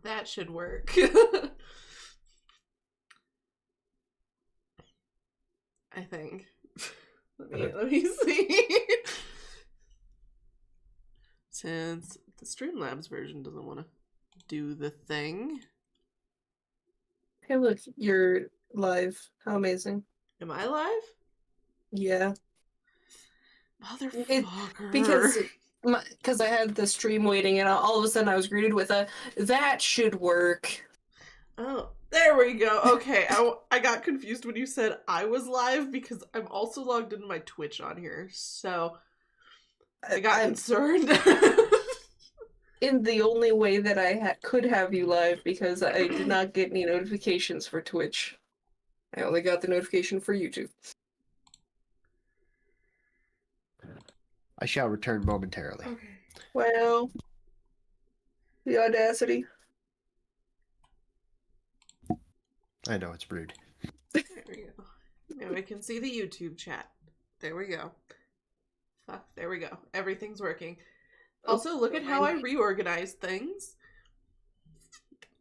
That should work. I think. Let me see. Since the Streamlabs version doesn't want to do the thing. Hey, look, you're live. How amazing. Am I live? Yeah. Motherfucker. Because I had the stream waiting, and all of a sudden I was greeted with a, that should work. Oh, there we go. Okay, I got confused when you said I was live because I'm also logged into my Twitch on here, so I got concerned. In the only way that I could have you live, because I did not get any notifications for Twitch. I only got the notification for YouTube. I shall return momentarily. Okay. Well, the audacity. I know, it's rude. There we go. Now I can see the YouTube chat. There we go. Fuck, there we go. Everything's working. Also, look at how I reorganized things.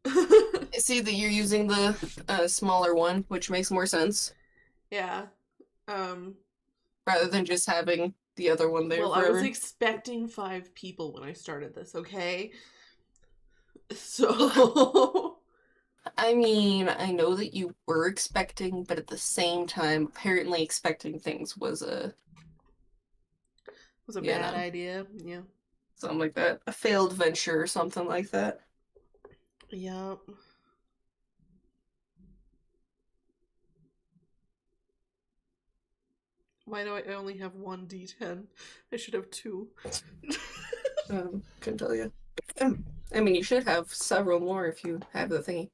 I see that you're using the smaller one, which makes more sense. Yeah. Rather than just having the other one there Well, forever. I was expecting 5 people when I started this, okay? So... I mean, I know that you were expecting, but at the same time, apparently expecting things was a... was a bad idea, yeah. Something like that. A failed venture or something like that. Yep. Why do I only have 1 D10? I should have 2. Couldn't tell you. I mean, you should have several more if you have the thingy.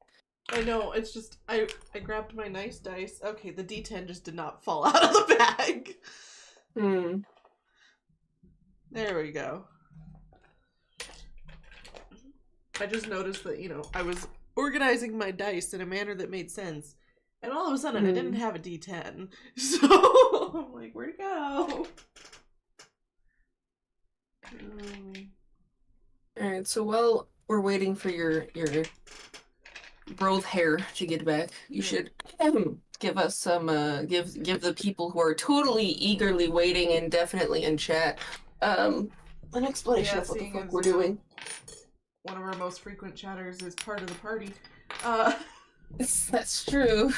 I know, it's just, I grabbed my nice dice. Okay, the D10 just did not fall out of the bag. There we go. I just noticed that, you know, I was organizing my dice in a manner that made sense. And all of a sudden, I didn't have a D10. So, I'm like, where'd it go? Alright, so while we're waiting for your growth hair to get back, you should give us some, give the people who are totally eagerly waiting and definitely in chat, an explanation of what the fuck we're doing. One of our most frequent chatters is part of the party. That's true.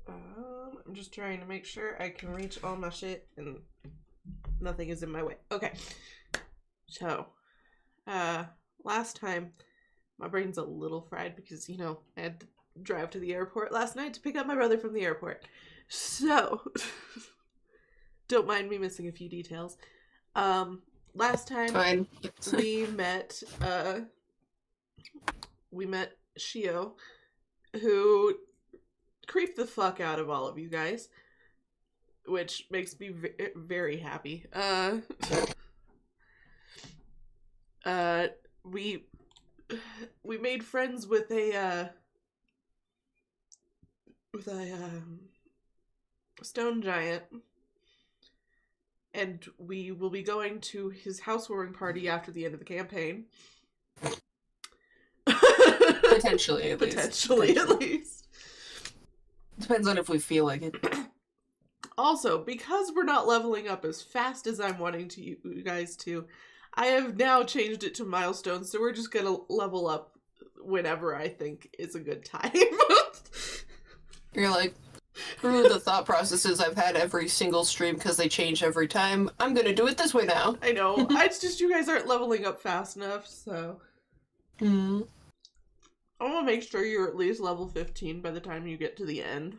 I'm just trying to make sure I can reach all my shit and nothing is in my way. Okay. So, last time, my brain's a little fried because, you know, I had to drive to the airport last night to pick up my brother from the airport. So, don't mind me missing a few details. Last time we met Shio, who creeped the fuck out of all of you guys, which makes me very happy. We made friends with a stone giant. And we will be going to his housewarming party after the end of the campaign. Potentially, at least. Potentially, at least. Depends on if we feel like it. Also, because we're not leveling up as fast as I'm wanting to you guys to, I have now changed it to milestones, so we're just gonna level up whenever I think is a good time. You're like, through the thought processes I've had every single stream because they change every time, I'm gonna do it this way now. I know. It's just you guys aren't leveling up fast enough, so... I want to make sure you're at least level 15 by the time you get to the end.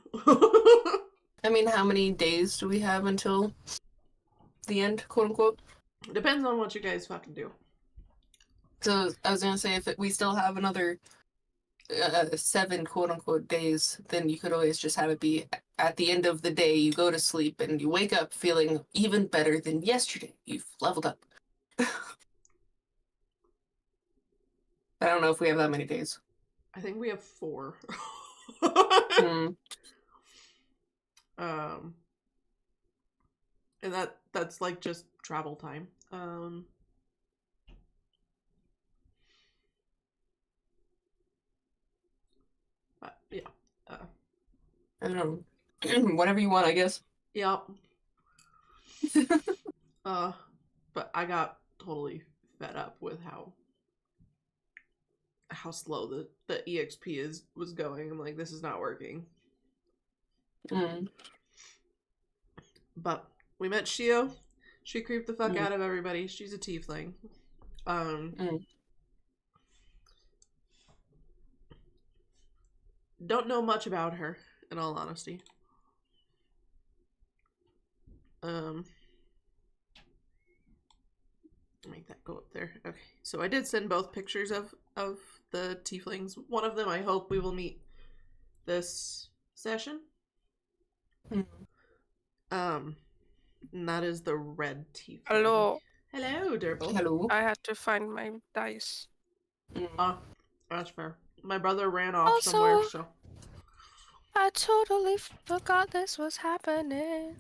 I mean, how many days do we have until the end, quote-unquote? Depends on what you guys fucking do. So, I was gonna say, if we still have another 7 quote-unquote days, then you could always just have it be at the end of the day, you go to sleep, and you wake up feeling even better than yesterday. You've leveled up. I don't know if we have that many days. I think we have 4. And that's like just travel time. Yeah. I don't know. Whatever you want, I guess. Yep. But I got totally fed up with how slow the EXP was going. I'm like, this is not working. But we met Shio. She creeped the fuck out of everybody. She's a tiefling. Don't know much about her, in all honesty. Make that go up there. Okay, so I did send both pictures of the tieflings. One of them I hope we will meet this session. And that is the red tiefling. Hello. Hello, Durbul. Hello. I had to find my dice. That's fair. My brother ran off Also, somewhere, so. I totally forgot this was happening.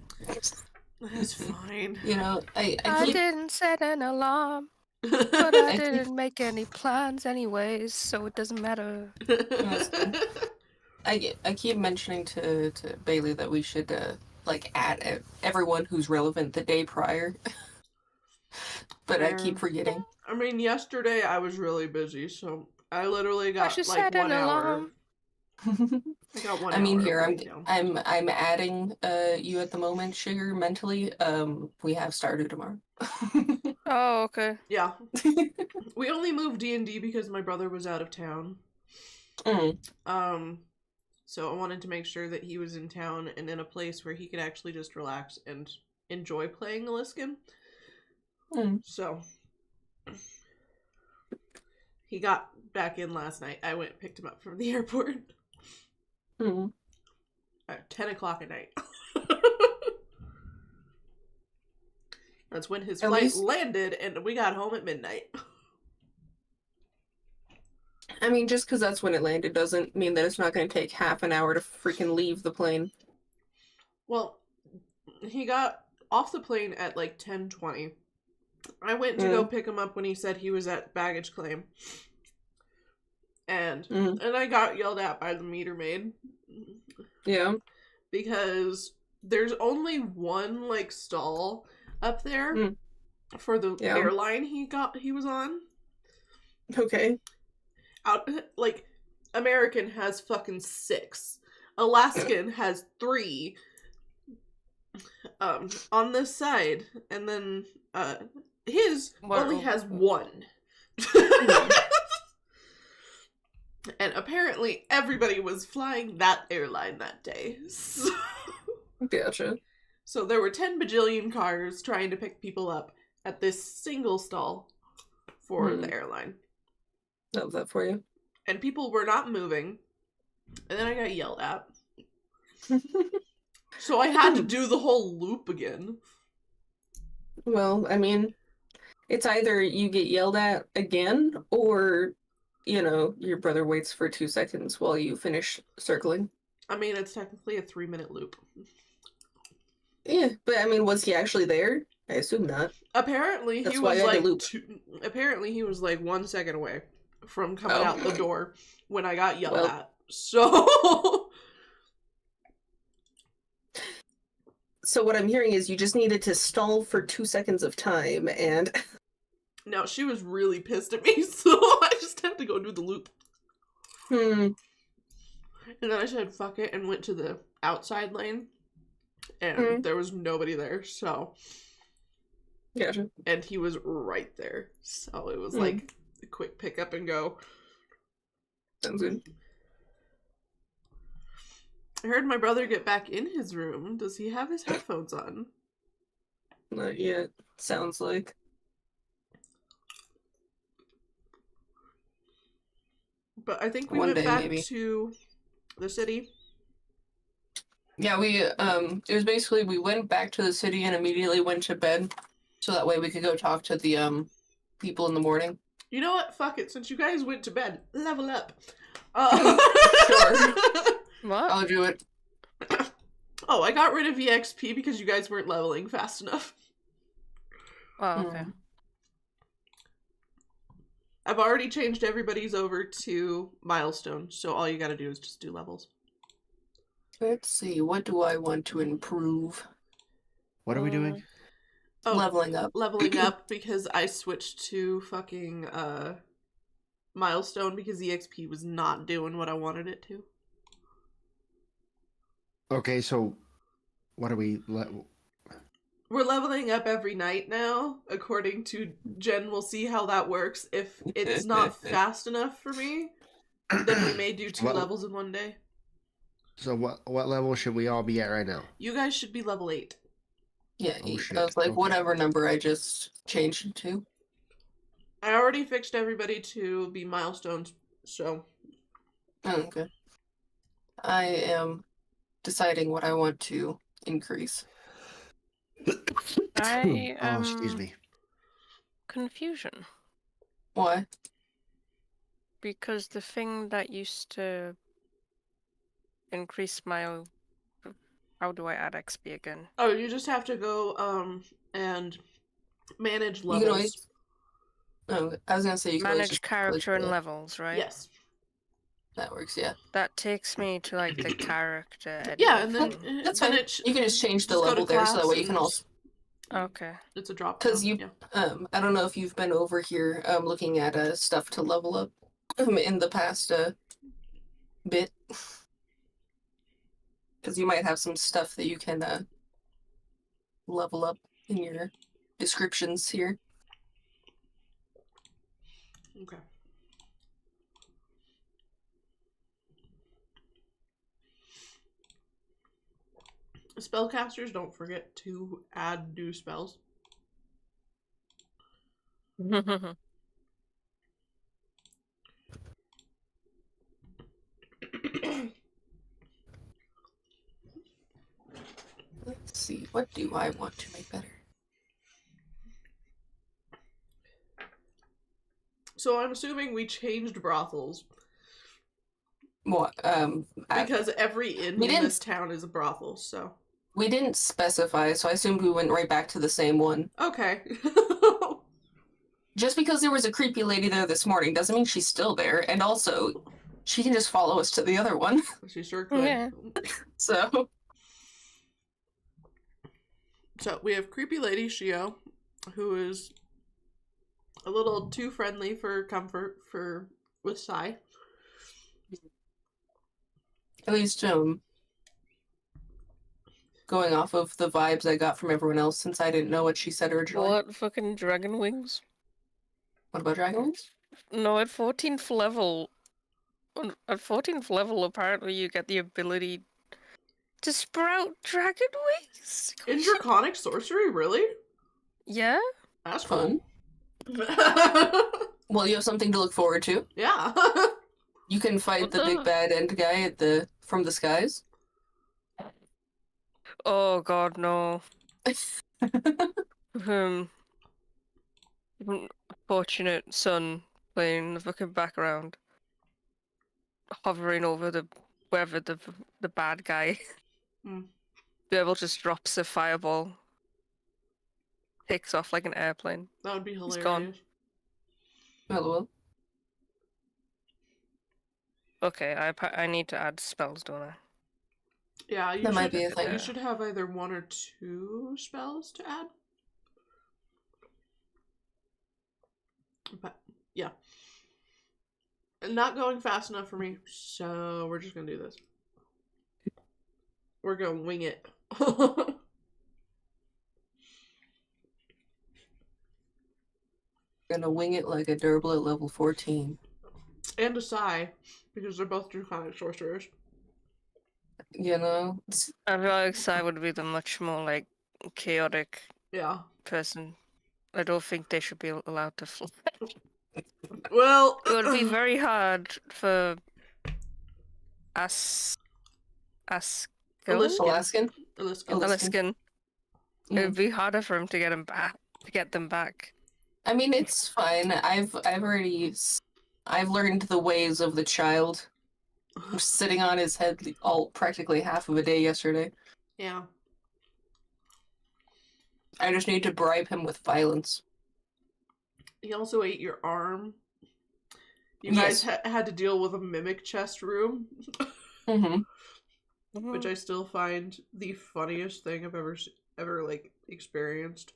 That's fine. You know, I didn't set an alarm, but I didn't make any plans anyways, so it doesn't matter. I keep mentioning to Bailey that we should add everyone who's relevant the day prior. But I keep forgetting. I mean, yesterday I was really busy, so I literally got should like set 1 an hour. alarm. I got 1 hour. I mean, here right now. I'm adding you at the moment, Sugar, mentally. We have started tomorrow. Oh, okay. Yeah. We only moved D&D because my brother was out of town. So I wanted to make sure that he was in town and in a place where he could actually just relax and enjoy playing Aliskan. So he got back in last night. I went and picked him up from the airport. At 10 o'clock at night. That's when his flight landed, and we got home at midnight. I mean, just because that's when it landed doesn't mean that it's not going to take half an hour to freaking leave the plane. Well, he got off the plane at like 10:20. I went to go pick him up when he said he was at baggage claim. And I got yelled at by the meter maid. Yeah. Because there's only one like stall up there for the airline he was on. Okay. Like American has fucking 6. Alaskan has 3. On this side, and then his only has 1. And apparently everybody was flying that airline that day. So, Gotcha. so there were 10 bajillion cars trying to pick people up at this single stall for the airline. Love that for you. And people were not moving. And then I got yelled at. So I had to do the whole loop again. Well, I mean, it's either you get yelled at again, or, you know, your brother waits for 2 seconds while you finish circling. I mean, it's technically a 3-minute loop. Yeah, but I mean, was he actually there? I assume not. Apparently, That's he why was I like. had to loop. Apparently, he was like 1 second away from coming out the door when I got yelled Well. at. So. So what I'm hearing is you just needed to stall for 2 seconds of time, and Now, she was really pissed at me, so I just had to go do the loop. And then I said, fuck it, and went to the outside lane. And there was nobody there, so. Gotcha. And he was right there. So it was like a quick pick up and go. Sounds good. I heard my brother get back in his room. Does he have his headphones on? Not yet. Sounds like. But I think we One went day, back maybe. to the city. Yeah, it was basically we went back to the city and immediately went to bed, so that way we could go talk to the people in the morning. You know what? Fuck it. Since you guys went to bed, level up. Sure. What? I'll do it. Oh, I got rid of EXP because you guys weren't leveling fast enough. Oh, okay. I've already changed everybody's over to milestones, so all you gotta do is just do levels. Let's see, what do I want to improve? What are we doing? Oh, Leveling up. leveling up because I switched to fucking milestone because EXP was not doing what I wanted it to. Okay, so what are we? We're leveling up every night now, according to Jen. We'll see how that works. If it's not fast enough for me, then we may do 2 Well- levels in one day. So what level should we all be at right now? You guys should be level 8. Yeah, Oh, shit. I was like, Okay. whatever number I just changed it to. I already fixed everybody to be milestones, so Oh, okay. I am deciding what I want to increase. I Oh, excuse me. confusion. Why? Because the thing that used to increase my... How do I add XP again? oh, you just have to go and manage You levels. can always. Oh, I was gonna say you can always Manage just character click and the- levels, right? Yes. That works, yeah. That takes me to like the character editor Yeah, and then thing. That's then fine. it You can just change the just go level to there, so that class way you can and also. Okay. It's a drop Because down. you, Yeah. I don't know if you've been over here, looking at stuff to level up, in the past bit. Because you might have some stuff that you can level up in your descriptions here. Okay. Spellcasters, don't forget to add new spells. Let's see, what do I want to make better? So I'm assuming we changed brothels What? because every inn We in didn't- this town is a brothel. So We didn't specify, so I assumed we went right back to the same one. okay. Just because there was a creepy lady there this morning doesn't mean she's still there, and also, she can just follow us to the other one. She sure could. Yeah. So, So we have creepy lady Shio, who is a little too friendly for comfort with Sighe. at least, going off of the vibes I got from everyone else since I didn't know what she said originally. What? Fucking dragon wings? What about dragons? No, at 14th level... At 14th level, apparently you get the ability to sprout dragon wings. In draconic sorcery, really? Yeah? That's Fun. fun. Well, you have something to look forward to. Yeah. You can fight the big bad end guy from the skies. Oh god, no. Fortunate son playing in the fucking background, hovering over wherever the bad guy. Hmm. Durbul just drops a fireball, takes off like an airplane. That would be He's hilarious. gone. LOL. Okay, I need to add spells, don't I? Yeah, you That should, might be a thing. You should have either 1 or 2 spells to add. But yeah. Not going fast enough for me, so we're just gonna do this. We're gonna wing it. Gonna wing it like a Durbul at level 14. And a Sighe, because they're both draconic sorcerers. You know? I feel like Sighe would be the much more like chaotic Yeah. person. I don't think they should be allowed to fly. Well, It would be very hard for Aliskan? Aliskan. Alaskan? Aliskan. It Mhm. would be harder for him to get them back. I mean, it's fine. I've learned the ways of the child. I'm sitting on his head practically half of a day yesterday. Yeah. I just need to bribe him with violence. He also ate your arm. You guys had to deal with a mimic chest room, which I still find the funniest thing I've ever like experienced.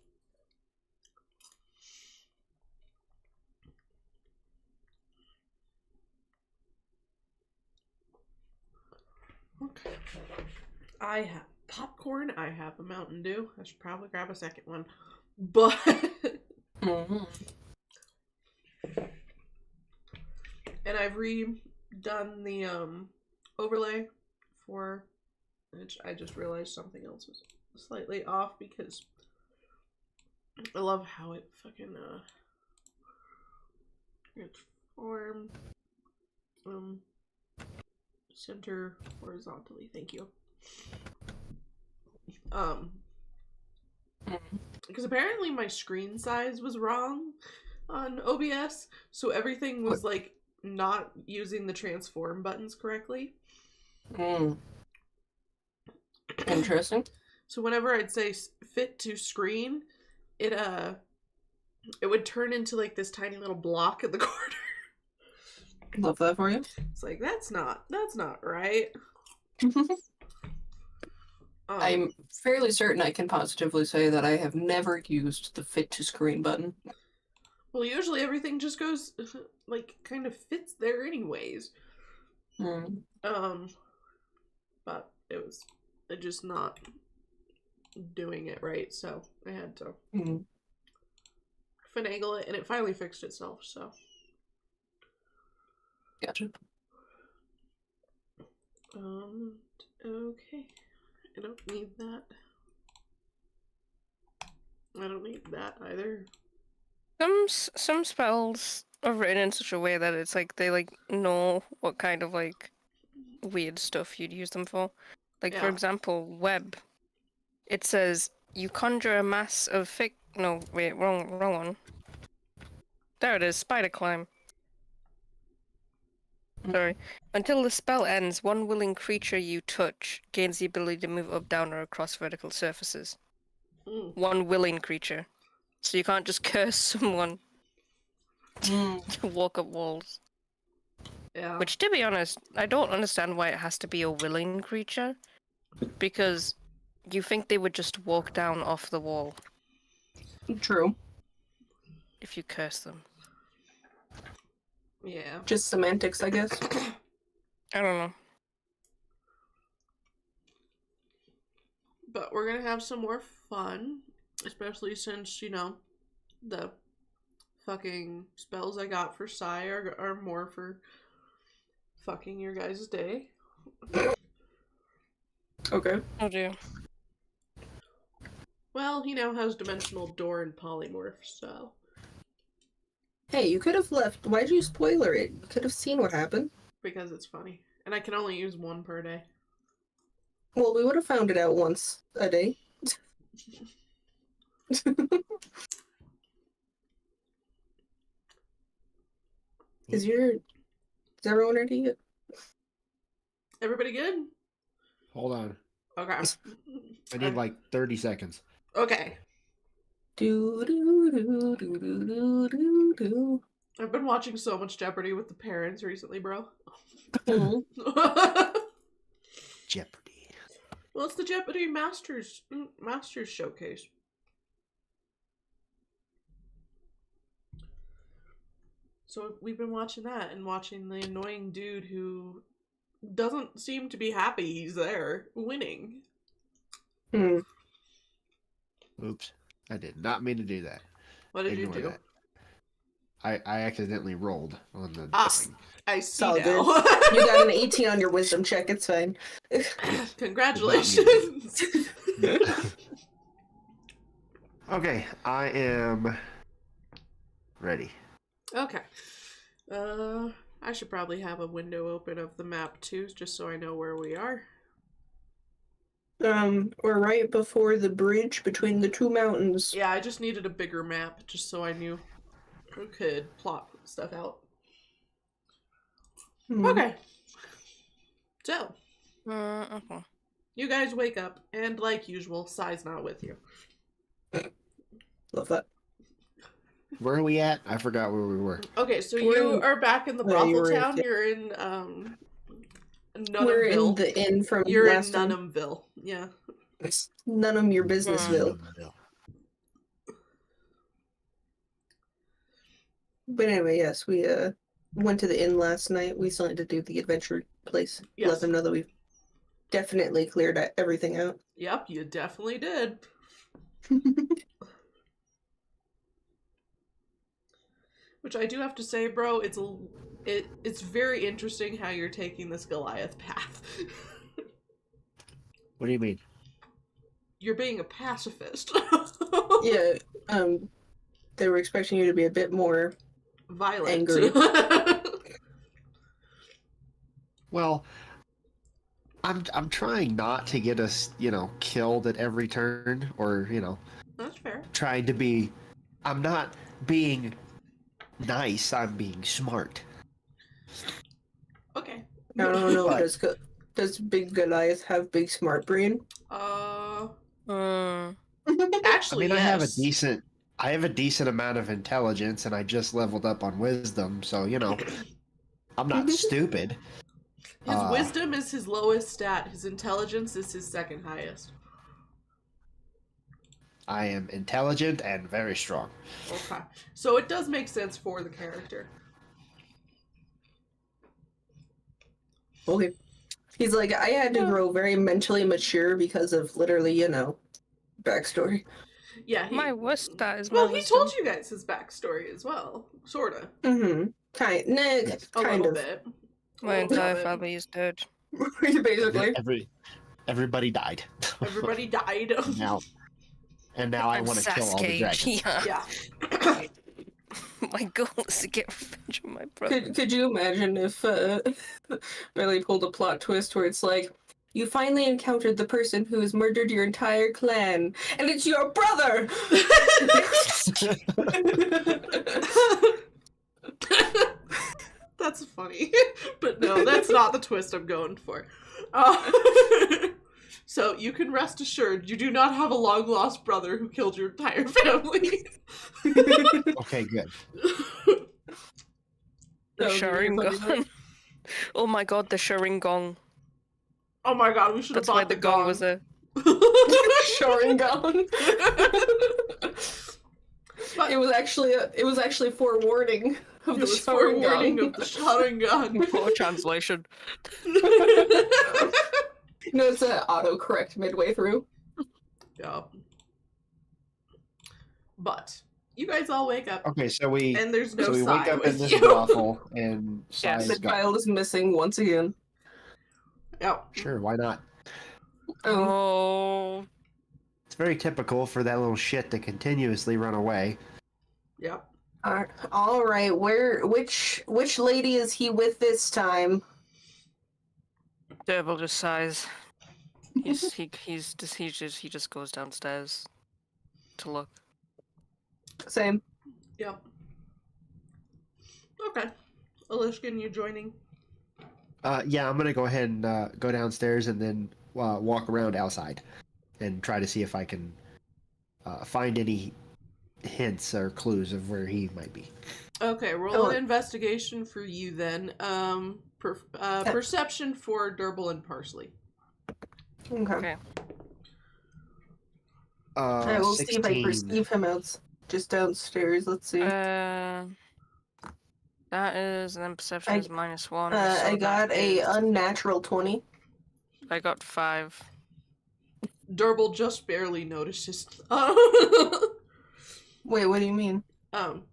Okay. I have popcorn. I have a Mountain Dew. I should probably grab a second one. But and I've redone the overlay for, which I just realized something else was slightly off because I love how it fucking it's formed center horizontally. Thank you. Because apparently my screen size was wrong on OBS, so everything was like not using the transform buttons correctly. Interesting. So whenever I'd say fit to screen, it would turn into like this tiny little block in the corner. Love that for you. It's like that's not right. I'm fairly certain I can positively say that I have never used the fit to screen button. Well, usually everything just goes like kind of fits there anyways. But it just not doing it right, so I had to finagle it, and it finally fixed itself. So gotcha. Okay. I don't need that. I don't need that either. Some spells are written in such a way that it's like they like know what kind of like weird stuff you'd use them for. Like for example, web. It says you conjure a mass of no, wait, wrong one. There it is, spider climb. Sorry. Until the spell ends, one willing creature you touch gains the ability to move up, down, or across vertical surfaces. One willing creature. So you can't just curse someone to walk up walls. Yeah. Which, to be honest, I don't understand why it has to be a willing creature. Because you think they would just walk down off the wall. True. If you curse them. Yeah. Just semantics, I guess. I don't know. But we're gonna have some more fun. Especially since, you know, the fucking spells I got for Sighe are more for fucking your guys' day. Okay. Oh dear. Well, he now has dimensional door and polymorph, so. Hey, you could have left. Why'd you spoiler it? You could have seen what happened. Because it's funny. And I can only use one per day. Well, we would have found it out once a day. Is everyone ready yet? Everybody good? Hold on. Okay. I need like 30 seconds. Okay. Do do do do do do do. I've been watching so much Jeopardy with the parents recently, bro. Jeopardy. Well, it's the Jeopardy Masters showcase. So we've been watching that and watching the annoying dude who doesn't seem to be happy he's there winning. Oops. I did not mean to do that. What did Ignore you do? that. I accidentally rolled on the thing. I see all now. good. You got an 18 on your wisdom check, it's fine. Congratulations. Okay, I am ready. Okay. I should probably have a window open of the map too, just so I know where we are. We're right before the bridge between the two mountains. Yeah, I just needed a bigger map, just so I knew who could plot stuff out. Okay. So, Okay. you guys wake up, and like usual, Sighe's not with you. Love that. Where are we at? I forgot where we were. Okay, so We're you in- are back in the Yeah, you brothel were in- town. You're in We're in Nunhamville. the inn from You're in last time. Nunhamville. Yeah. None of your businessville. But anyway, yes, we went to the inn last night. We still need to do the adventure place. Yes. Let them know that we've definitely cleared everything out. Yep, you definitely did. Which I do have to say, bro, it's very interesting how you're taking this Goliath path. What do you mean? You're being a pacifist. Yeah, they were expecting you to be a bit more Violent. angry. Well, I'm trying not to get us, killed at every turn, or That's fair. trying to be. I'm not being nice. I'm being smart. Okay. I don't know. But- Does Big Goliath have big smart brain? Actually, I have a yes. I have a decent amount of intelligence, and I just leveled up on wisdom, so I'm not stupid. His wisdom is his lowest stat. His intelligence is his second highest. I am intelligent and very strong. Okay. So it does make sense for the character. Okay. He's like, I had to grow very mentally mature because of literally, backstory. Yeah. My worst stat is Well, my he wisdom. told you guys his backstory as well. Sorta. Mm-hmm. A Kind little of. bit. My A little entire bit. family is dead. Basically. Everybody died. Everybody died. now I want to kill all the dragons. Yeah. Yeah. My goal is to get revenge on my brother. Could you imagine if Billy pulled a plot twist where it's like, you finally encountered the person who has murdered your entire clan, and it's your brother! That's funny. But no, that's not the twist I'm going for. So you can rest assured you do not have a long-lost brother who killed your entire family. Okay, good. The That would be really funny. Sharingan. Oh my god, the Sharingan. Oh my god, we should have That's why bought the the gong gong. was there. Sharingan. But It was actually forewarning of it the was forewarning Sharingan. of the Sharingan. Poor translation. No, it's an autocorrect midway through. Yeah. But you guys all wake up, Okay, so we and there's no wake Sighe up in with this you. brothel, and Yes. Sighe The is gone. child is missing once again. Yeah. Sure, why not? Oh. It's very typical for that little shit to continuously run away. Yep. All right. Which lady is he with this time? Durbul just sighs. He just goes downstairs to look. Same. Yep. Okay. Aliskan, you joining? Yeah, I'm gonna go ahead and go downstairs and then walk around outside and try to see if I can find any hints or clues of where he might be. Okay, roll an investigation for you then. Perception for Durbul and Parsley. Okay. Okay. I will see if I 16. perceive him out just downstairs. Let's see. That is, and then perception is -1. So I got that a is- unnatural 20. I got 5. Durbul just barely notices. Wait, what do you mean? Um.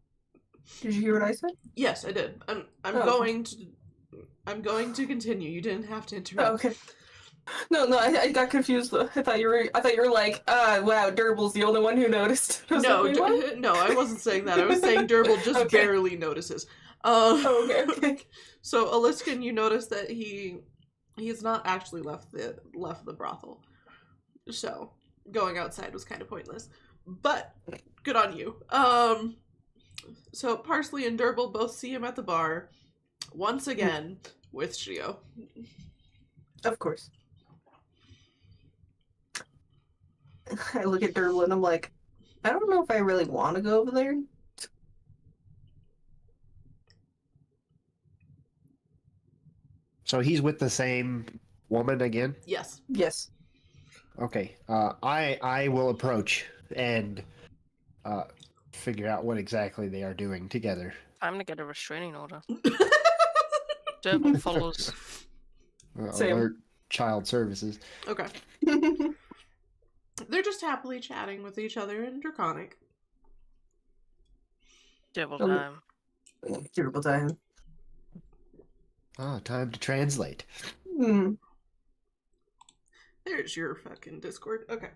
Did you hear what I said? Yes, I did. I'm Oh. going to continue. You didn't have to interrupt. Oh, okay. No, I got confused. I thought you were like, wow, Durbul's the only one who noticed. I was No, like, wait, what? no, I wasn't saying that. I was saying Durbul just Okay. barely notices. Oh, okay. So Aliskan, you notice that he has not actually left the brothel. So going outside was kind of pointless. But good on you. So Parsley and Durbul both see him at the bar once again with Shio. Of course. I look at Durbul and I'm like, I don't know if I really want to go over there. So he's with the same woman again? Yes. Yes. Okay. I will approach and figure out what exactly they are doing together. Time to get a restraining order. Durbul follows. Same. Alert child services. Okay. They're just happily chatting with each other in Draconic. Durbul Um, time. Durbul time. Ah, time to translate. Hmm. There's your fucking Discord. Okay.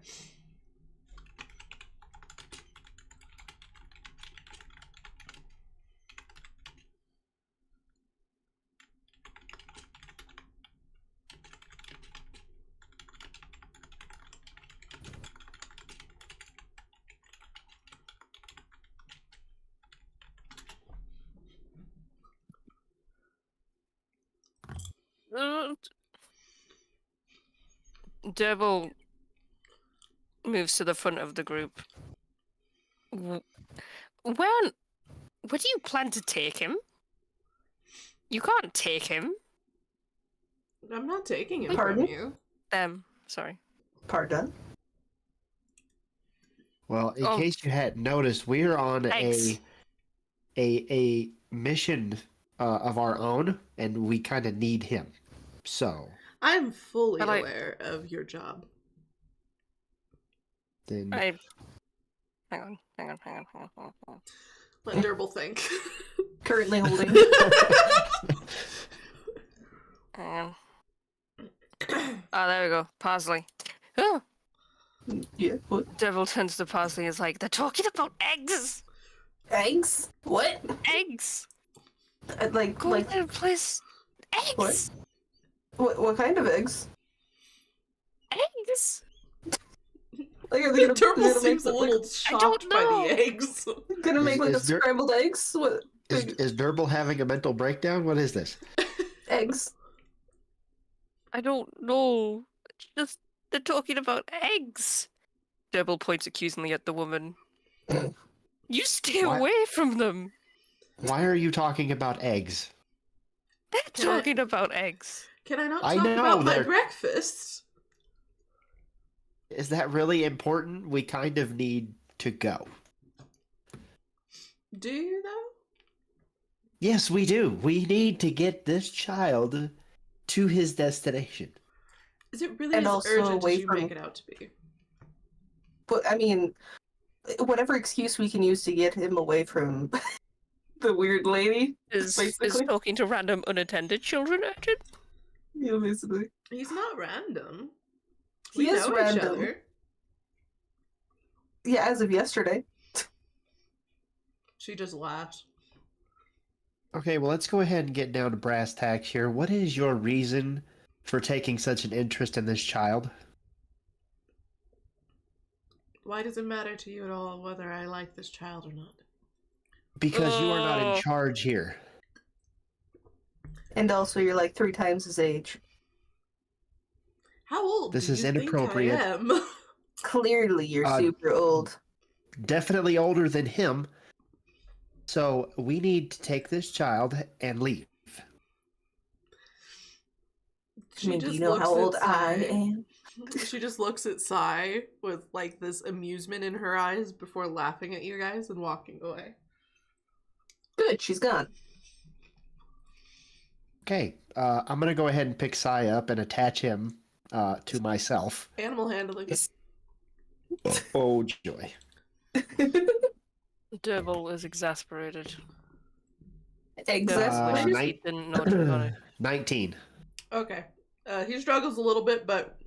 Durbul moves to the front of the group. Where do you plan to take him? You can't take him. I'm not taking it Pardon? from you. Sorry. Pardon? Well, in case you hadn't noticed, we're on Thanks. a mission of our own, and we kind of need him. So I'm fully But aware of your job. then, Hang on. Let Durbul think. Currently holding. Hang on. Oh, there we go. Parsley. Oh, Yeah. What? Durbul turns to Parsley and is like, they're talking about eggs! Eggs? What? Eggs! Like, Go like, to their place. Eggs! what kind of eggs? Eggs! Like, are they gonna, Durbul gonna seems a make, little like, shocked by know. the eggs. gonna make like a is there- scrambled eggs? What? is Durbul having a mental breakdown? What is this? Eggs? I don't know. It's just, they're talking about eggs. Durbul points accusingly at the woman. You stay What? away from them. Why are you talking about eggs? They're Can I- talking about eggs. Can I not I talk know, about my they're- breakfast? Is that really important? We kind of need to go. Do you, though? Yes, we do. We need to get this child to his destination. Is it really And as also urgent away as you from- make it out to be? But, I mean, whatever excuse we can use to get him away from the weird lady, Is basically. talking to random unattended children urgent? Yeah, basically. He's not random. He We is know random. each other. Yeah, as of yesterday. She just laughs. Okay, well, let's go ahead and get down to brass tacks here. What is your reason for taking such an interest in this child? Why does it matter to you at all whether I like this child or not? Because you are not in Oh. charge here. And also, you're like 3 times his age. How old This do is you inappropriate. think I am? Clearly, you're Uh, super old. Definitely older than him. So we need to take this child and leave. I mean, do you know how looks old at I Sighe. am? She just looks at Sighe with like this amusement in her eyes before laughing at you guys and walking away. Good, she's gone. Okay, I'm going to go ahead and pick Sai up and attach him to myself. Animal handling. Oh, joy. Durbul is exasperated. Exactly. night- He didn't know what about it. 19. Okay. He struggles a little bit, but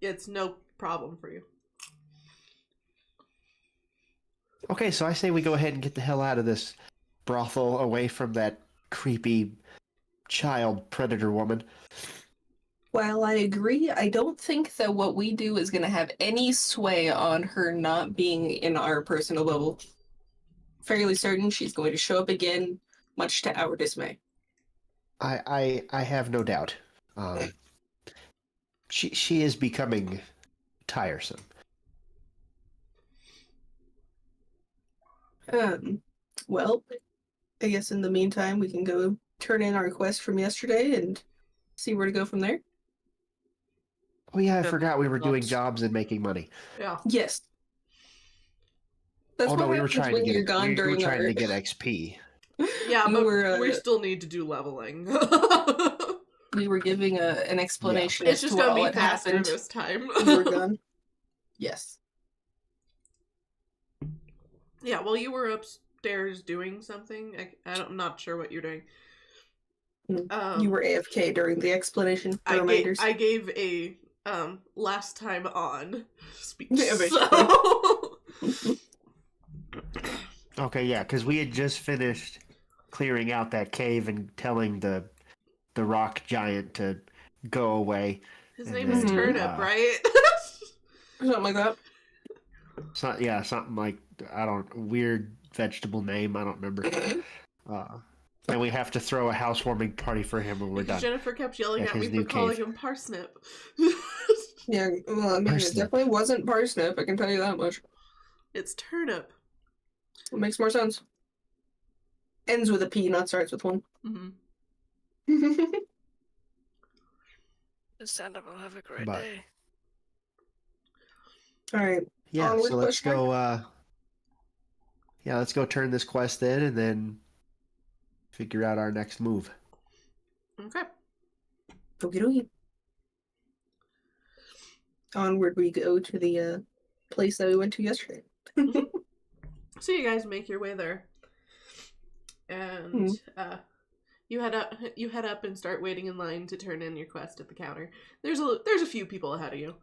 it's no problem for you. Okay, so I say we go ahead and get the hell out of this brothel, away from that creepy child predator woman. While I agree, I don't think that what we do is going to have any sway on her not being in our personal bubble. Fairly certain she's going to show up again, much to our dismay. I have no doubt. She is becoming tiresome. Well, I guess in the meantime we can go turn in our quest from yesterday and see where to go from there? Oh yeah, I Good forgot we were doing lots. jobs and making money. Yeah. Yes. That's Oh no, what we were happens trying to when get you're gone we were during trying our... to get XP. Yeah, You but were, we still need to do leveling. We were giving an explanation It's as just to gonna be what faster happened. this time. We were gone. Yes. Yeah, well, you were upstairs doing something. I'm not sure what you're doing. You were AFK during the explanation. The reminders. I gave a last time on speech. Yeah, So... Okay, yeah, because we had just finished clearing out that cave and telling the rock giant to go away. His And name is then, Turnip, right? Something like that. Something like weird vegetable name. I don't remember. And we have to throw a housewarming party for him when we're done. Jennifer kept yelling At at me his for new calling cave. him Parsnip. Yeah, well, I mean, Parsnip. it definitely wasn't parsnip, I can tell you that much. It's Turnip. It makes more sense. Ends with a P, not starts with one. Mm-hmm. Stand up and have a great But- day. Alright. Yeah, Onward, so let's question go. Let's go turn this quest in and then figure out our next move. Okay. Okie dokie. Onward we go to the place that we went to yesterday. So you guys make your way there, and you head up and start waiting in line to turn in your quest at the counter. There's a few people ahead of you.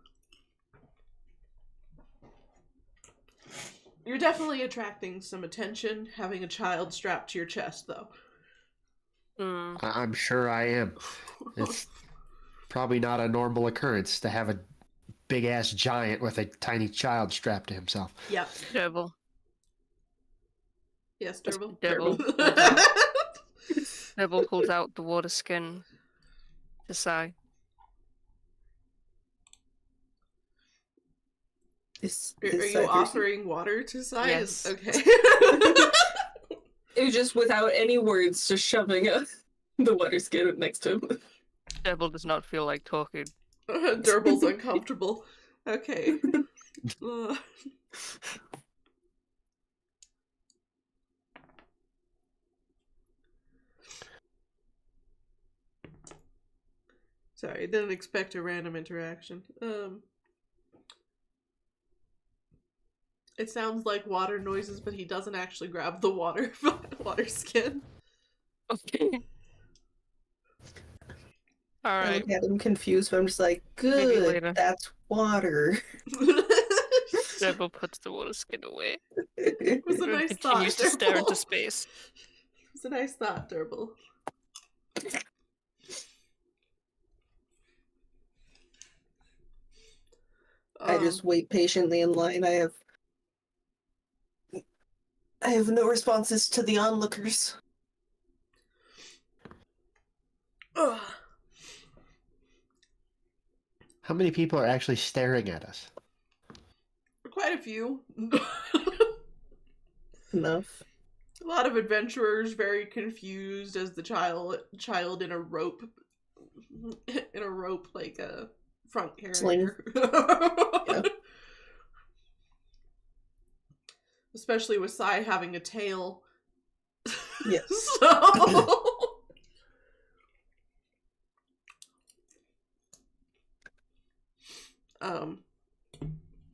You're definitely attracting some attention, having a child strapped to your chest, though. I'm sure I am. It's probably not a normal occurrence to have a big-ass giant with a tiny child strapped to himself. Yep. Durbul. Yes, Durbul. Durbul. Durbul pulls out the water skin to Sighe. Are you offering water to Sighe? Yes. Okay. It was just without any words, just shoving the water skin next to him. Durbul does not feel like talking. Durbul's uncomfortable. Okay. Sorry, didn't expect a random interaction. It sounds like water noises, but he doesn't actually grab the water skin. Okay. I Alright. look at him confused, but I'm just like, Maybe good, later. that's water. Durbul puts the water skin away. It was a nice and thought, continues to stare into Durbul. space. It was a nice thought, Durbul. I just wait patiently in line. I have no responses to the onlookers. Ugh. How many people are actually staring at us? Quite a few. Enough. A lot of adventurers very confused as the child in a rope like a front carrier. Sling. Yeah. Especially with Sighe having a tail. Yes. So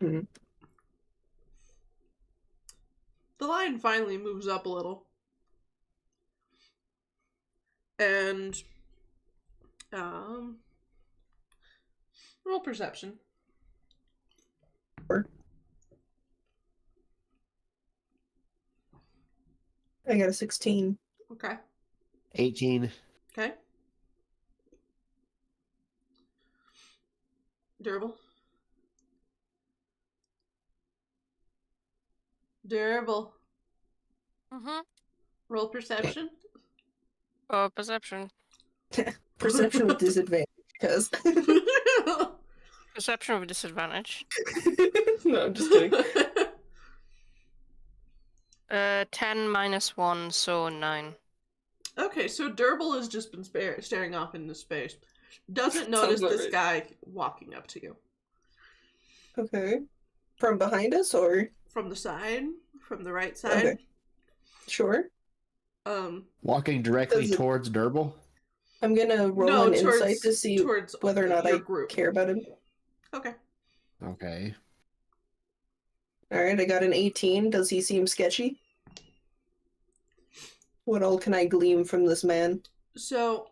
Mhm. The line finally moves up a little. And roll perception. Sure. I got a 16. Okay. 18. Okay. Durbul. Durbul. Roll perception. Oh, perception. Perception with disadvantage, because... Perception with disadvantage. No, I'm just kidding. 10 minus 1, so 9. Okay, so Durbul has just been staring off into space. Doesn't notice this guy walking up to you. Okay. From behind us, or? From the side. From the right side. Okay. Sure. Walking directly towards Durbul? I'm gonna roll an insight to see whether or not I care about him. Okay. Okay. Alright, I got an 18. Does he seem sketchy? What all can I glean from this man? So,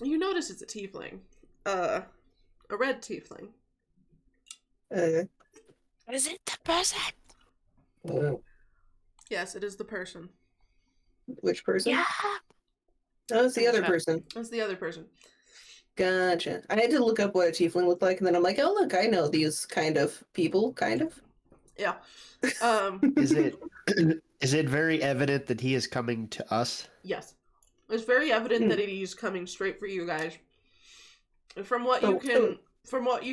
you notice it's a tiefling. A red tiefling. Is it the person? Yes, it is the person. Which person? Yeah. Oh, it's the other person. It's the other person. Gotcha. I had to look up what a tiefling looked like, and then I'm like, oh, look, I know these kind of people, kind of. Yeah. Is it very evident that he is coming to us? Yes. It's very evident that he's coming straight for you guys. From what you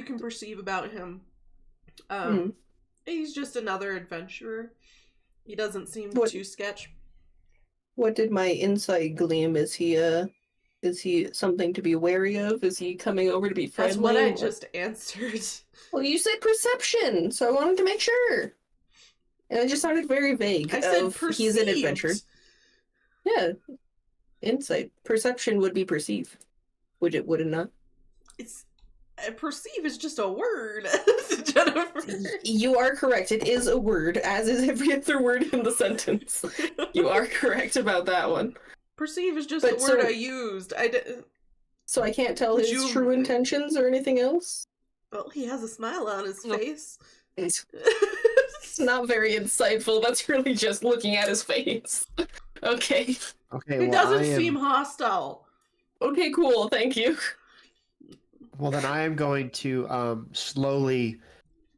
can perceive about him, he's just another adventurer. He doesn't seem too sketch. What did my insight gleam? Is he something to be wary of? Is he coming over to be friendly? That's what I just answered. Well, you said perception, so I wanted to make sure. And it just sounded very vague. I said perceived. He's an adventure. Yeah. Insight. Perception would be perceive. Would it not? It's perceive is just a word, Jennifer. You are correct. It is a word, as is every other word in the sentence. You are correct about that one. Perceive is just the word I used. So I can't tell his true intentions or anything else? Well, he has a smile on his face. It's not very insightful. That's really just looking at his face. Okay. He doesn't seem hostile. Okay, cool. Thank you. Well, then I am going to slowly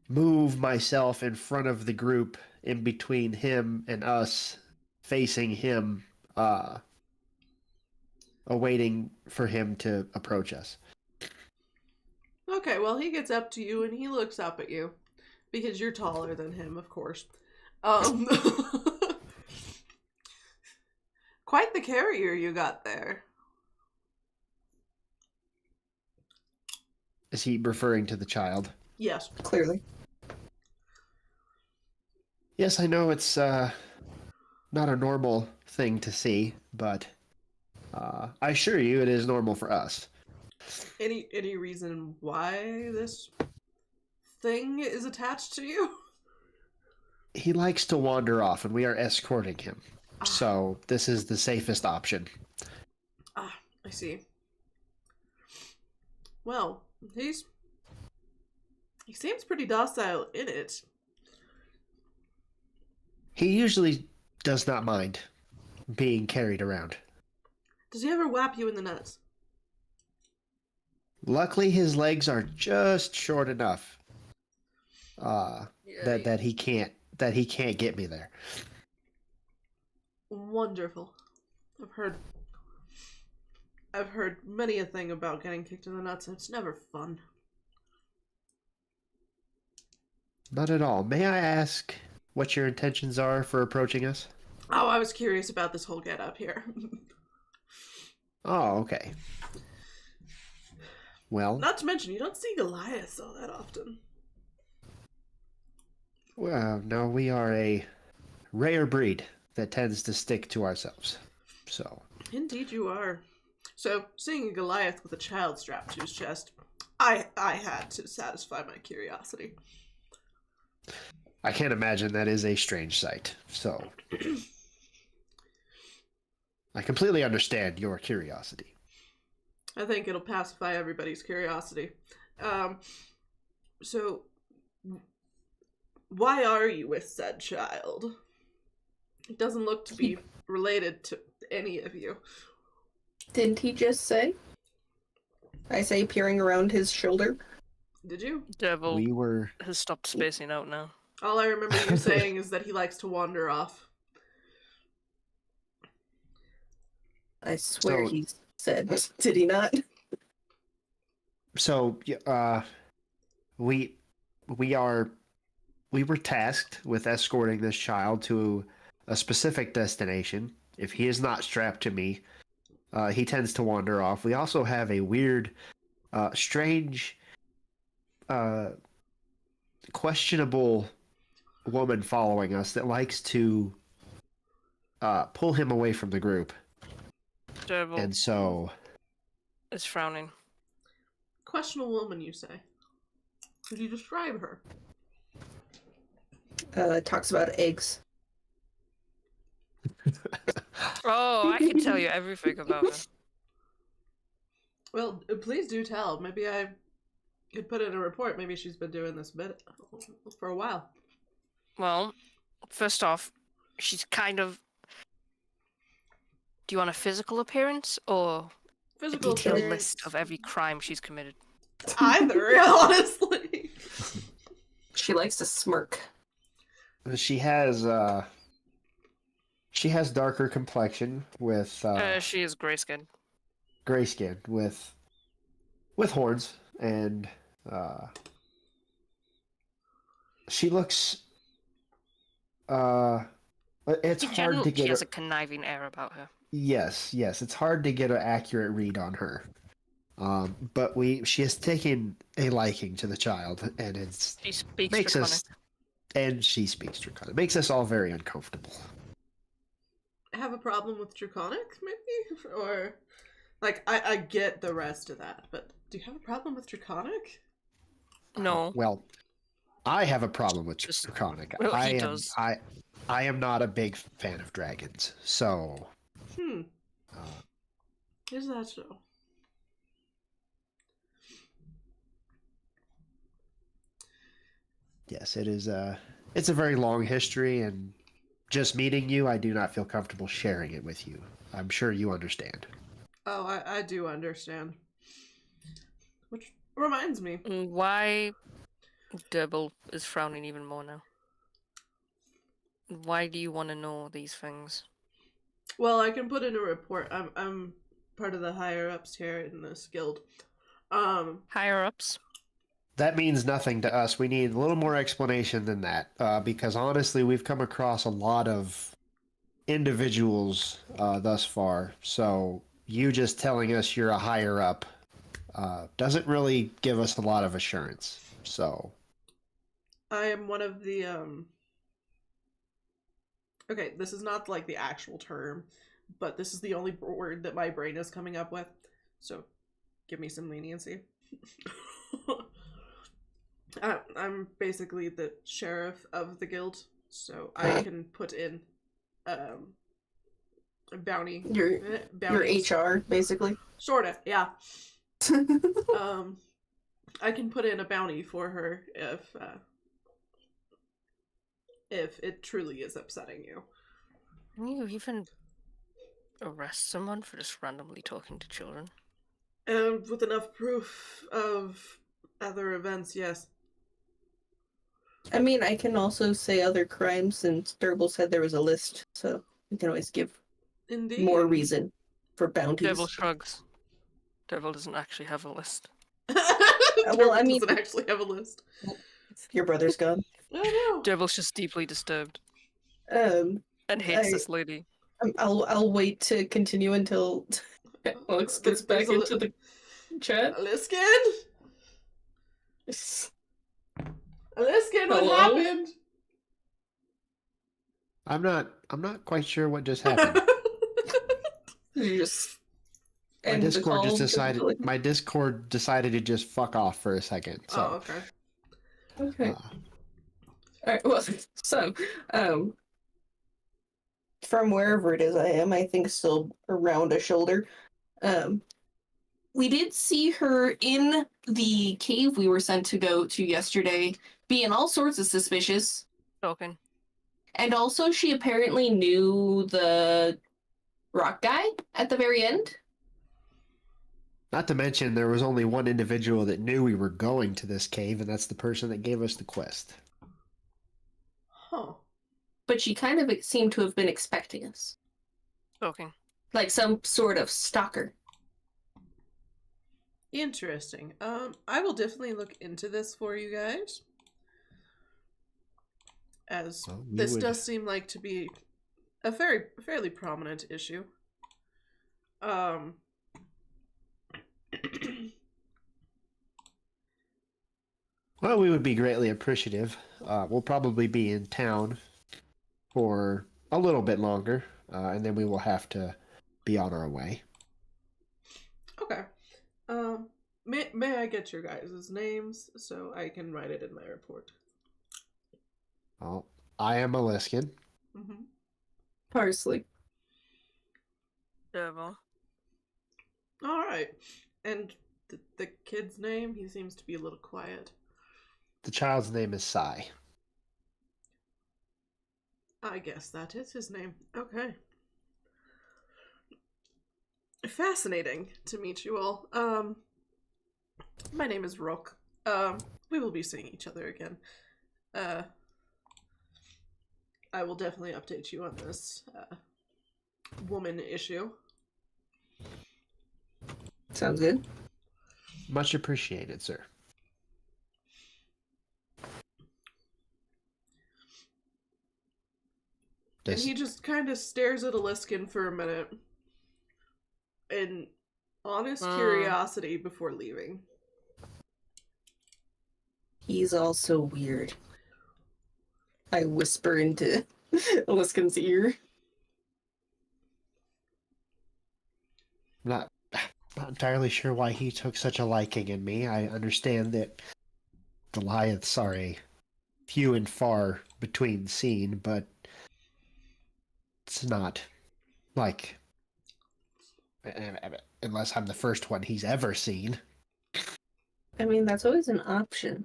move myself in front of the group in between him and us, facing him, awaiting for him to approach us. Okay, well, he gets up to you and he looks up at you. Because you're taller than him, of course. Quite the carrier you got there. Is he referring to the child? Yes. Clearly. Yes, I know it's not a normal thing to see, but I assure you it is normal for us. Any reason why this thing is attached to you? He likes to wander off, and we are escorting him. So this is the safest option. I see. Well, he seems pretty docile in it. He usually does not mind being carried around. Does he ever whap you in the nuts? Luckily, his legs are just short enough that he can't get me there. Wonderful. I've heard many a thing about getting kicked in the nuts, and it's never fun. Not at all. May I ask what your intentions are for approaching us? Oh, I was curious about this whole get-up here. Oh, okay. Well... Not to mention, you don't see Goliaths all that often. Well, no, we are a rare breed that tends to stick to ourselves. So... Indeed you are. So, seeing a Goliath with a child strapped to his chest, I had to satisfy my curiosity. I can't imagine that is a strange sight, so... I completely understand your curiosity. I think it'll pacify everybody's curiosity. So, why are you with said child? It doesn't look to be related to any of you. Didn't he just say? I say peering around his shoulder. Did you? Devil has stopped spacing out now. All I remember you saying is that he likes to wander off. I swear he said, did he not? So, we were tasked with escorting this child to a specific destination, if he is not strapped to me, he tends to wander off. We also have a weird, strange, questionable woman following us that likes to pull him away from the group. Durbul And so is frowning. Questionable woman, you say? Could you describe her? Talks about eggs. Oh, I can tell you everything about her. Well, please do tell. Maybe I could put in a report. Maybe she's been doing this bit for a while. Well, first off, she's kind of... Do you want a physical appearance, or Physical a appearance. list of every crime she's committed? Either, honestly. She likes to smirk. she has darker complexion with She is gray-skinned. gray skin with horns, and she looks it's In hard general, to she get has a conniving air about her. yes, it's hard to get an accurate read on her. But she has taken a liking to the child, and She speaks makes Draconic. us, and she speaks Draconic. Makes us all very uncomfortable. Have a problem with Draconic, maybe? Or, like, I get the rest of that, but do you have a problem with Draconic? No. Well, I have a problem with Just- Draconic. well, he I does. am not a big fan of dragons, so Is that so? yes, it is. It's a very long history, and just meeting you, I do not feel comfortable sharing it with you. I'm sure you understand. Oh, I do understand. Which reminds me. Why Durbul is frowning even more now? Why do you want to know these things? Well, I can put in a report. I'm part of the higher ups here in this guild. Higher ups? That means nothing to us. We need a little more explanation than that, because honestly, we've come across a lot of individuals thus far. So you just telling us you're a higher up doesn't really give us a lot of assurance. So I am one of the Okay, this is not like the actual term, but this is the only word that my brain is coming up with. So give me some leniency. I'm basically the sheriff of the guild, so I can put in a bounty. Your bounties. HR, basically. Sorta, yeah. I can put in a bounty for her if it truly is upsetting you. Can you even arrest someone for just randomly talking to children? And with enough proof of other events, yes. I mean, I can also say other crimes, and Durbul said there was a list, so we can always give Indeed. more reason for bounties. Durbul shrugs. Durbul doesn't actually have a list. Well, I mean- doesn't actually have a list. Your brother's gone. Oh no. Durbul's just deeply disturbed Um, and hates I- this lady. I'll wait to continue until Alex gets back There's into the chat. Aliskan? Aliskan, what Hello? happened? I'm not quite sure what just happened. You just My end the Discord call just because decided. you're like, My Discord decided to just fuck off for a second. So, Oh, okay. Okay. uh, Alright, well, so, from wherever it is I am, I think still around a shoulder. We did see her in the cave we were sent to go to yesterday, being all sorts of suspicious. Talking. And also, she apparently knew the rock guy at the very end. not to mention, there was only one individual that knew we were going to this cave, and that's the person that gave us the quest. Huh. But she kind of seemed to have been expecting us. Talking. Like some sort of stalker. Interesting. I will definitely look into this for you guys. As Well, we this would- does seem like to be a fairly prominent issue. Well, we would be greatly appreciative. We'll probably be in town for a little bit longer, and then we will have to be on our way. Okay. May I get your guys' names so I can write it in my report? Well, I am Aliskan. Mm-hmm. Parsley. Durbul. All right. And the kid's name? He seems to be a little quiet. The child's name is Sighe. I guess that is his name. Okay. Fascinating to meet you all. My name is Rook. We will be seeing each other again. I will definitely update you on this woman issue. Sounds good. Much appreciated, sir. And he just kind of stares at Aliskan for a minute in honest curiosity before leaving. He's also weird. I whisper into Aliskan's ear. I'm not entirely sure why he took such a liking in me. I understand that Goliaths are a few and far between seen, but it's not like, unless I'm the first one he's ever seen. I mean, that's always an option.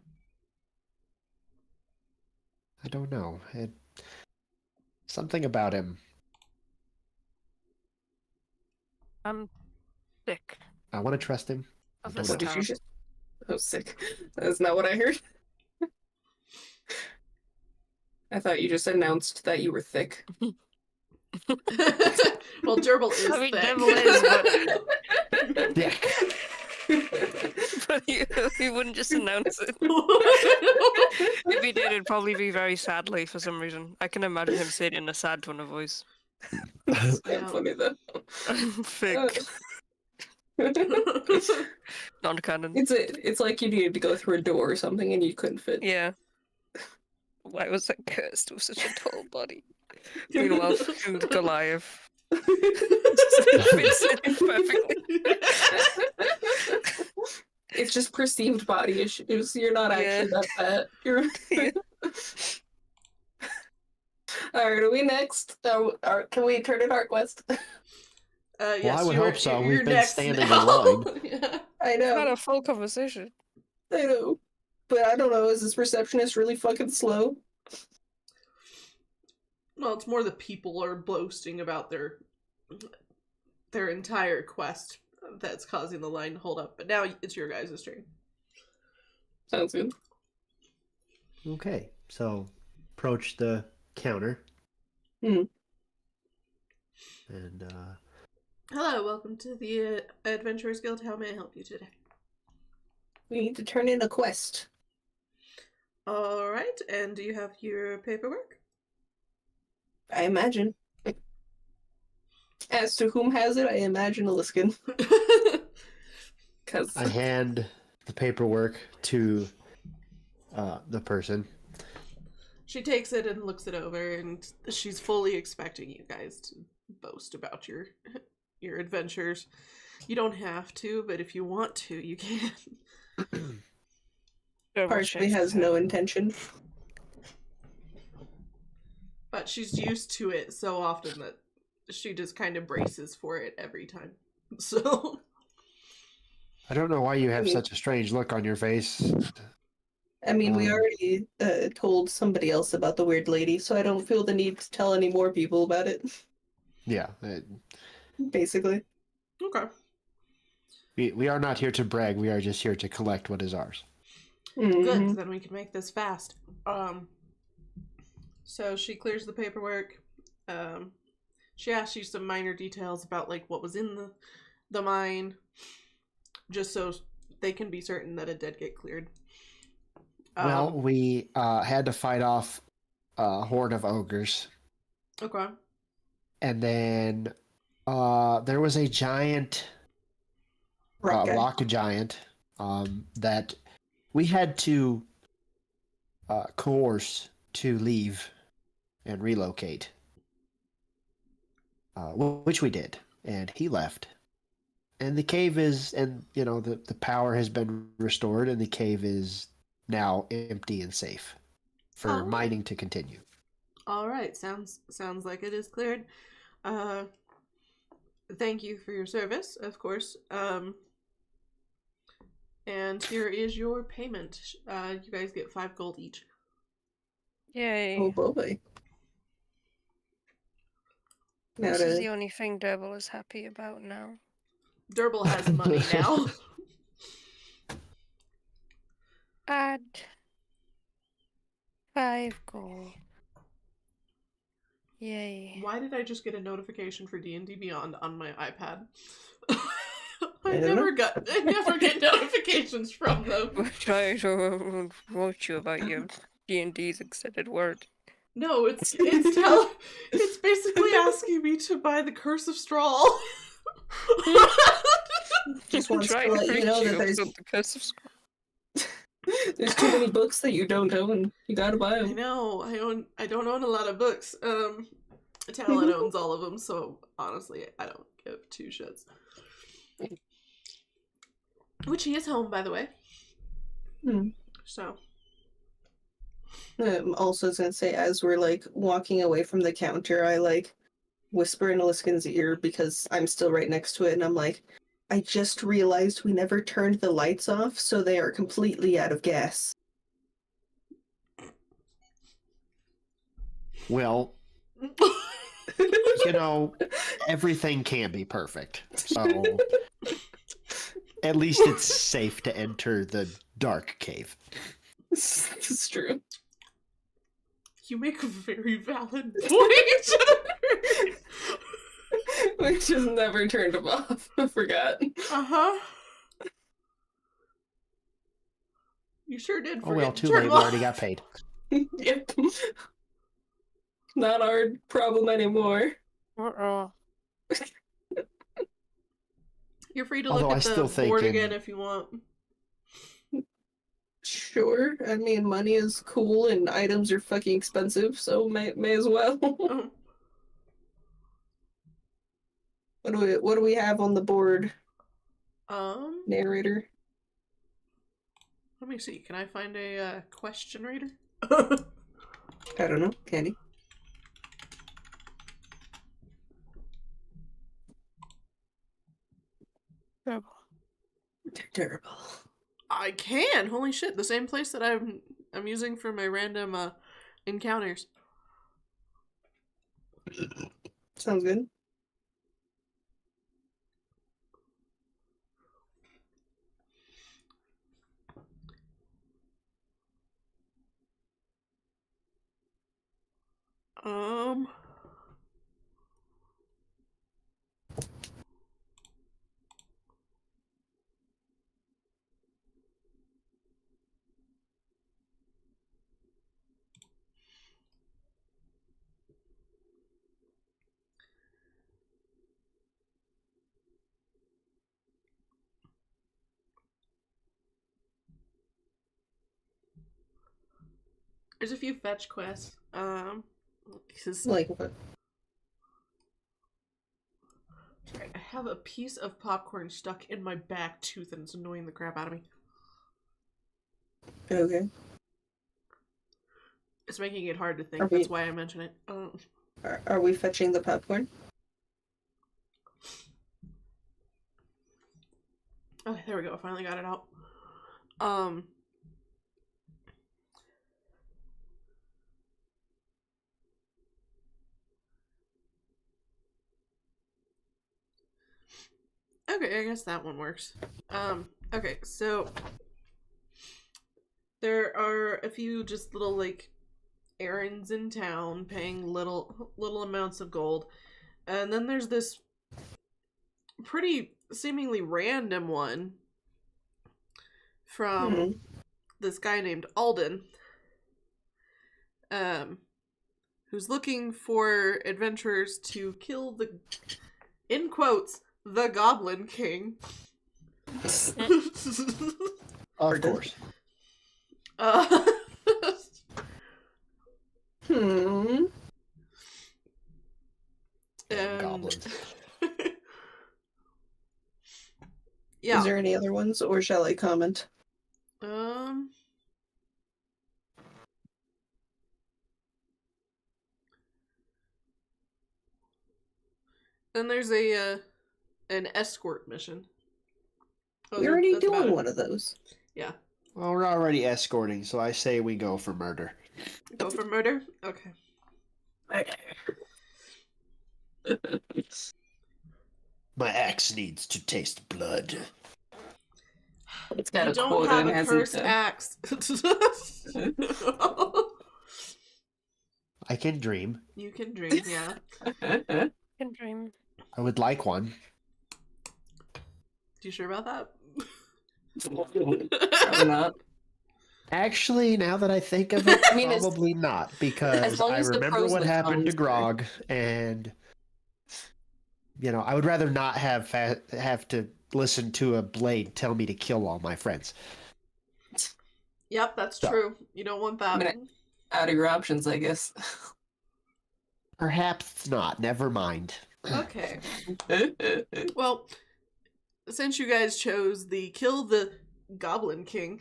I don't know. Something about him. I'm sick. I want to trust him. Of I don't this know. What did you town. just... Oh, sick. That's not what I heard. I thought you just announced that you were thick. Well, Durbul is I mean, thick. Durbul is, but Dick. but he wouldn't just announce it. If he did, it'd probably be very sadly for some reason. I can imagine him saying it in a sad tone of voice. That's funny though. I'm thick. Non-canon. It's like you needed to go through a door or something and you couldn't fit. Yeah. Why was I cursed with such a tall body? Meanwhile, fucking Goliath. Fits in perfectly. It's just perceived body issues. You're not actually that fat. You're... Yeah. Alright, are we next? Can we turn in our quest? Yes, Well, I would hope so. you're We've been next standing in now. line. Yeah. I Had know. a full conversation. I know. But I don't know, is this receptionist really fucking slow? Well, it's more the people are boasting about their entire quest that's causing the line to hold up. But now it's your guys' turn. Sounds good. Okay, so approach the counter. Hmm. And, Hello, welcome to the Adventurers Guild. How may I help you today? We need to turn in a quest. All right, and do you have your paperwork? I imagine. As to whom has it, I imagine Aliskan. Because I hand the paperwork to the person. She takes it and looks it over, and she's fully expecting you guys to boast about your adventures. You don't have to, but if you want to, you can. Parsley has no intention. But she's used to it so often that she just kind of braces for it every time. So I don't know why you have such a strange look on your face. I mean, we already told somebody else about the weird lady, so I don't feel the need to tell any more people about it. Yeah. Basically. okay. We are not here to brag. We are just here to collect what is ours. Mhm. Good, then we can make this fast. So she clears the paperwork. She asks you some minor details about like what was in the mine, just so they can be certain that it did get cleared. Well, we had to fight off a horde of ogres. Okay. And then there was a giant rock giant that we had to coerce to leave and relocate, which we did, and he left. And the cave is, and the power has been restored, and the cave is now empty and safe for mining to continue. All right, sounds like it is cleared. Thank you for your service, of course. And here is your payment. You guys get 5 gold each. Yay. Oh boy. This is the only thing Durbul is happy about now. Durbul has money now. Add 5 gold. Yay. Why did I just get a notification for D&D Beyond on my iPad? I never get notifications from them. I'm trying to wrote you about your D&D's extended word. No, it's basically asking me to buy the Curse of Straw. Just wants to let you know that there's the Curse of Straw. There's too many books that you don't own. You gotta buy them. I know. I don't own a lot of books. Talon owns all of them, so honestly, I don't give 2 shits. Which he is home, by the way. So. Also, I was gonna say, as we're like walking away from the counter, I like whisper in Aliskan's ear because I'm still right next to it, and I'm like, I just realized we never turned the lights off, so they are completely out of gas. Well, everything can be perfect. So at least it's safe to enter the dark cave. It's true. You make a very valid point. We just never turned them off. I forgot. Uh-huh. You sure did forget. Oh well, too late. We already got paid. Yep. Not our problem anymore. You're free to look at the board again if you want. Sure. I mean, money is cool and items are fucking expensive, so may as well. What do we have on the board? Narrator. Let me see. Can I find a question reader? I don't know. Can he? Terrible. I can. Holy shit! The same place that I'm using for my random encounters. Sounds good. There's a few fetch quests. Like what? I have a piece of popcorn stuck in my back tooth and it's annoying the crap out of me. Okay. It's making it hard to think. That's why I mention it. Are we fetching the popcorn? Okay, there we go. I finally got it out. Okay, I guess that one works. Okay, so there are a few just little like errands in town paying little amounts of gold. And then there's this pretty seemingly random one from this guy named Alden, who's looking for adventurers to kill the, in quotes, the Goblin King. Of course. And Goblins. Yeah. Is there any other ones, or shall I comment? Then there's an escort mission. Oh, We're already that's about doing it. one of those. Yeah. Well, we're already escorting, so I say we go for murder. Go for murder? Okay. My axe needs to taste blood. It's got You a don't quota have and a cursed hasn't. axe. I can dream. You can dream, yeah. Can dream. I would like one. You sure about that? Probably not. Actually, now that I think of it, I mean, probably not, because long I as the remember pros what and happened to cons are- Grog, and I would rather not have to listen to a blade tell me to kill all my friends. Yep, that's So- true. You don't want that. I mean, out of your options, I guess. Perhaps not. Never mind. Okay. Well, since you guys chose the kill the Goblin King,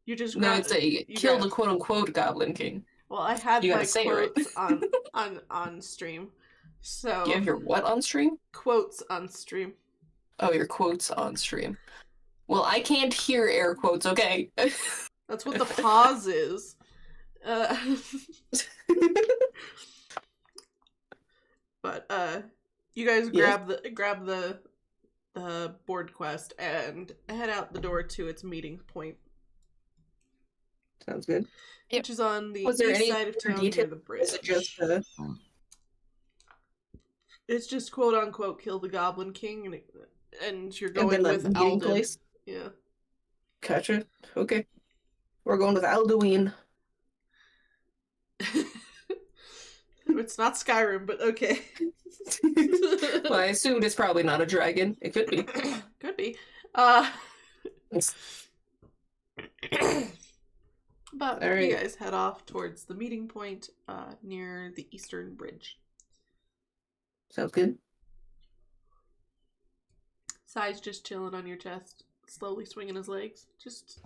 you just No, grab- it's a you kill grab- the quote-unquote Goblin King. Well, I had You my gotta say it right. quotes on stream, so You have your what on stream? quotes on stream. Oh, your quotes on stream. Well, I can't hear air quotes, okay? That's what the pause is. But you guys grab the board quest and head out the door to its meeting point, Sounds good. which is on the Was there east any side of other town near detail? the bridge. Is it just It's just quote unquote kill the Goblin King, and you're and going then with the meeting Alden. place? Yeah. Gotcha. Okay. We're going with Alduin. It's not Skyrim, but okay. Well, I assumed it's probably not a dragon. It could be. Could be. But All right. you guys head off towards the meeting point near the Eastern Bridge. Sounds good. Sighe's just chilling on your chest, slowly swinging his legs. Just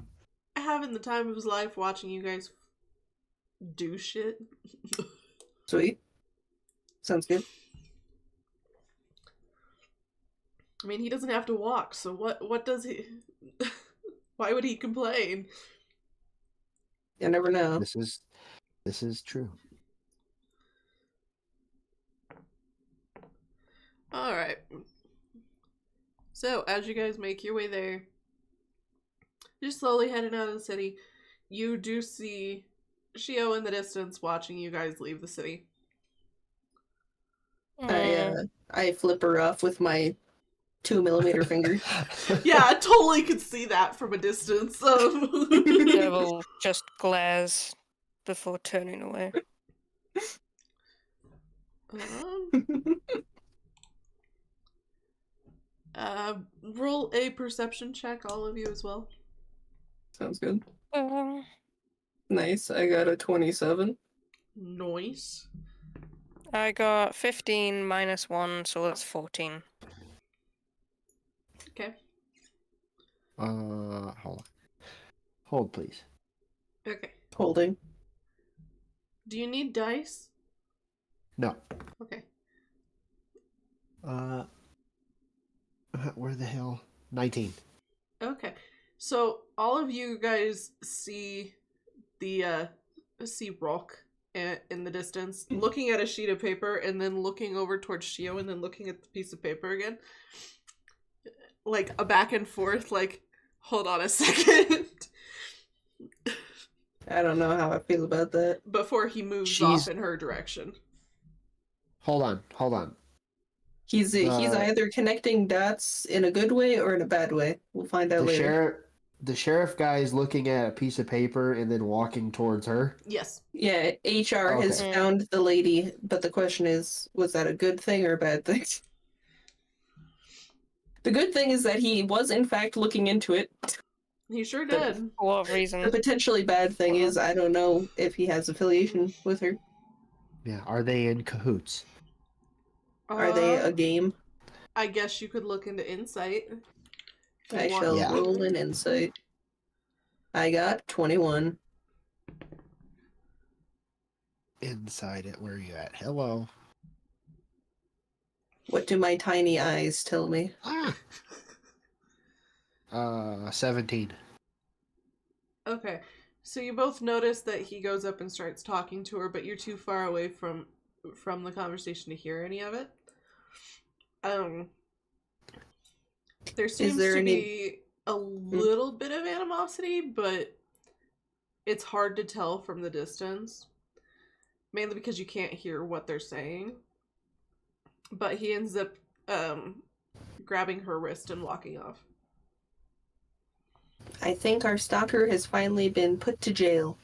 having the time of his life watching you guys do shit. Sweet. Sounds good. I mean, he doesn't have to walk, so what does he... Why would he complain? You never know. This is true. Alright. So, as you guys make your way there, just slowly heading out of the city, you do see Shio in the distance watching you guys leave the city. I flip her off with my 2mm finger. Yeah, I totally could see that from a distance. Durbul just glares before turning away. Roll a perception check, all of you as well. Sounds good. Nice. I got a 27. Nice. I got 15 minus 1, so that's 14. Okay. Hold on. Hold, please. Okay. Holding. Do you need dice? No. Okay. Where the hell? 19. Okay. So all of you guys see the Rock in the distance, looking at a sheet of paper and then looking over towards Shio and then looking at the piece of paper again. Like a back and forth, like, hold on a second. I don't know how I feel about that. Before he moves off in her direction. Hold on. He's either connecting dots in a good way or in a bad way. We'll find out later. the sheriff guy is looking at a piece of paper and then walking towards her. Yes. Yeah, HR has Okay. found the lady, but the question is, was that a good thing or a bad thing? The good thing is that he was in fact looking into it. He sure did. For what The reason? potentially bad thing is I don't know if he has affiliation with her. Yeah, are they in cahoots? Are they a Uh, game? I guess you could look into insight. if you I want shall Yeah. to. roll an insight. I got 21. Inside it, where are you at? Hello. What do my tiny eyes tell me? 17. Okay. So you both notice that he goes up and starts talking to her, but you're too far away from the conversation to hear any of it. There seems there to any- be a little bit of animosity, but it's hard to tell from the distance. Mainly because you can't hear what they're saying. But he ends up grabbing her wrist and walking off. I think our stalker has finally been put to jail.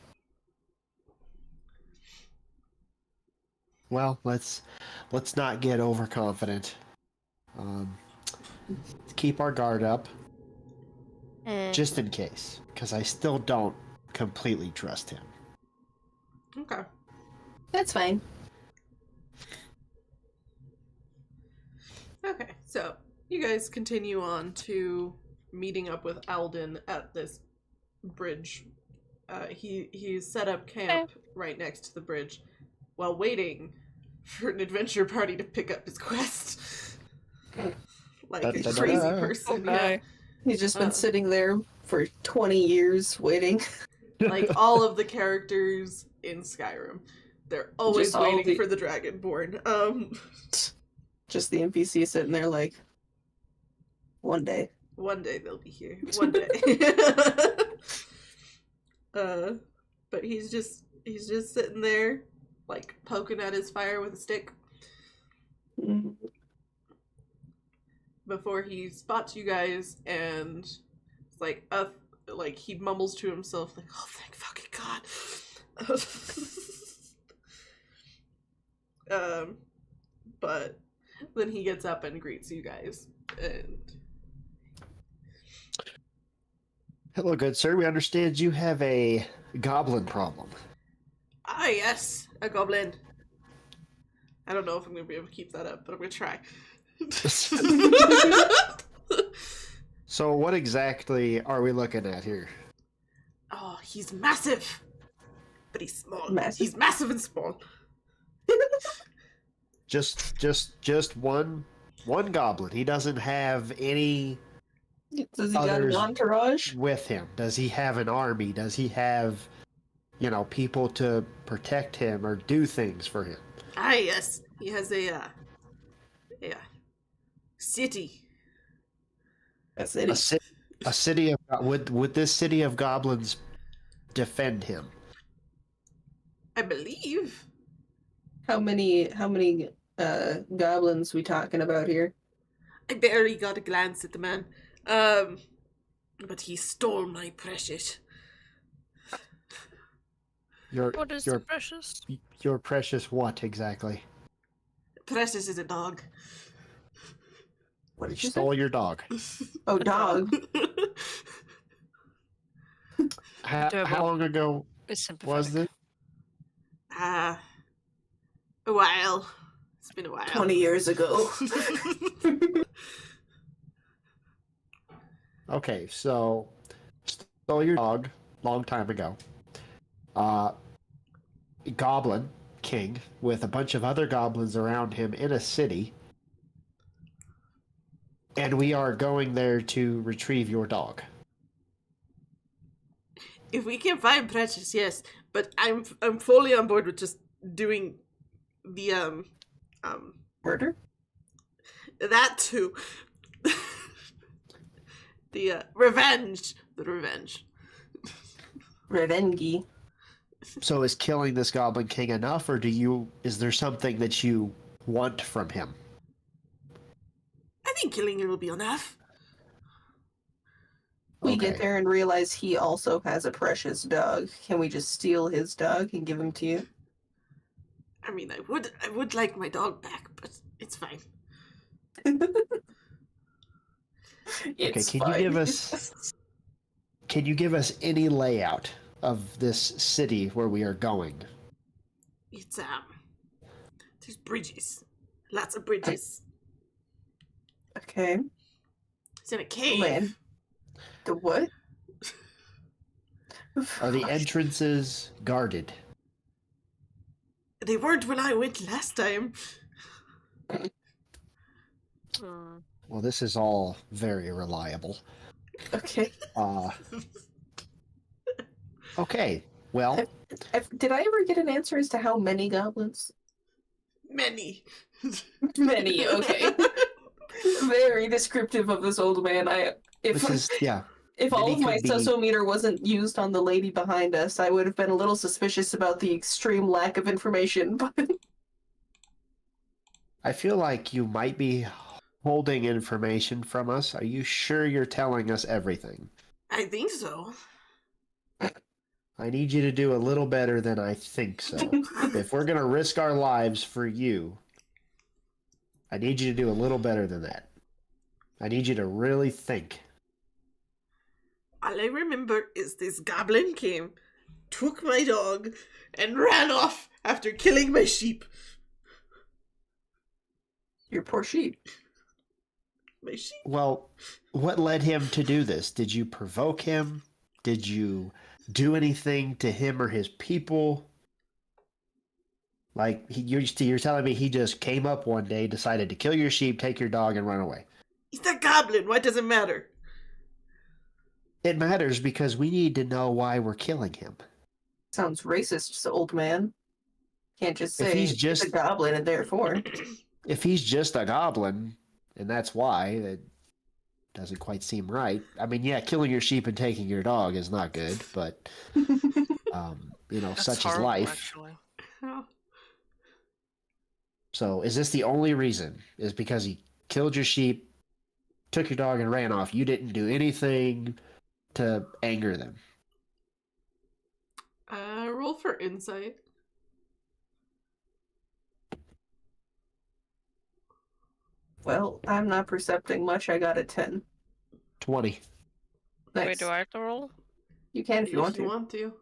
Well, let's not get overconfident. Keep our guard up, just in case, because I still don't completely trust him. Okay. That's fine. Okay, so you guys continue on to meeting up with Alden at this bridge. He's set up camp right next to the bridge while waiting for an adventure party to pick up his quest. Like a Da-da-da-da. crazy person. Okay. He's just been sitting there for 20 years waiting. Yeah. Like all of the characters in Skyrim. They're always Just all waiting the- for the Dragonborn. Just the NPC sitting there like, one day. One day they'll be here. One day. But he's just sitting there, like poking at his fire with a stick Mhm. before he spots you guys, and it's like he mumbles to himself, like, "Oh, thank fucking God." But then he gets up and greets you guys, and Hello, good sir. We understand you have a goblin problem. ah, yes, a goblin. I don't know if I'm gonna be able to keep that up, but I'm gonna try. So, what exactly are we looking at here? Oh, he's massive, but he's small. Massive? He's massive and small. Just one goblin. He doesn't have any Does he got an Others- entourage? with him. Does he have an army? Does he have, people to protect him or do things for him? Ah, yes, he has a city. That's A, it. a city of would this city of goblins defend him? I believe. How many goblins we talking about here? I barely got a glance at the man. But he stole my precious. What is the precious? Your precious what exactly? Precious is a dog. What He did you say? stole your dog. Oh, A dog. How Durbul. long ago It's was sympathetic. this? A while. It's been a while. 20 years ago. Okay, so stole your dog long time ago. Goblin king with a bunch of other goblins around him in a city. And we are going there to retrieve your dog. If we can find Precious, yes. But I'm fully on board with just doing the Murder? that too. The revenge. The revenge. Revengi. So is killing this goblin king enough, or is there something that you want from him? I think killing him will be enough. we get Okay. there and realize he also has a precious dog, can we just steal his dog and give him to you? I mean, I would like my dog back, but it's fine. It's can fine. you give us any layout of this city where we are going? It's there's bridges, lots of bridges. Okay. It's in a cave. Land. The what? Are the entrances guarded? They weren't when I went last time. Well, this is all very reliable. Okay. Okay. Well, Did I ever get an answer as to how many goblins? Many. Many, okay. Very descriptive of this old man. If all Many of my could be- sociometer wasn't used on the lady behind us, I would have been a little suspicious about the extreme lack of information. But I feel like you might be holding information from us. Are you sure you're telling us everything? I think so. I need you to do a little better than I think so. If we're going to risk our lives for you, I need you to do a little better than that. I need you to really think. All I remember is this goblin came, took my dog, and ran off after killing my sheep. your poor sheep. My sheep? Well, what led him to do this? Did you provoke him? Did you do anything to him or his people? Like, you're telling me he just came up one day, decided to kill your sheep, take your dog, and run away? He's a goblin. Why does it matter? It matters because we need to know why we're killing him. Sounds racist, old man. Can't just say he's it's a goblin and therefore. If he's just a goblin, and that's why, it doesn't quite seem right. I mean, yeah, killing your sheep and taking your dog is not good, but, That's such is horrible, life. Actually. So is this the only reason? Is because he killed your sheep, took your dog, and ran off? You didn't do anything to anger them? Roll for insight. Well, I'm not percepting much. I got a 10. 20. Nice. Wait, do I have to roll? You can if you want to.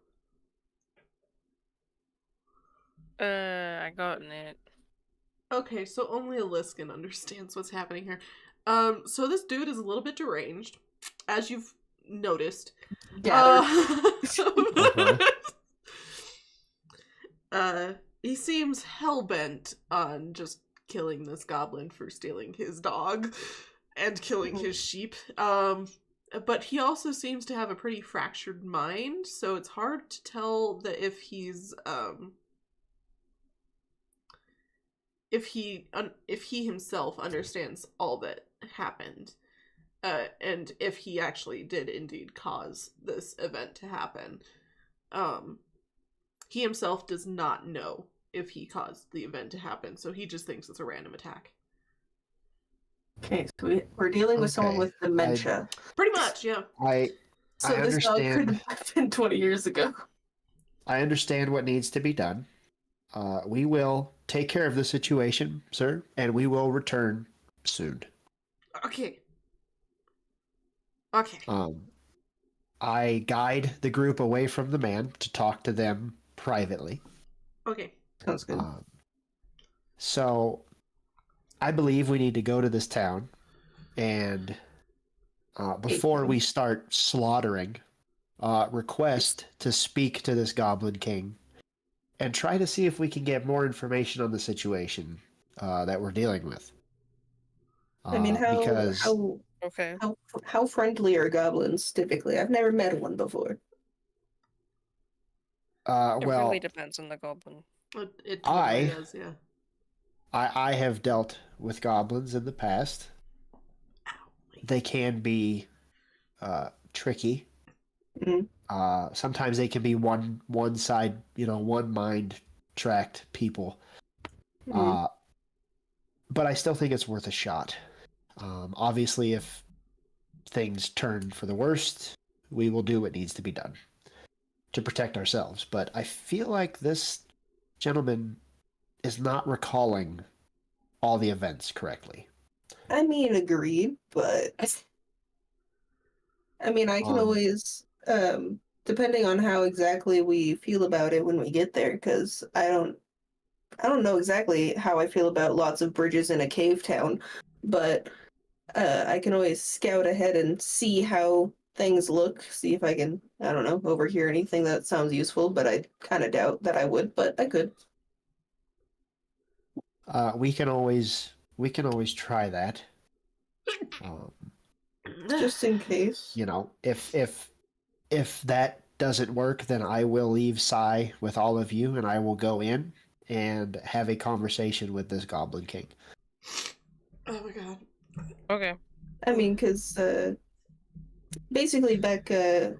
I got an 8. Okay, so only Aliskan understands what's happening here. So this dude is a little bit deranged, as you've noticed. He seems hell-bent on just killing this goblin for stealing his dog and killing his sheep. But he also seems to have a pretty fractured mind, so it's hard to tell that if he's if he himself understands all that happened, and if he actually did indeed cause this event to happen. He himself does not know if he caused the event to happen, so he just thinks it's a random attack. Okay, so we're dealing with someone with dementia. Pretty much, yeah. So this dog couldn't have been 20 years ago. I understand what needs to be done. We will take care of the situation, sir, and we will return soon. Okay. I guide the group away from the man to talk to them privately. Okay. Sounds good. So, I believe we need to go to this town, and before we start slaughtering, request to speak to this Goblin King, and try to see if we can get more information on the situation that we're dealing with. I mean, how friendly are goblins typically? I've never met one before. It really depends on the goblin. It totally does, yeah. I have dealt with goblins in the past. They can be tricky. Mm-hmm. Sometimes they can be one side, one mind tracked people. Mm-hmm. But I still think it's worth a shot. Obviously, if things turn for the worst, we will do what needs to be done to protect ourselves. But I feel like this gentleman is not recalling all the events correctly. I mean, agreed, but I mean, I can always, depending on how exactly we feel about it when we get there, because I don't know exactly how I feel about lots of bridges in a cave town, but I can always scout ahead and see how things look, see if I can, I don't know, overhear anything that sounds useful, but I kind of doubt that I would, but I could. We can always try that. Just in case. You know, if that doesn't work, then I will leave Sighe with all of you, and I will go in and have a conversation with this Goblin King. Oh my god. Okay. I mean, because basically back, on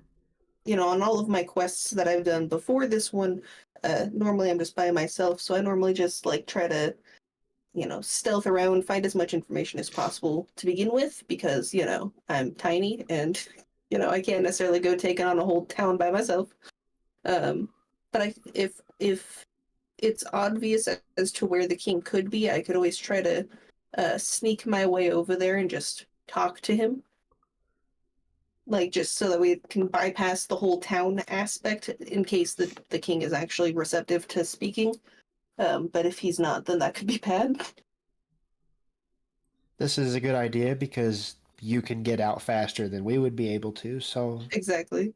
all of my quests that I've done before this one, normally I'm just by myself, so I normally just like try to, stealth around, find as much information as possible to begin with, because, I'm tiny and, I can't necessarily go taking on a whole town by myself. But if it's obvious as to where the king could be, I could always try to sneak my way over there and just talk to him. Like, just so that we can bypass the whole town aspect in case the king is actually receptive to speaking. But if he's not, then that could be bad. This is a good idea because you can get out faster than we would be able to, so... Exactly.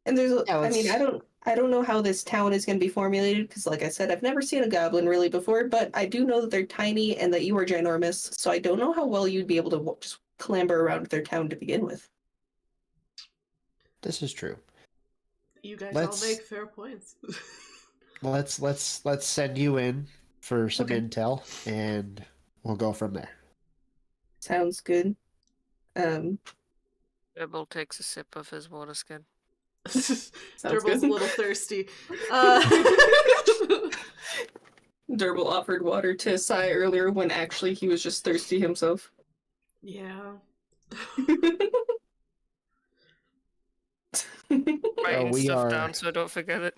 And there's, I don't know how this town is going to be formulated, because like I said, I've never seen a goblin really before, but I do know that they're tiny and that you are ginormous, so I don't know how well you'd be able to just clamber around their town to begin with. This is true. You guys all make fair points. let's send you in for some Okay. intel, and we'll go from there. Sounds good. Durbul takes a sip of his water skin. Durbul's a little thirsty. Durbul offered water to Sighe earlier when actually he was just thirsty himself. Yeah. Writing we stuff are- down so I don't forget it.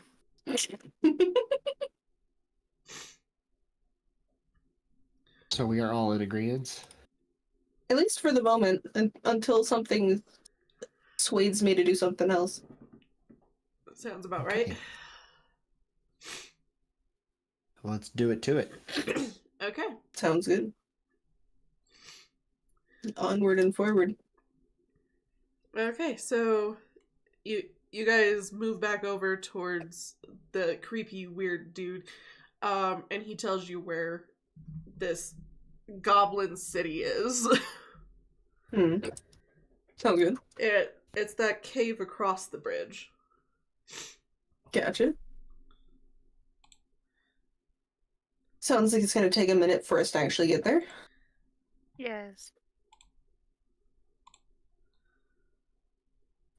So we are all in agreement? At least for the moment, until something swades me to do something else. Sounds about right. Let's do it to it. Okay. Sounds good. Onward and forward. Okay, so you guys move back over towards the creepy weird dude, and he tells you where this goblin city is. Sounds good. It's that cave across the bridge. Gotcha. Sounds like it's going to take a minute for us to actually get there. Yes.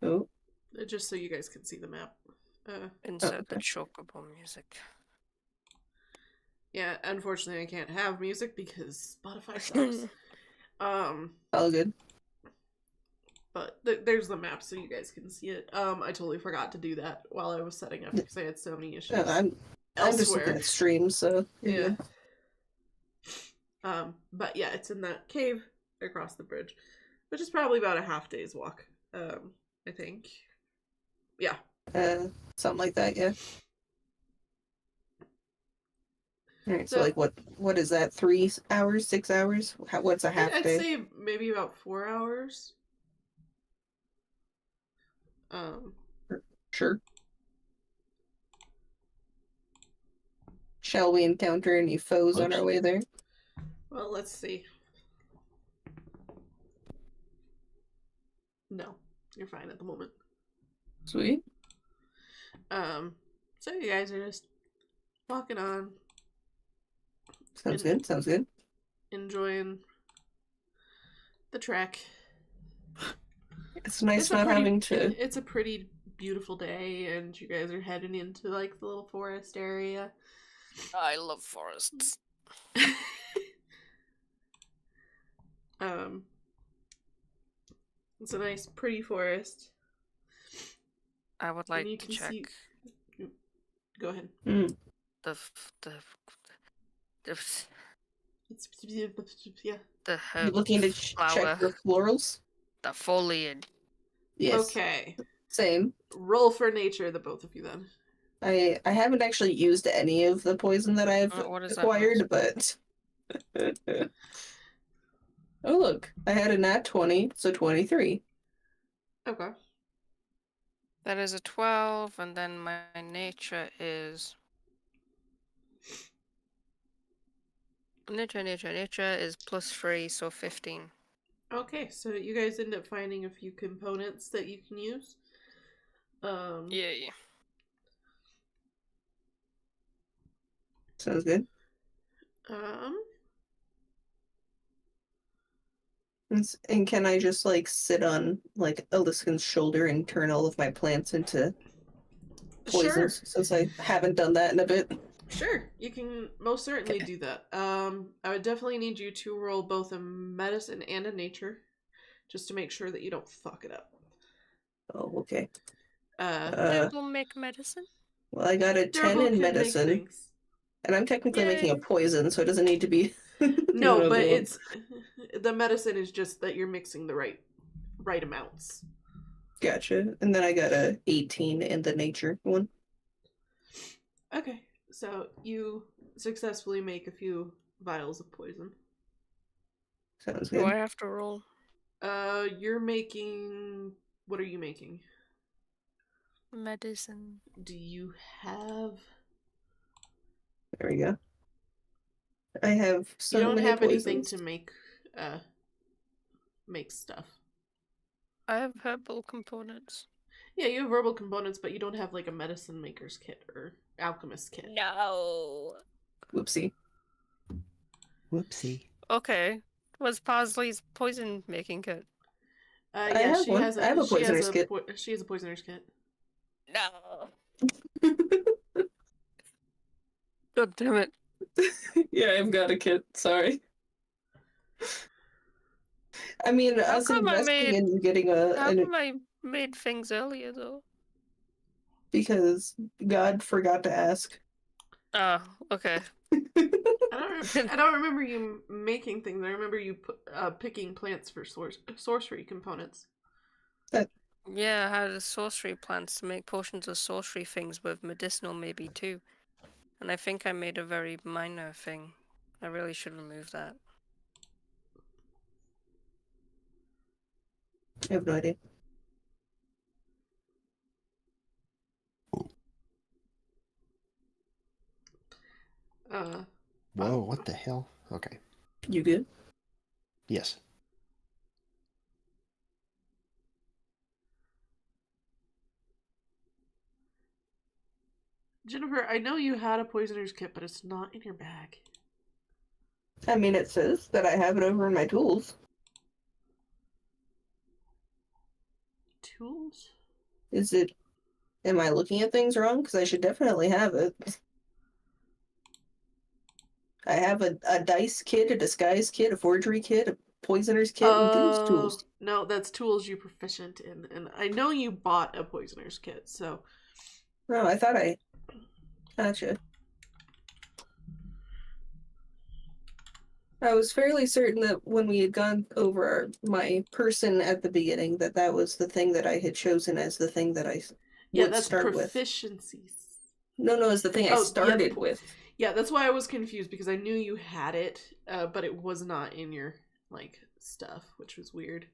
Oh. Just so you guys can see the map. Insert the chocobo music. Yeah, unfortunately I can't have music because Spotify sucks. All good. But there's the map so you guys can see it. I totally forgot to do that while I was setting up because I had so many issues. I'm just looking at streams, so yeah. But yeah, it's in that cave across the bridge, which is probably about a half day's walk. I think. Yeah. Something like that, yeah. Alright, so like what is that? 3 hours, 6 hours? What's a half I'd day? say maybe about 4 hours. Sure. Shall we encounter any foes on our way there? Well, let's see. No, you're fine at the moment. Sweet. So you guys are just walking on. Sounds good, sounds good. Enjoying the trek. It's nice not having to... It's a pretty beautiful day, and you guys are heading into, like, the little forest area. I love forests. It's a nice, pretty forest. I would And like you to can check see... Go ahead. Mm. the It's... Yeah. the You looking to flower, check for florals? the foliage. Yes. Okay. Same. Roll for nature, the both of you then. I haven't actually used any of the poison that I've What is that acquired, but oh look, I had a nat 20, so 23. Okay. That is a 12, and then my nature is nature is +3, so 15. Okay, so you guys end up finding a few components that you can use. Yeah. Sounds good. And can I just like sit on like Aliskan's shoulder and turn all of my plants into poisons? Sure. Since I haven't done that in a bit. Sure, you can most certainly do that. I would definitely need you to roll both a medicine and a nature, just to make sure that you don't fuck it up. Oh, okay. Durbul make medicine? Well, I got a 10 in medicine, and I'm technically making a poison, so it doesn't need to be. No, but it's the medicine is just that you're mixing the right amounts. Gotcha. And then I got a 18 in the nature one. Okay, so you successfully make a few vials of poison. Sounds good. Do I have to roll? You're making... What are you making? Medicine. Do you have... There we go. I have so You don't many have poisons. anything to make stuff. I have herbal components. Yeah, you have herbal components, but you don't have like a medicine maker's kit or alchemist kit. No. Whoopsie. Whoopsie. Okay. What's Parsley's poison making kit? I have one. I have a poisoner's kit. She has a poisoner's kit. No. God damn it. Yeah, I've got a kit. Sorry. I mean, us investing in getting How come I made things earlier, though? Because God forgot to ask. Oh, okay. I don't remember you making things. I remember you picking plants for sorcery components. Yeah, I had sorcery plants to make potions of sorcery things with medicinal maybe too. And I think I made a very minor thing. I really should remove that. I have no idea. Whoa, what the hell? Okay. You good? Yes. Jennifer, I know you had a poisoner's kit, but it's not in your bag. I mean, it says that I have it over in my tools. Tools? Is it... Am I looking at things wrong? Because I should definitely have it. I have a dice kit, a disguise kit, a forgery kit, a poisoner's kit, and thieves' tools. No, that's tools you're proficient in. And I know you bought a poisoner's kit, so... No, I thought I... Gotcha. I was fairly certain that when we had gone over my person at the beginning, that was the thing that I had chosen as the thing that I would start with. Proficiencies. No, it's the thing I started with. Yeah, that's why I was confused, because I knew you had it, but it was not in your, like, stuff, which was weird.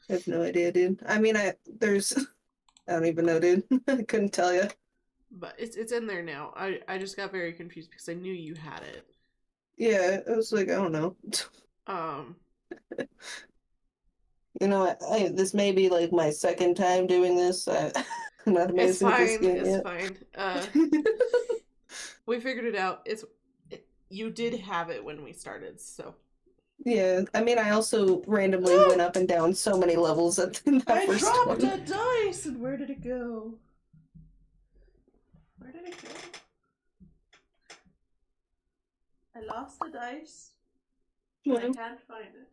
I have no idea, dude. I mean, I don't even know, dude. I couldn't tell you. But it's in there now. I just got very confused because I knew you had it. Yeah, it was like, I don't know. You know, this may be like my second time doing this. I'm not amazing at this game yet. It's fine. We figured it out. You did have it when we started, so. Yeah, I mean, I also randomly went up and down so many levels at that first one. I dropped a dice, and where did it go? Where did it go? I lost the dice. I can't find it.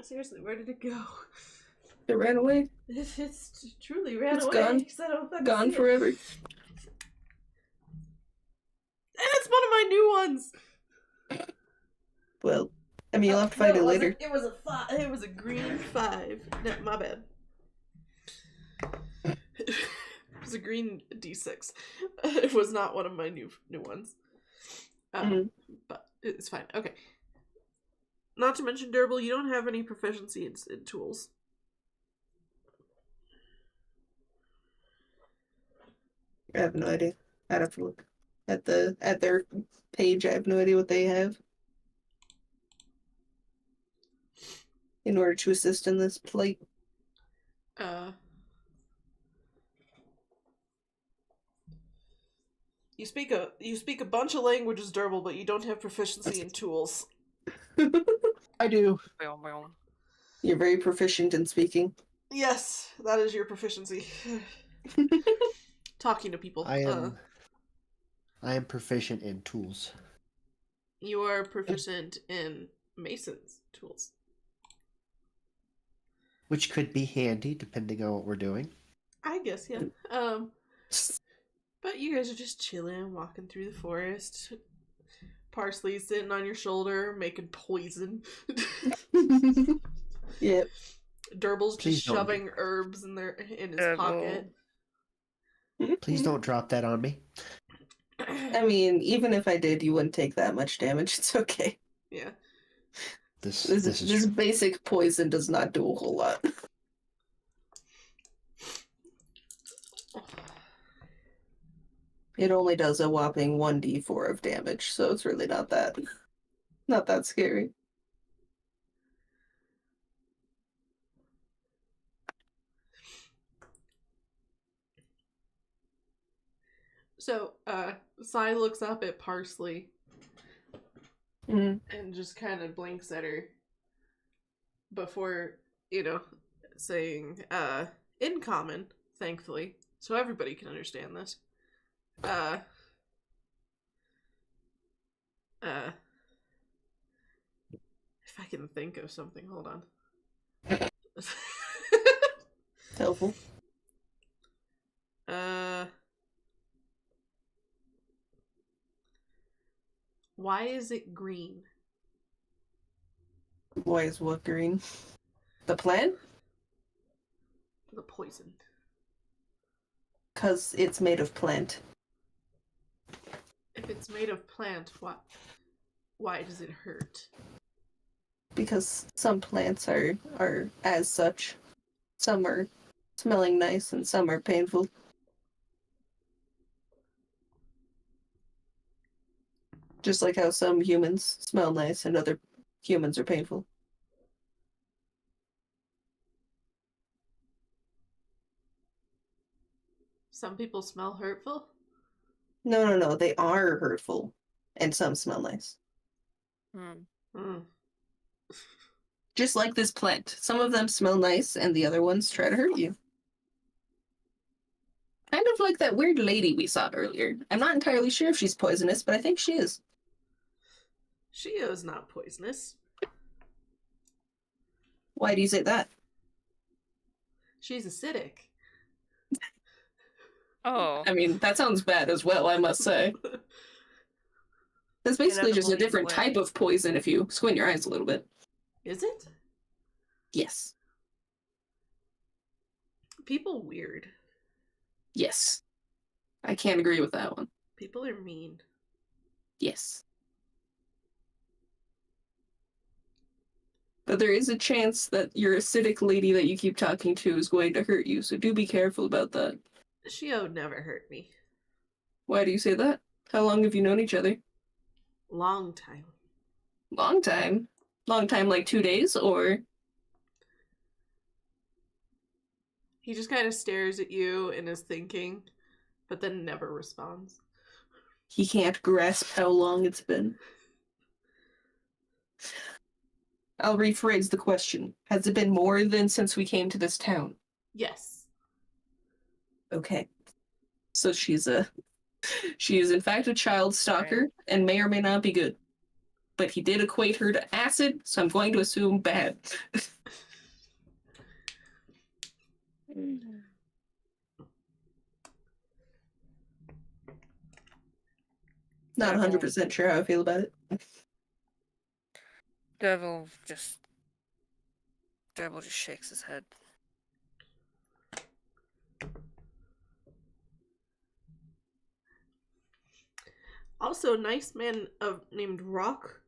Seriously, where did it go? It ran away. It's truly ran It's away. gone. 'Cause I don't fucking Gone see it. forever. And it's one of my new ones. Well, I mean, you'll have to find it later. It was a 5. It was a green 5. No, my bad. It was a green D6. It was not one of my new ones. But it's fine. Okay. Not to mention, Durbul, you don't have any proficiency in tools. I have no idea. I'd have to look at their page. I have no idea what they have in order to assist in this plight. You speak a bunch of languages, Durbul, but you don't have proficiency in tools. I do. You're very proficient in speaking. Yes, that is your proficiency. Talking to people. I am proficient in tools. You are proficient in Mason's tools. Which could be handy depending on what we're doing. I guess, yeah. But you guys are just chilling, walking through the forest. Parsley sitting on your shoulder, making poison. Yep. Durbul's just shoving herbs in his pocket. Please don't drop that on me. I mean, even if I did, you wouldn't take that much damage. It's okay. Yeah. This basic poison does not do a whole lot. It only does a whopping 1d4 of damage, so it's really not that scary. So, Sighe looks up at Parsley and just kind of blinks at her before, saying, in common, thankfully, so everybody can understand this. If I can think of something, hold on. Helpful. Why is it green? Why is what green? The plant? The poison. 'Cause it's made of plant. If it's made of plant, why does it hurt? Because some plants are as such. Some are smelling nice and some are painful. Just like how some humans smell nice and other humans are painful. Some people smell hurtful? No. They are hurtful. And some smell nice. Just like this plant. Some of them smell nice and the other ones try to hurt you. Kind of like that weird lady we saw earlier. I'm not entirely sure if she's poisonous, but I think she is. Shio is not poisonous. Why do you say that? She's acidic. Oh. I mean, that sounds bad as well, I must say. That's basically just a different type of poison if you squint your eyes a little bit. Is it? Yes. People weird. Yes. I can't agree with that one. People are mean. Yes. But there is a chance that your acidic lady that you keep talking to is going to hurt you, so do be careful about that. Shio never hurt me. Why do you say that? How long have you known each other? Long time. Long time? Long time, like 2 days, or? He just kind of stares at you and is thinking, but then never responds. He can't grasp how long it's been. I'll rephrase the question. Has it been more than since we came to this town? Yes. Okay. So she is in fact a child stalker and may or may not be good. but he did equate her to acid, so I'm going to assume bad. Not 100% sure how I feel about it. Devil just shakes his head. Also, nice man named Rock.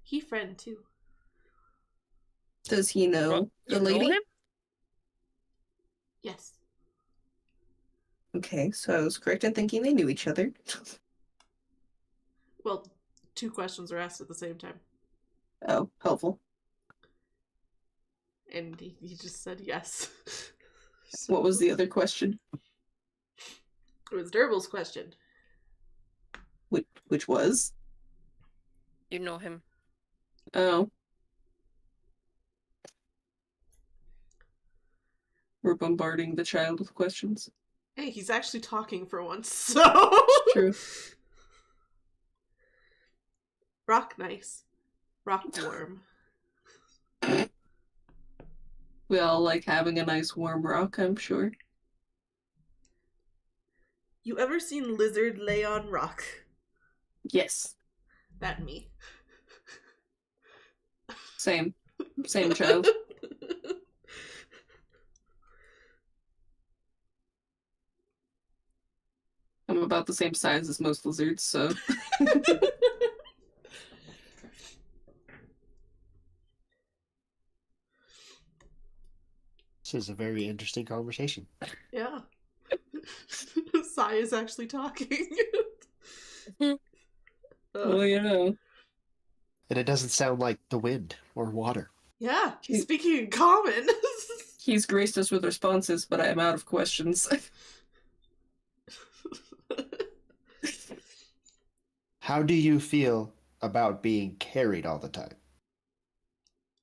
He friend too. Does he know the lady? Know him? Yes. Okay, so I was correct in thinking they knew each other. Well, 2 questions are asked at the same time. Oh, helpful. And he just said yes. What was the other question? It was Durbul's question. Which was? You know him. Oh. We're bombarding the child with questions. Hey, he's actually talking for once, so... True. Rock nice. Rock warm. We all like having a nice warm rock, I'm sure. You ever seen Lizard lay on rock? Yes. That me. Same. Same child. I'm about the same size as most lizards, so... This is a very interesting conversation. Yeah. Sighe is actually talking. Well, you know. And it doesn't sound like the wind or water. Yeah, he's speaking in common. He's graced us with responses, but I am out of questions. How do you feel about being carried all the time?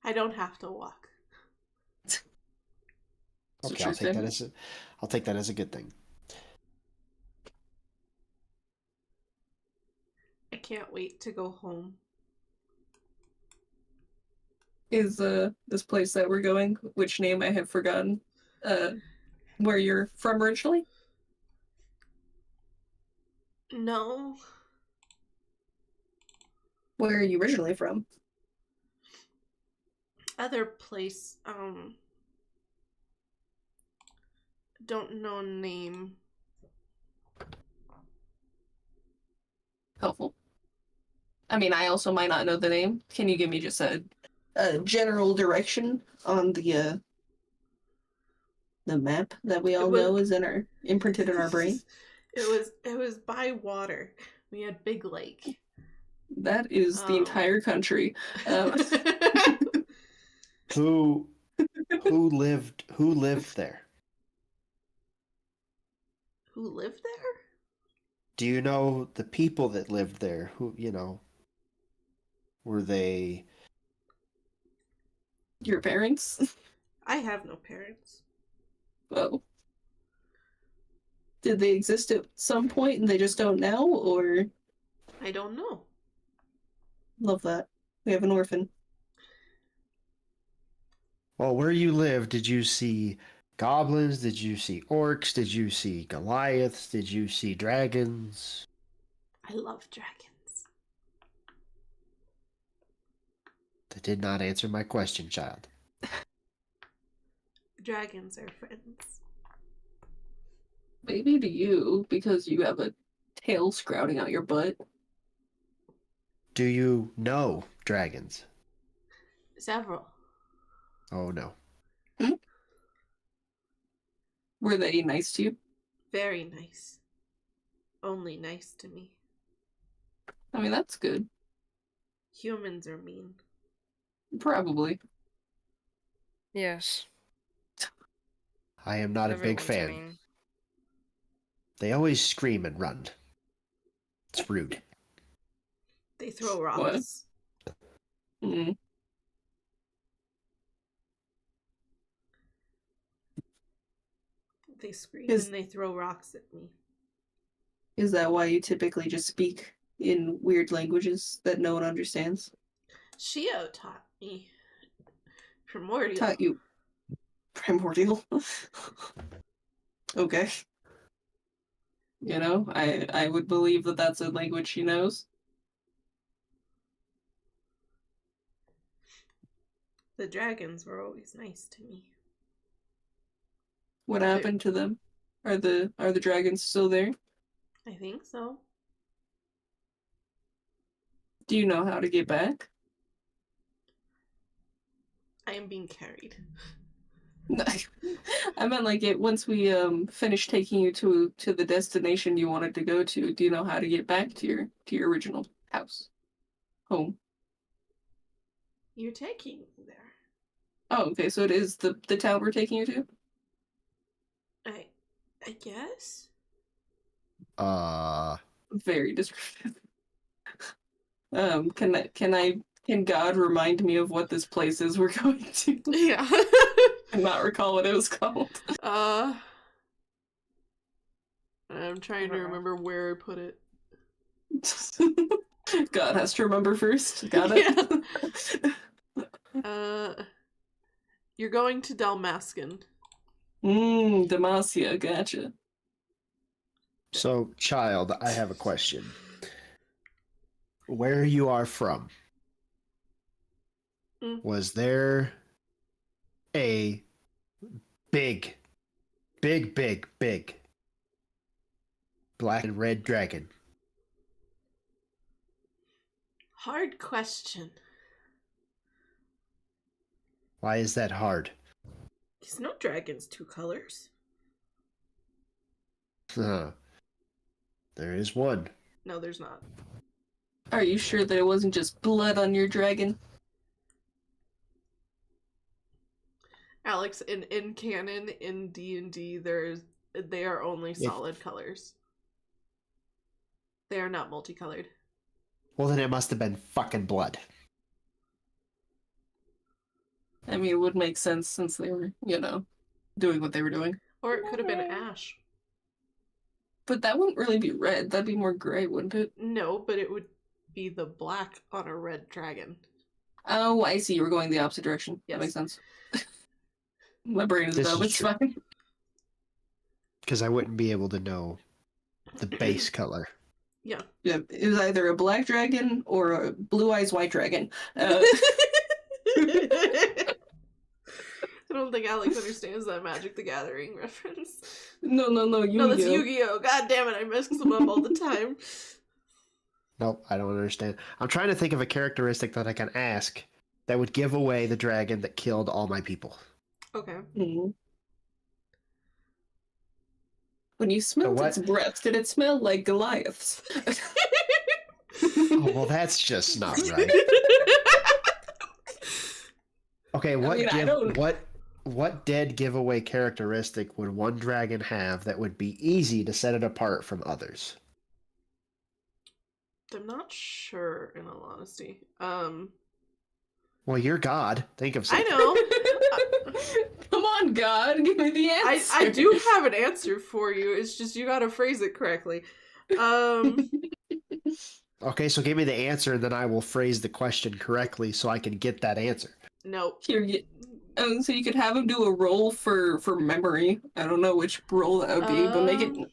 I don't have to walk. Okay, I'll take that as a good thing. I can't wait to go home. Is this place that we're going, which name I have forgotten, where you're from originally? No. Where are you originally from? Other place, don't know name. Helpful. I mean, I also might not know the name. Can you give me just a general direction on the map that we all know is imprinted in our brain? It was by water. We had Big Lake. That is the entire country. Who lived there? Who lived there? Do you know the people that lived there? Who, were they... Your parents? I have no parents. Oh. Did they exist at some point and they just don't now, or? I don't know. Love that. We have an orphan. Well, where you live, did you see goblins? Did you see orcs? Did you see Goliaths? Did you see dragons? I love dragons. That did not answer my question, child. Dragons are friends. Maybe to you, because you have a tail sprouting out your butt. Do you know dragons? Several. Oh, no. Were they nice to you? Very nice. Only nice to me. I mean, that's good. Humans are mean. Probably. Yes. I am not a big Everyone's fan. mean. They always scream and run. It's rude. They throw rocks. Mm. They scream and they throw rocks at me. Is that why you typically just speak in weird languages that no one understands? Shio taught me. Primordial. Taught you primordial. Okay. You know, I would believe that that's a language she knows. The dragons were always nice to me. What happened to them? Are the dragons still there? I think so. Do you know how to get back? I am being carried. I meant like it once we finish taking you to the destination you wanted to go to. Do you know how to get back to your original house, home? You're taking me there. Oh, okay. So it is the town we're taking you to. I guess. Very descriptive. Can God remind me of what this place is we're going to? Yeah. And not recall what it was called. I'm trying to remember where I put it. God has to remember first. Got it? Yeah. You're going to Dalmascan. Demacia, gotcha. So, child, I have a question. Where you are from, was there a big black and red dragon? Hard question. Why is that hard? There's no dragons two colors. There is one. No, there's not. Are you sure that it wasn't just blood on your dragon? Alex, in canon, in D&D, they are only solid colors. They are not multicolored. Well, then it must have been fucking blood. I mean, it would make sense since they were, doing what they were doing. Or it could have been ash. But that wouldn't really be red. That'd be more gray, wouldn't it? No, but it would be the black on a red dragon. Oh, I see. You were going the opposite direction. Yes. That makes sense. My brain is dumb. It's fine. Because I wouldn't be able to know the base color. Yeah. Yeah, it was either a black dragon or a blue eyes white dragon. I don't think Alex understands that Magic the Gathering reference. No, Yu-Gi-Oh! No, that's Yu-Gi-Oh! God damn it, I mix them up all the time. Nope, I don't understand. I'm trying to think of a characteristic that I can ask that would give away the dragon that killed all my people. Okay. Mm-hmm. When you smelled its breath, did it smell like Goliath's? Oh, well, that's just not right. Okay, what dead giveaway characteristic would one dragon have that would be easy to set it apart from others? I'm not sure, in all honesty. Well, you're God. Think of something. I know. Come on, God, give me the answer. I do have an answer for you. It's just you gotta phrase it correctly. Okay, so give me the answer, and then I will phrase the question correctly so I can get that answer. Nope. Here, so you could have him do a roll for memory. I don't know which roll that would be, but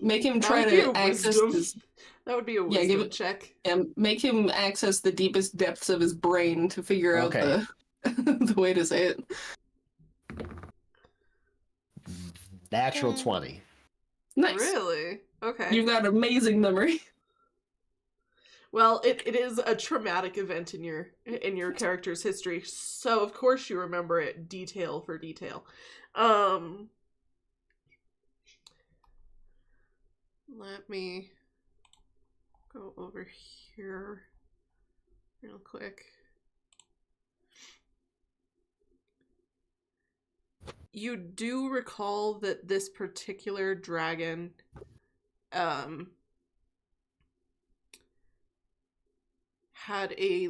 make him try to access this. That would be a wisdom check. And make him access the deepest depths of his brain to figure out the way to say it. Natural 20. Nice. Really? Okay. You've got amazing memory. Well, it is a traumatic event in your character's history, so of course you remember it detail for detail. Let me go over here real quick. You do recall that this particular dragon had a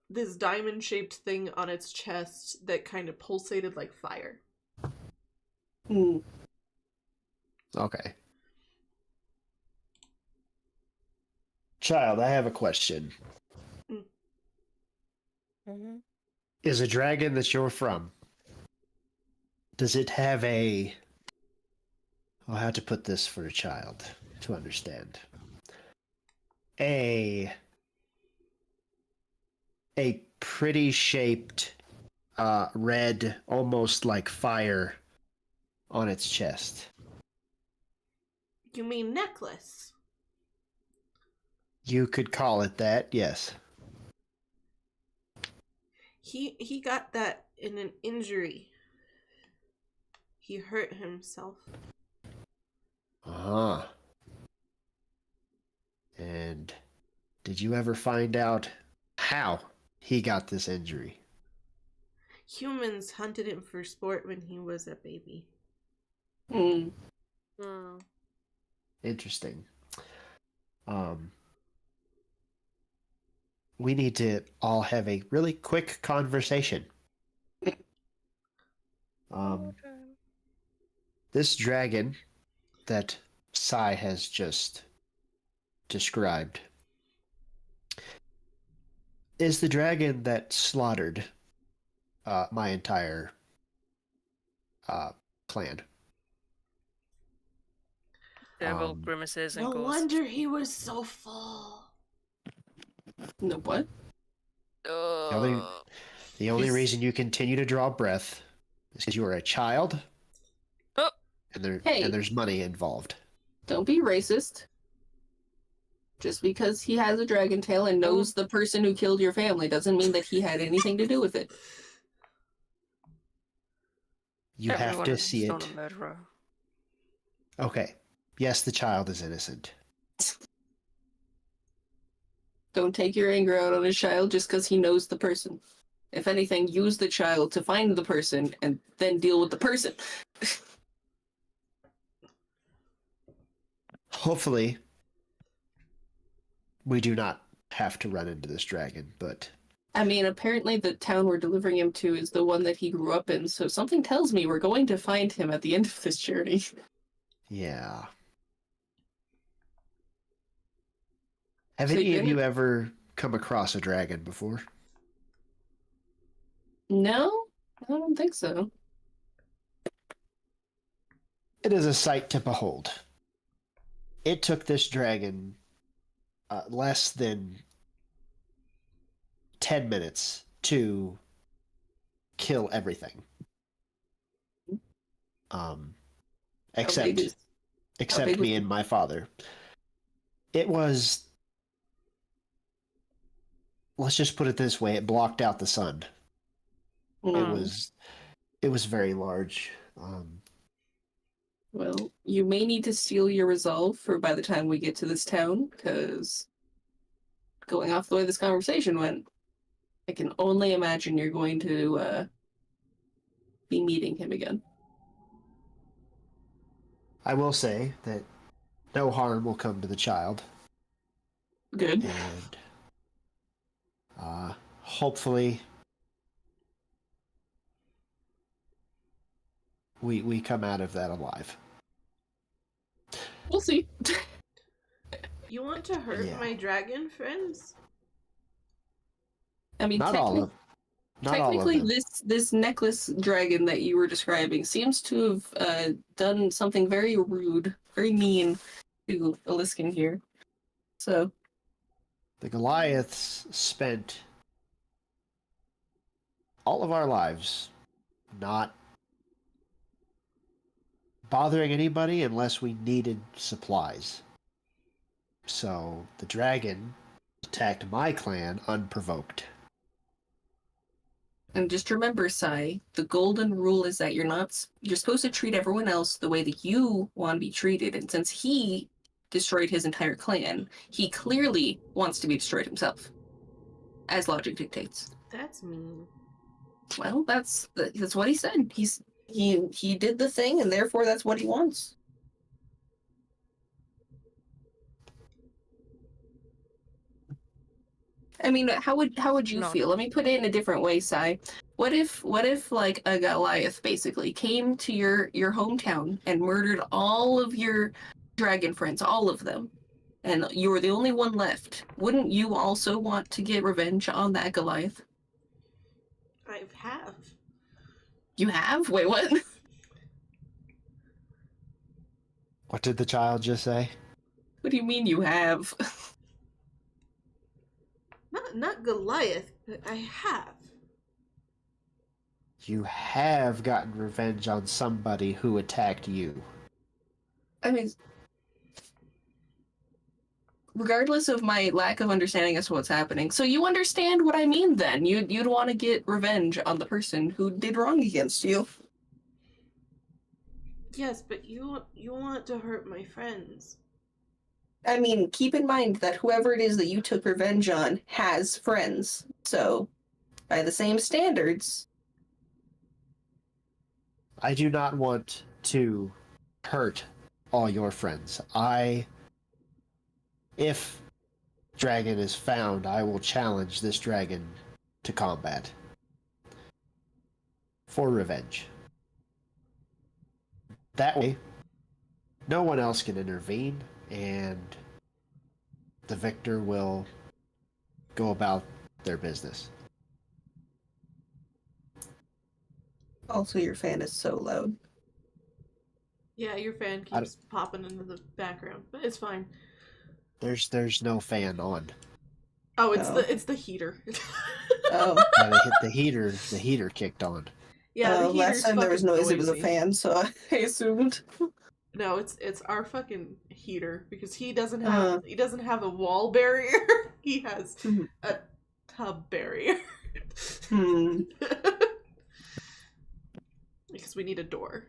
this diamond shaped thing on its chest that kind of pulsated like fire. Okay. Child, I have a question. Mm-hmm. Is a dragon that you're from, does it have a... I'll have to put this for a child to understand. A pretty shaped red, almost like fire on its chest. You mean necklace? You could call it that, yes. He got that in an injury. He hurt himself. Uh-huh. And did you ever find out how he got this injury? Humans hunted him for sport when he was a baby. Mm. Interesting. We need to all have a really quick conversation. This dragon that Sighe has just described is the dragon that slaughtered my entire clan. Devil grimaces and No goes. wonder he was so full. No what? The only reason you continue to draw breath is because you are a child, and there's money involved. Don't be racist. Just because he has a dragon tail and knows the person who killed your family doesn't mean that he had anything to do with it. You have to see Not it. a murderer. Okay. Yes, the child is innocent. Don't take your anger out on a child just because he knows the person. If anything, use the child to find the person and then deal with the person. Hopefully, we do not have to run into this dragon, but... I mean, apparently the town we're delivering him to is the one that he grew up in, so something tells me we're going to find him at the end of this journey. Yeah. Have any of you ever come across a dragon before? No, I don't think so. It is a sight to behold. It took this dragon less than 10 minutes to kill everything. Except me and my father. It was... Let's just put it this way, it blocked out the sun. It was very large. Well, you may need to steel your resolve for by the time we get to this town, because going off the way this conversation went, I can only imagine you're going to be meeting him again. I will say that no harm will come to the child. Good. And hopefully we come out of that alive. We'll see. You want to hurt my dragon friends? I mean, not all of technically, them. this necklace dragon that you were describing seems to have done something very rude, very mean to Aliskan here. So The Goliaths spent all of our lives not bothering anybody unless we needed supplies. So the dragon attacked my clan unprovoked. And just remember, Sighe, the golden rule is that you're supposed to treat everyone else the way that you want to be treated. And since he destroyed his entire clan, he clearly wants to be destroyed himself, as logic dictates. That's mean. Well, that's what he said. He did the thing, and therefore that's what he wants. I mean, how would you feel? Let me put it in a different way, Sighe. What if like a Goliath basically came to your hometown and murdered all of your dragon friends, all of them, and you were the only one left? Wouldn't you also want to get revenge on that Goliath? I have. You have? Wait, what? What did the child just say? What do you mean you have? Not Goliath, but I have. You have gotten revenge on somebody who attacked you. I mean, regardless of my lack of understanding as to what's happening, so you understand what I mean then. You'd want to get revenge on the person who did wrong against you. Yes, but you want to hurt my friends. I mean, keep in mind that whoever it is that you took revenge on has friends. So, by the same standards... I do not want to hurt all your friends. If dragon is found, I will challenge this dragon to combat. For revenge. That way, no one else can intervene, and the victor will go about their business. Also, your fan is so loud. Yeah, your fan keeps popping into the background, but it's fine. There's no fan on. Oh, it's the heater. Oh. Yeah, the heater kicked on. Yeah, the heater's last time there was noise, it was a noisy. fan, so I assumed. No, it's our fucking heater because he doesn't have a wall barrier. He has a tub barrier. Because we need a door.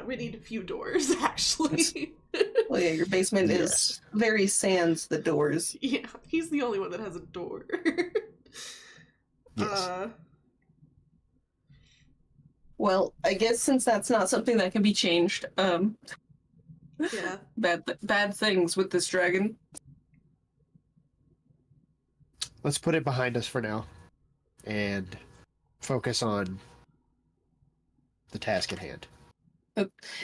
We need a few doors, actually. Well, yeah, your basement is very sans the doors. Yeah, he's the only one that has a door. Yes. Well, I guess since that's not something that can be changed, yeah. bad things with this dragon. Let's put it behind us for now and focus on the task at hand.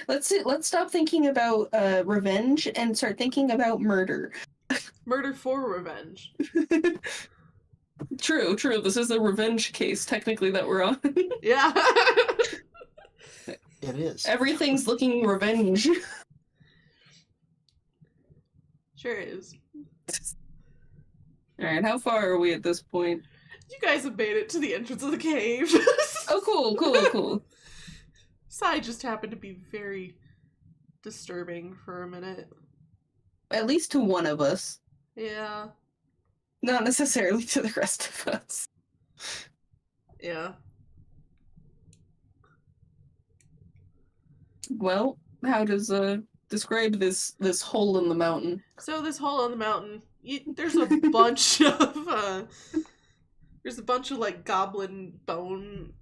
Let's stop thinking about revenge and start thinking about murder. Murder for revenge. True. This is a revenge case, technically, that we're on. Yeah. It is. Everything's looking revenge. Sure is. Alright, how far are we at this point? You guys have made it to the entrance of the cave. Oh, cool. Sighe just happened to be very disturbing for a minute. At least to one of us. Yeah. Not necessarily to the rest of us. Yeah. Well, how does describe this hole in the mountain? So this hole in the mountain, there's a bunch of like goblin bone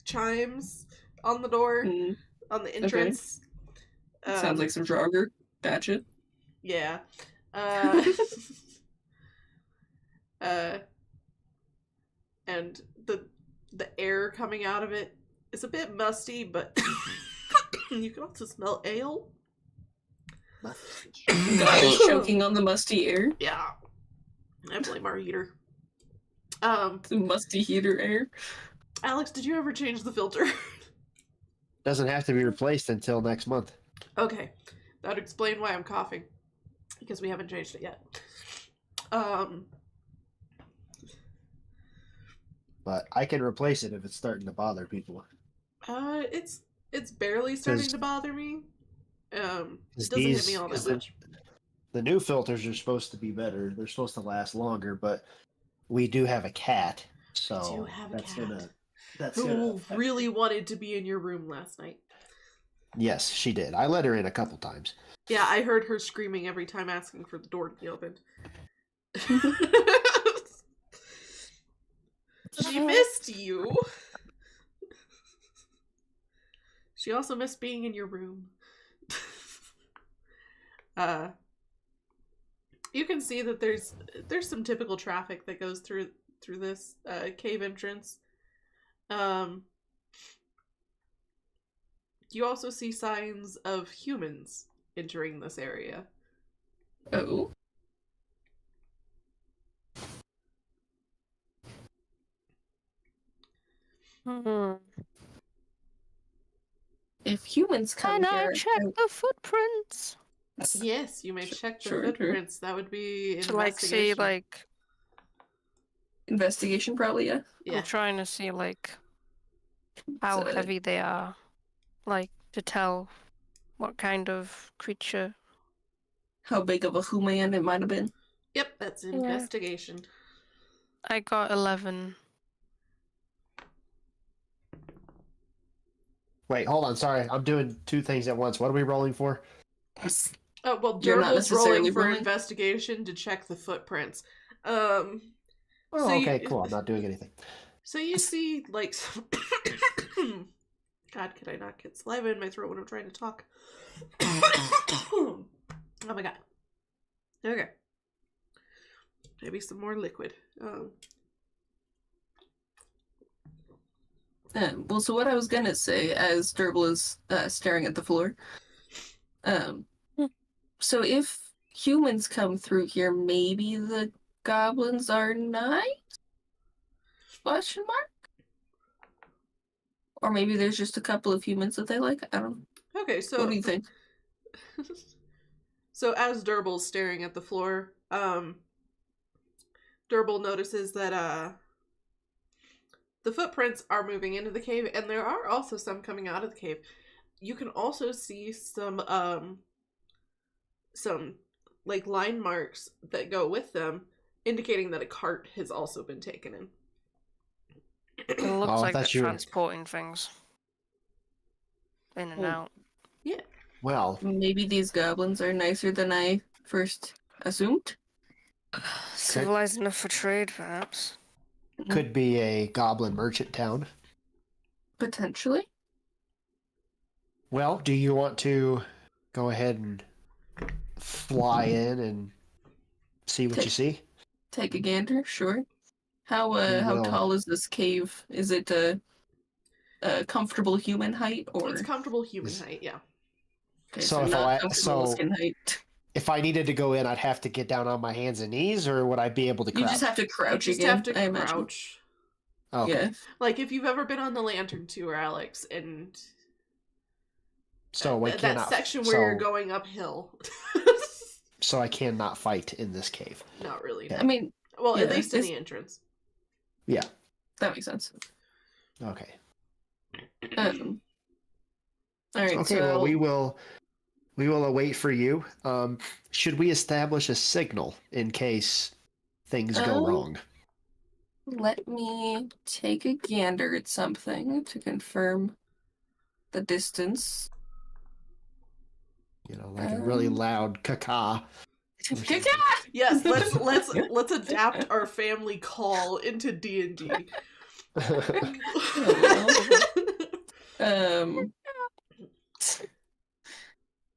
chimes on the door, on the entrance. Okay. Sounds like some Draugr. Gotcha. Yeah. And the air coming out of it is a bit musty, but you can also smell ale. Guys choking on the musty air. Yeah. I blame our heater. The musty heater air. Alex, did you ever change the filter? Doesn't have to be replaced until next month. Okay. That would explain why I'm coughing. Because we haven't changed it yet. But I can replace it if it's starting to bother people. It's barely starting to bother me. It doesn't hit me all that much. The new filters are supposed to be better. They're supposed to last longer, but we do have a cat, so I do have a cat. That's who really wanted to be in your room last night. Yes, she did. I let her in a couple times. Yeah, I heard her screaming every time asking for the door to be opened. She missed you. She also missed being in your room. You can see that there's some typical traffic that goes through through this cave entrance. You also see signs of humans entering this area. Oh. If humans come Can I here, check the footprints? Yes, you may check the Sure. footprints. That would be To like see investigation. like investigation, probably, yeah. Yeah. I'm trying to see like how So- heavy they are, like to tell what kind of creature. How big of a human it might have been. Yep, that's investigation. I got 11. Wait, hold on. Sorry, I'm doing two things at once. What are we rolling for? Oh, well, You're not Durbul's necessarily rolling for rolling? investigation to check the footprints. Oh, So you- okay, cool. I'm not doing anything. So you see, like... God, could I not get saliva in my throat when I'm trying to talk? Oh my god. Okay. Maybe some more liquid. Well, so what I was gonna say, as Durbul is staring at the floor, so if humans come through here, maybe the goblins are nice? Question mark? Or maybe there's just a couple of humans that they like? I don't know. Okay, so... What do you think? So as Durbul's staring at the floor, Durbul notices that the footprints are moving into the cave, and there are also some coming out of the cave. You can also see some like line marks that go with them, indicating that a cart has also been taken in. It looks I like they're thought you were- transporting things in and Oh. out. Yeah. Well, Maybe these goblins are nicer than I first assumed? Civilized enough for trade, perhaps. could be a goblin merchant town. Potentially. Well, do you want to go ahead and fly in and see what you see? Take a gander, sure. How You will. tall is this cave? Is it a comfortable human height or It's comfortable human height, yeah. okay, So if not I- comfortable so- skin height? If I needed to go in, I'd have to get down on my hands and knees, or would I be able to You crouch? just have to You crouch just again. have to I imagine. crouch. Okay. Yeah. Like if you've ever been on the Lantern Tour, Alex, and So I that cannot. section where you're so- going uphill. So I cannot fight in this cave. Not really. Yeah. I mean, Well, at Yeah, least in it's- the entrance. Yeah. that makes sense. Okay. All right. Okay. so Well, we will await for you. Should we establish a signal in case things go wrong? let me take a gander at something to confirm the distance. You know, like a really loud caca. Yes, let's adapt our family call into D&D.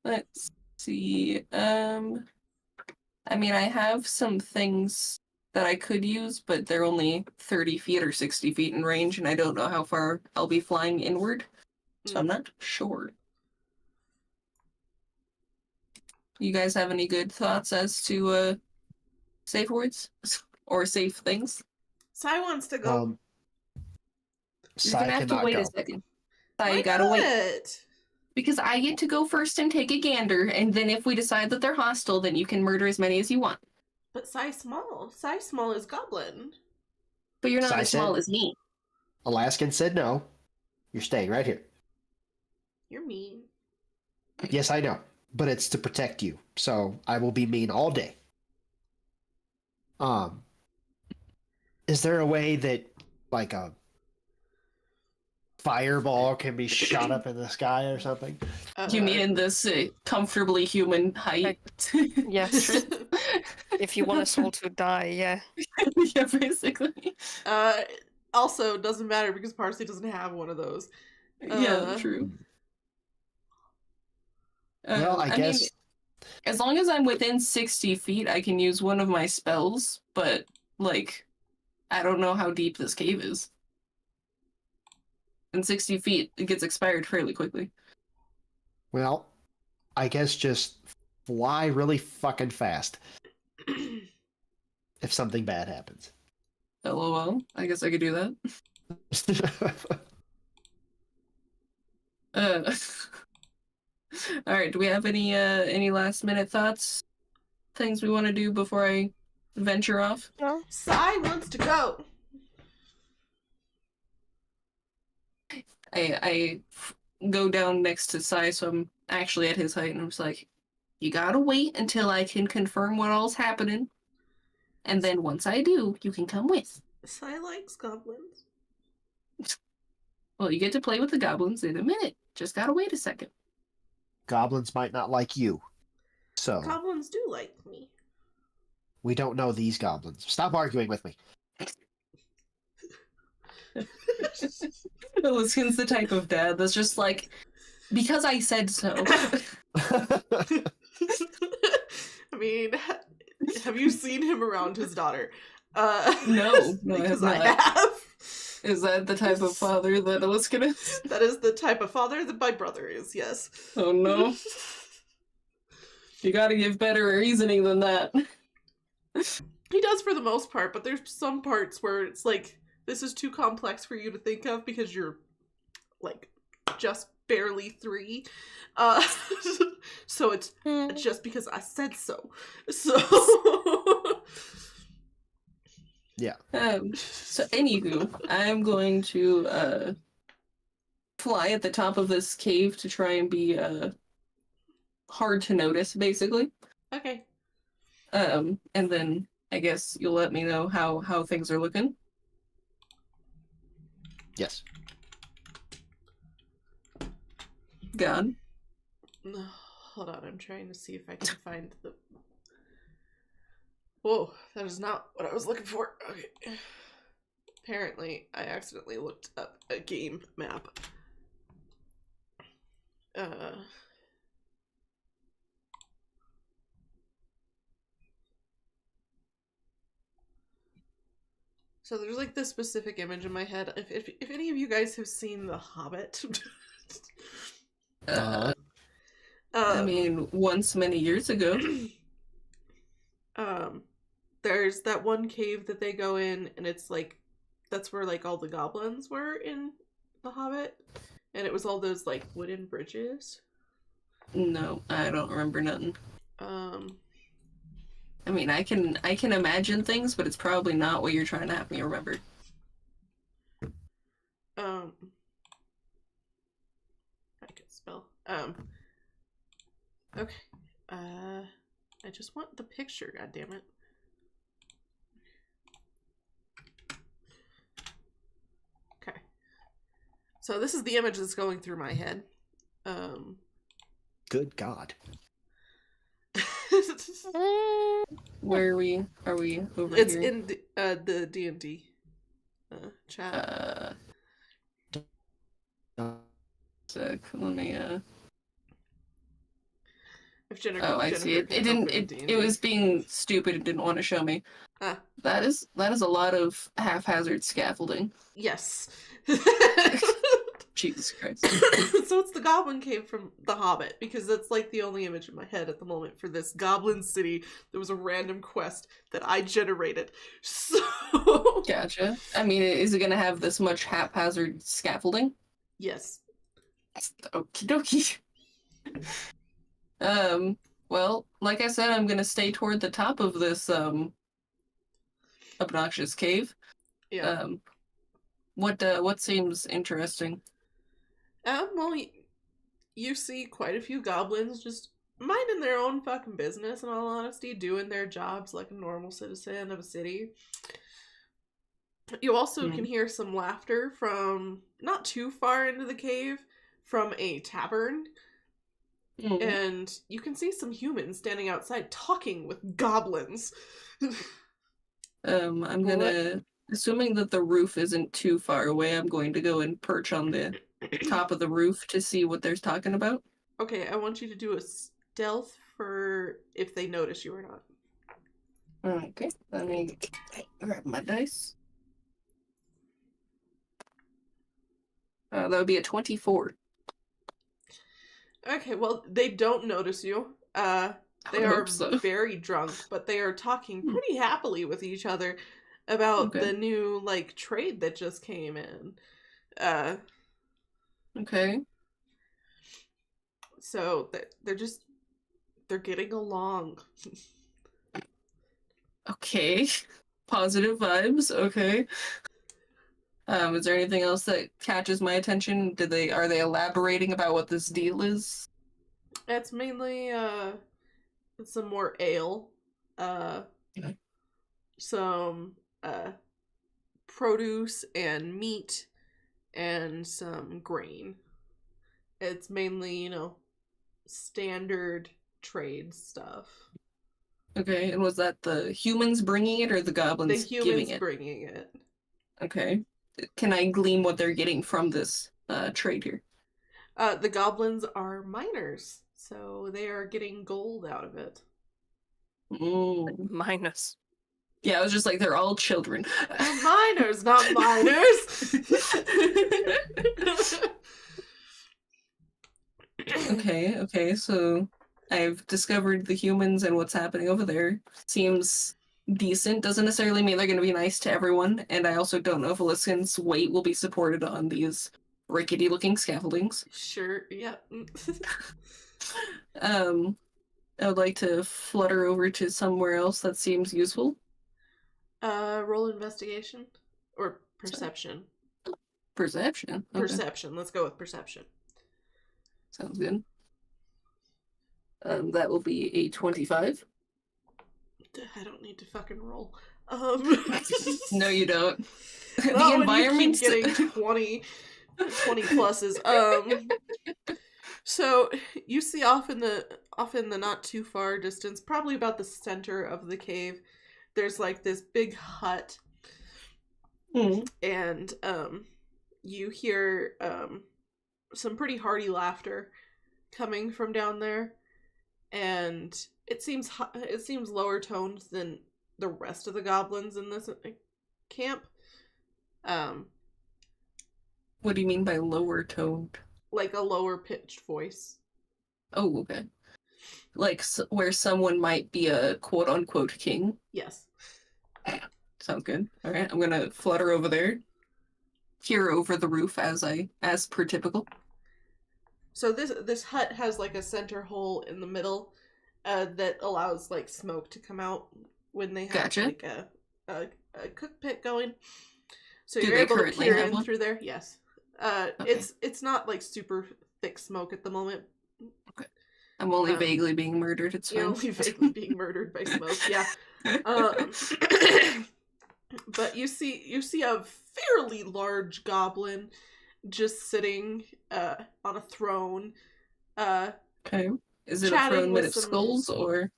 Let's see. I mean, I have some things that I could use, but they're only 30 feet or 60 feet in range, and I don't know how far I'll be flying inward, so I'm not sure. You guys have any good thoughts as to safe words or safe things? Sai wants to go. You're gonna have to cannot wait go. a second. Sai, Why you gotta wait. not? Because I get to go first and take a gander, and then if we decide that they're hostile, then you can murder as many as you want. But Sai small. Sai small is goblin. But you're not Sai as small said- as me. Alaskan said no. You're staying right here. You're mean. Yes, I know, but it's to protect you. So I will be mean all day. Is there a way that, like, a fireball can be shot up in the sky or something? You mean in this comfortably human height? Yes. If you want us all to die, yeah. Yeah, basically. Also, doesn't matter because Parsley doesn't have one of those. Yeah, true. Well, I guess. mean, as long as I'm within 60 feet, I can use one of my spells, but, like, I don't know how deep this cave is. And 60 feet, it gets expired fairly quickly. Well, I guess just fly really fucking fast. If something bad happens. LOL. I guess I could do that. All right. Do we have any last minute thoughts? Things we want to do before I venture off? No. Sighe wants to go. I go down next to Sighe, so I'm actually at his height, and I'm just like, you gotta wait until I can confirm what all's happening, and then once I do, you can come with. Sighe likes goblins. Well, you get to play with the goblins in a minute. Just gotta wait a second. Goblins might not like you. So, Goblins do like me. we don't know these goblins. Stop arguing with me. Aliskan's the type of dad that's just like, because I said so. I mean, have you seen him around his daughter? No, because I I have not. have. Is that the type of father that Aliskan is? That is the type of father that my brother is, yes. Oh no. You gotta give better reasoning than that. He does for the most part, but there's some parts where it's like, this is too complex for you to think of because you're, like, just barely 3. So it's just because I said so. So... Yeah. So anywho, I'm going to fly at the top of this cave to try and be hard to notice, basically. Okay. And then I guess you'll let me know how things are looking. Yes. God. Hold on, I'm trying to see if I can find the... Whoa, that is not what I was looking for. Okay. Apparently, I accidentally looked up a game map. So there's like this specific image in my head. If any of you guys have seen The Hobbit... I mean, once many years ago. There's that one cave that they go in, and it's like, that's where like all the goblins were in The Hobbit, and it was all those like wooden bridges. No, I don't remember nothing. I mean, I can imagine things, but it's probably not what you're trying to have me remember. I can spell. Okay. I just want the picture, goddammit. Okay. So this is the image that's going through my head. Good God. Where are we? Are we over It's here? in the DND chat. Let me If Jennifer, Oh, I see it. It didn't. It was being stupid. It didn't want to show me. Ah. That is a lot of haphazard scaffolding. Yes. Jesus Christ. So it's the Goblin Cave from The Hobbit, because that's like the only image in my head at the moment for this Goblin City. There was a random quest that I generated. So Gotcha. I mean, is it gonna have this much haphazard scaffolding? yes. Okie dokie. Well, like I said, I'm gonna stay toward the top of this obnoxious cave. Yeah. What seems interesting? Well, you see quite a few goblins just minding their own fucking business, in all honesty, doing their jobs like a normal citizen of a city. You also can hear some laughter from not too far into the cave from a tavern. And you can see some humans standing outside talking with goblins. I'm gonna, assuming that the roof isn't too far away, I'm going to go and perch on the top of the roof to see what they're talking about. Okay, I want you to do a stealth for if they notice you or not. Okay, let me grab my dice. That would be a 24. Okay, well, they don't notice you. They would are hope so. very drunk, but they are talking pretty happily with each other about the new, like, trade that just came in. Okay. So they're getting along. Okay. Positive vibes. Okay. Is there anything else that catches my attention? Are they elaborating about what this deal is? It's mainly some more ale, some produce and meat, and some grain. It's mainly, you know, standard trade stuff. Okay, and was that the humans bringing it or the goblins giving it? The humans bringing it. Okay. Can I glean what they're getting from this trade here? The goblins are miners, so they are getting gold out of it. Minus. Yeah, I was just like, they're all children. Miners, not miners! Okay, so I've discovered the humans and what's happening over there. Seems decent. Doesn't necessarily mean they're going to be nice to everyone, and I also don't know if Aliskan's weight will be supported on these rickety-looking scaffoldings. Sure, yeah. I would like to flutter over to somewhere else that seems useful. Roll investigation? Or perception? Perception? Okay. Perception. Let's go with perception. Sounds good. That will be a 25. I don't need to fucking roll. No, you don't. The environment getting 20 pluses. So you see off in the not too far distance, probably about the center of the cave, there's like this big hut. And you hear some pretty hearty laughter coming from down there, and it seems lower toned than the rest of the goblins in this camp. What do you mean by lower toned? Like a lower pitched voice. Oh, okay. Like where someone might be a quote unquote king? Yes. Sounds good. Alright, I'm gonna flutter over there. Peer over the roof as per typical. So this hut has like a center hole in the middle that allows like smoke to come out when they have like a cook pit going. So you're able to peer in through there. Yes. Okay. It's not like super thick smoke at the moment. Okay. I'm only vaguely being murdered. It's fine. You're only vaguely being murdered by smoke. Yeah. But you see a fairly large goblin just sitting on a throne. Okay. Is it a throne made of skulls or?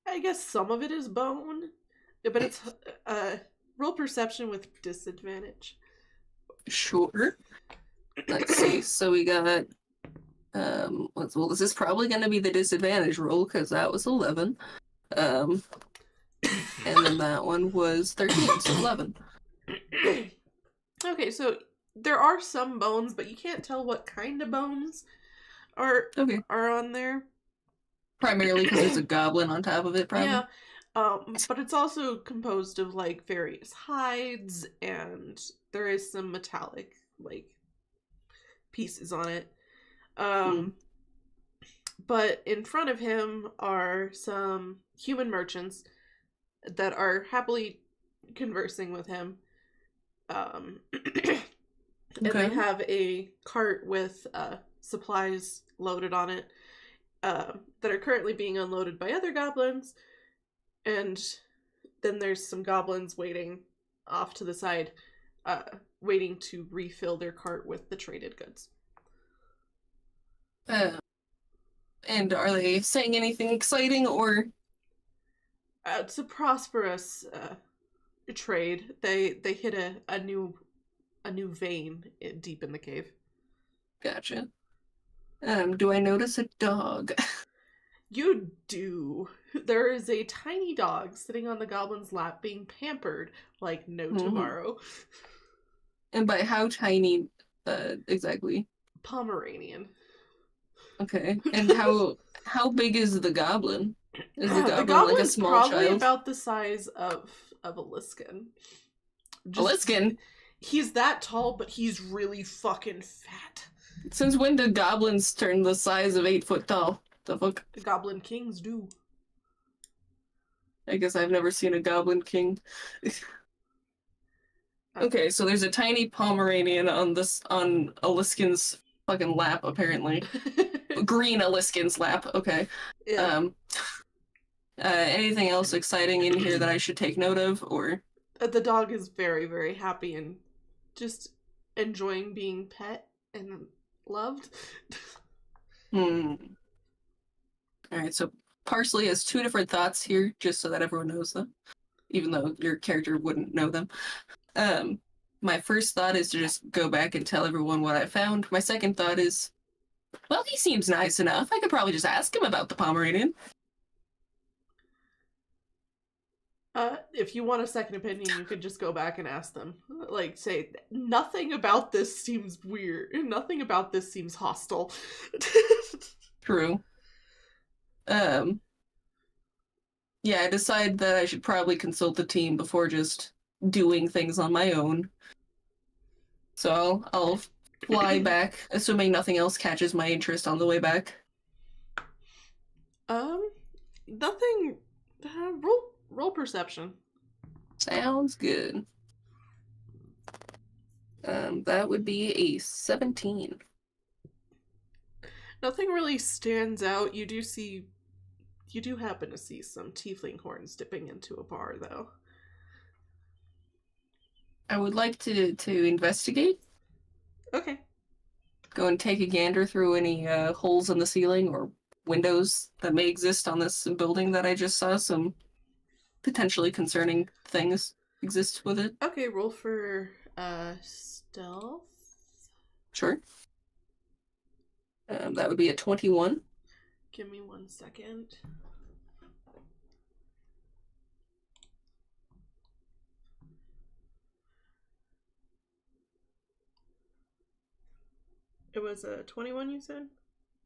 I guess some of it is bone, but it's roll perception with disadvantage. Sure. Let's see. So we got well, this is probably going to be the disadvantage roll because that was 11. And then that one was 13, so 11. Okay, so there are some bones, but you can't tell what kind of bones are on there. Primarily because there's a goblin on top of it, probably. Yeah. But it's also composed of like various hides, and there is some metallic like pieces on it. But in front of him are some human merchants that are happily conversing with him. And they have a cart with supplies loaded on it that are currently being unloaded by other goblins. And then there's some goblins waiting off to the side, waiting to refill their cart with the traded goods. And are they saying anything exciting, or? It's a prosperous trade. They hit a new vein deep in the cave. Gotcha. Do I notice a dog? You do. There is a tiny dog sitting on the goblin's lap being pampered like no tomorrow. And by how tiny exactly? Pomeranian. Okay. And how big is the goblin? Is the goblin like a goblin's small probably child? about the size of Aliskan. Aliskan? He's that tall, but he's really fucking fat. Since when did goblins turn the size of 8 foot tall? The fuck? The Goblin Kings do. I guess I've never seen a goblin king. Okay, so there's a tiny Pomeranian on Aliskan's fucking lap, apparently. Green Aliskan's lap, okay. Yeah. Anything else exciting in here that I should take note of, or? The dog is very, very happy and just enjoying being pet and loved. Alright, so Parsley has 2 different thoughts here, just so that everyone knows them. Even though your character wouldn't know them. My first thought is to just go back and tell everyone what I found. My second thought is, well, he seems nice enough. I could probably just ask him about the Pomeranian. If you want a second opinion, you could just go back and ask them. Like, say, nothing about this seems weird. Nothing about this seems hostile. True. Yeah, I decided that I should probably consult the team before just doing things on my own. So I'll fly back, assuming nothing else catches my interest on the way back. Nothing. Roll perception. Sounds good. That would be a 17. Nothing really stands out. You do happen to see some tiefling horns dipping into a bar, though. I would like to investigate. Okay. Go and take a gander through any holes in the ceiling or windows that may exist on this building that I just saw. Some potentially concerning things exist with it. Okay, roll for stealth. Sure. That would be a 21. Give me 1 second. It was a 21, you said?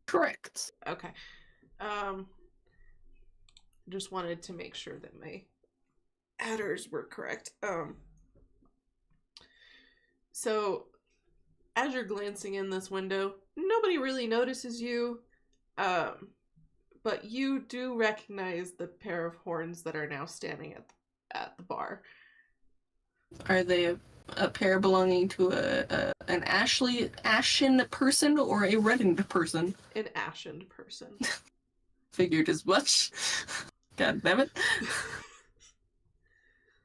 Correct. Okay. Just wanted to make sure that my adders were correct. So as you're glancing in this window, nobody really notices you. But you do recognize the pair of horns that are now standing at the bar. Are they a pair belonging to an ashen person or a reddened person? An ashen person. Figured as much. God damn it.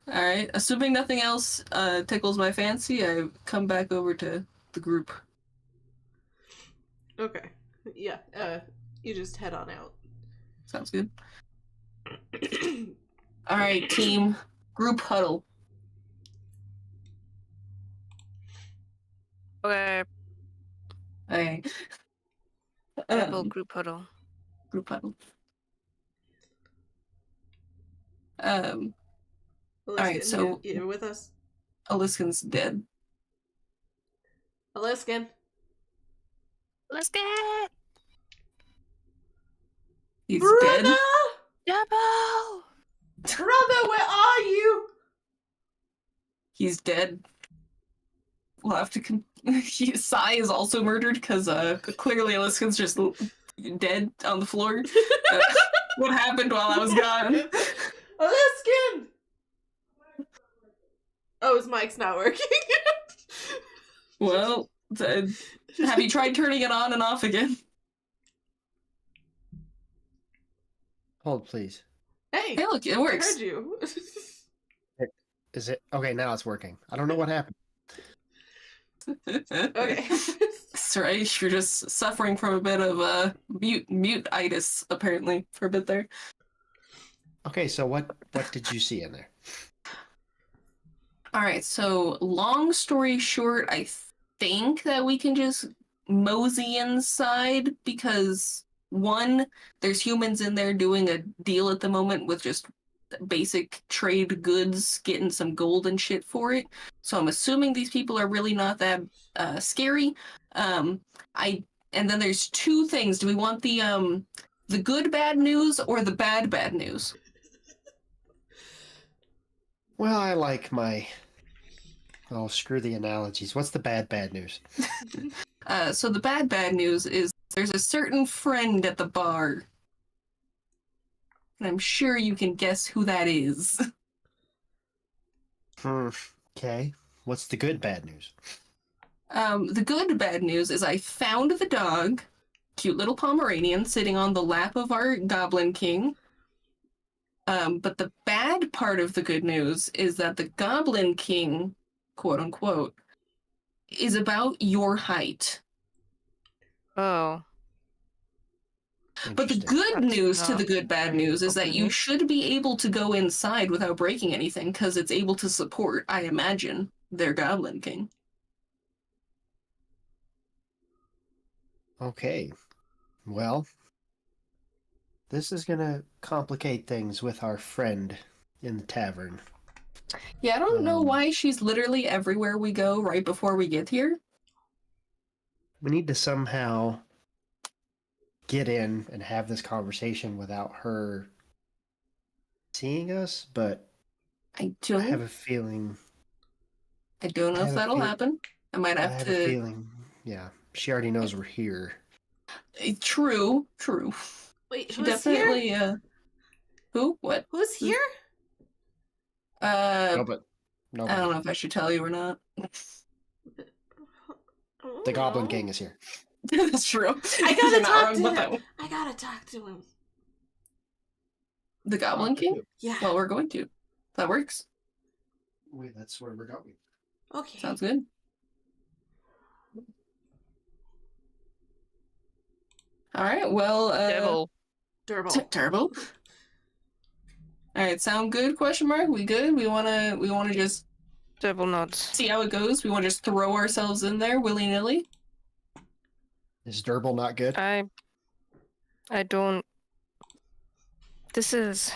Alright, assuming nothing else tickles my fancy, I come back over to the group. Okay. Yeah, you just head on out. Sounds good. Alright, team. Group huddle. Okay. Okay. Group huddle. Group huddle. Alright, so you're with us. Aliskan's dead. Aliskan. Let's get He's Brother! dead. Durbul! Brother, where are you? He's dead. We'll have to Sighe is also murdered because clearly Aliskan's just dead on the floor. What happened while I was gone? Aliskan! Oh, his mic's not working. Well, have you tried turning it on and off again? Hold, please. Hey, look, it I works. heard you. Is it okay? Now it's working. I don't know what happened. Okay. That's right. You're just suffering from a bit of mute-itis, apparently, for a bit there. Okay, so what did you see in there? All right. So, long story short, I think that we can just mosey inside because, one, there's humans in there doing a deal at the moment with just basic trade goods, getting some gold and shit for it. So I'm assuming these people are really not that scary. And then there's two things. Do we want the good bad news or the bad news? Well, I like my... Oh, screw the analogies. What's the bad news? So the bad news is there's a certain friend at the bar. And I'm sure you can guess who that is. Okay. What's the good bad news? The good bad news is I found the dog, cute little Pomeranian, sitting on the lap of our Goblin King. But the bad part of the good news is that the Goblin King, quote unquote, is about your height. Oh. But the good news to the good bad news is that you should be able to go inside without breaking anything, because it's able to support, I imagine, their Goblin King. Okay. Well, this is gonna complicate things with our friend in the tavern. Yeah, I don't know why she's literally everywhere we go right before we get here. We need to somehow get in and have this conversation without her seeing us, but I have a feeling... I don't know if that'll happen. I might have to... I have a feeling, yeah. She already knows we're here. True. Wait, She who's definitely, here? Who? What? Who's here? Nobody. I don't know if I should tell you or not. The Goblin King is here. That's true. I gotta talk to him. I gotta talk to him. The Goblin King? Yeah. Well, we're going to. That works. Wait, that's where we're going. Okay. Sounds good. All right. Well, Durbul. Terrible. All right. Sound good? Question mark. We good? We wanna just Durbul nods. see how it goes. We want to just throw ourselves in there willy nilly. Is Durbul not good? I don't. This is.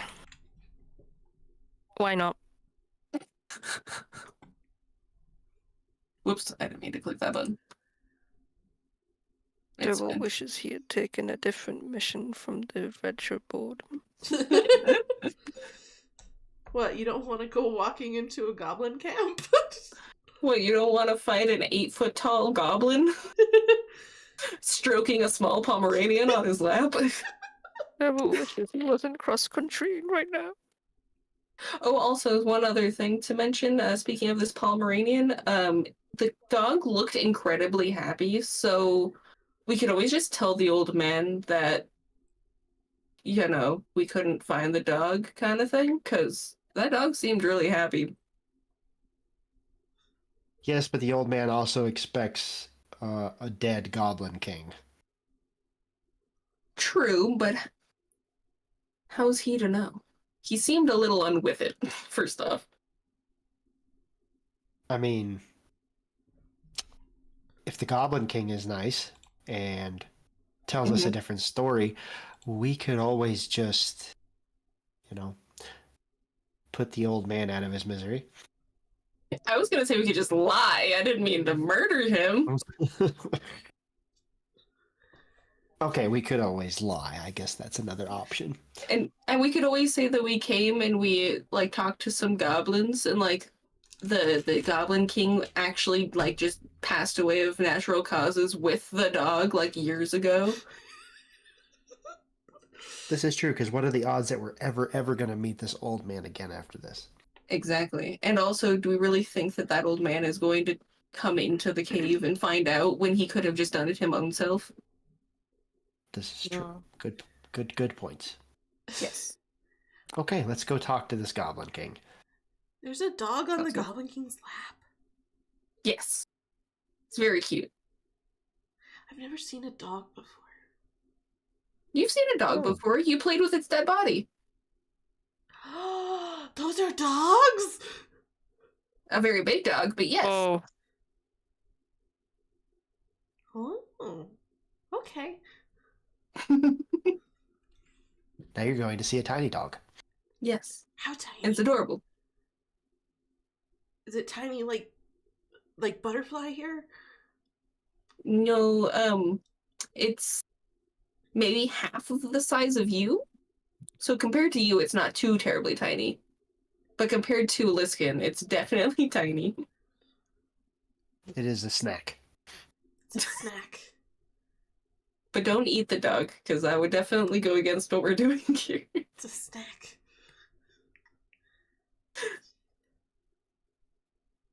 Why not? Whoops! I didn't mean to click that button. Durbul wishes he had taken a different mission from the adventure board. What, you don't want to go walking into a goblin camp? What, you don't want to fight an 8-foot-tall goblin stroking a small Pomeranian on his lap? Durbul wishes he wasn't cross-country right now. Oh, also, one other thing to mention, speaking of this Pomeranian, the dog looked incredibly happy, so we could always just tell the old man that, you know, we couldn't find the dog kind of thing, because that dog seemed really happy. Yes, but the old man also expects a dead Goblin King. True, but how's he to know? He seemed a little unwith it, first off. I mean, if the Goblin King is nice and tells us a different story, we could always just, you know, put the old man out of his misery. I was going to say we could just lie. I didn't mean to murder him. Okay, we could always lie. I guess that's another option. And we could always say that we came and we, like, talked to some goblins and, like, the Goblin King actually, like, just passed away of natural causes with the dog, like, years ago. This is true, because what are the odds that we're ever going to meet this old man again after this? Exactly. And also, do we really think that that old man is going to come into the cave and find out when he could have just done it himself? This is true. Good points. Yes. Okay, let's go talk to this Goblin King. There's a dog on the Goblin King's lap. Yes. It's very cute. I've never seen a dog before. You've seen a dog before. You played with its dead body. Those are dogs? A very big dog, but yes. Oh. Oh. Okay. Now you're going to see a tiny dog. Yes. How tiny? It's adorable. Is it tiny like butterfly hair? No, it's maybe half of the size of you. So compared to you, it's not too terribly tiny. But compared to Aliskan, it's definitely tiny. It is a snack. It's a snack. But don't eat the dog, because that would definitely go against what we're doing here. It's a snack.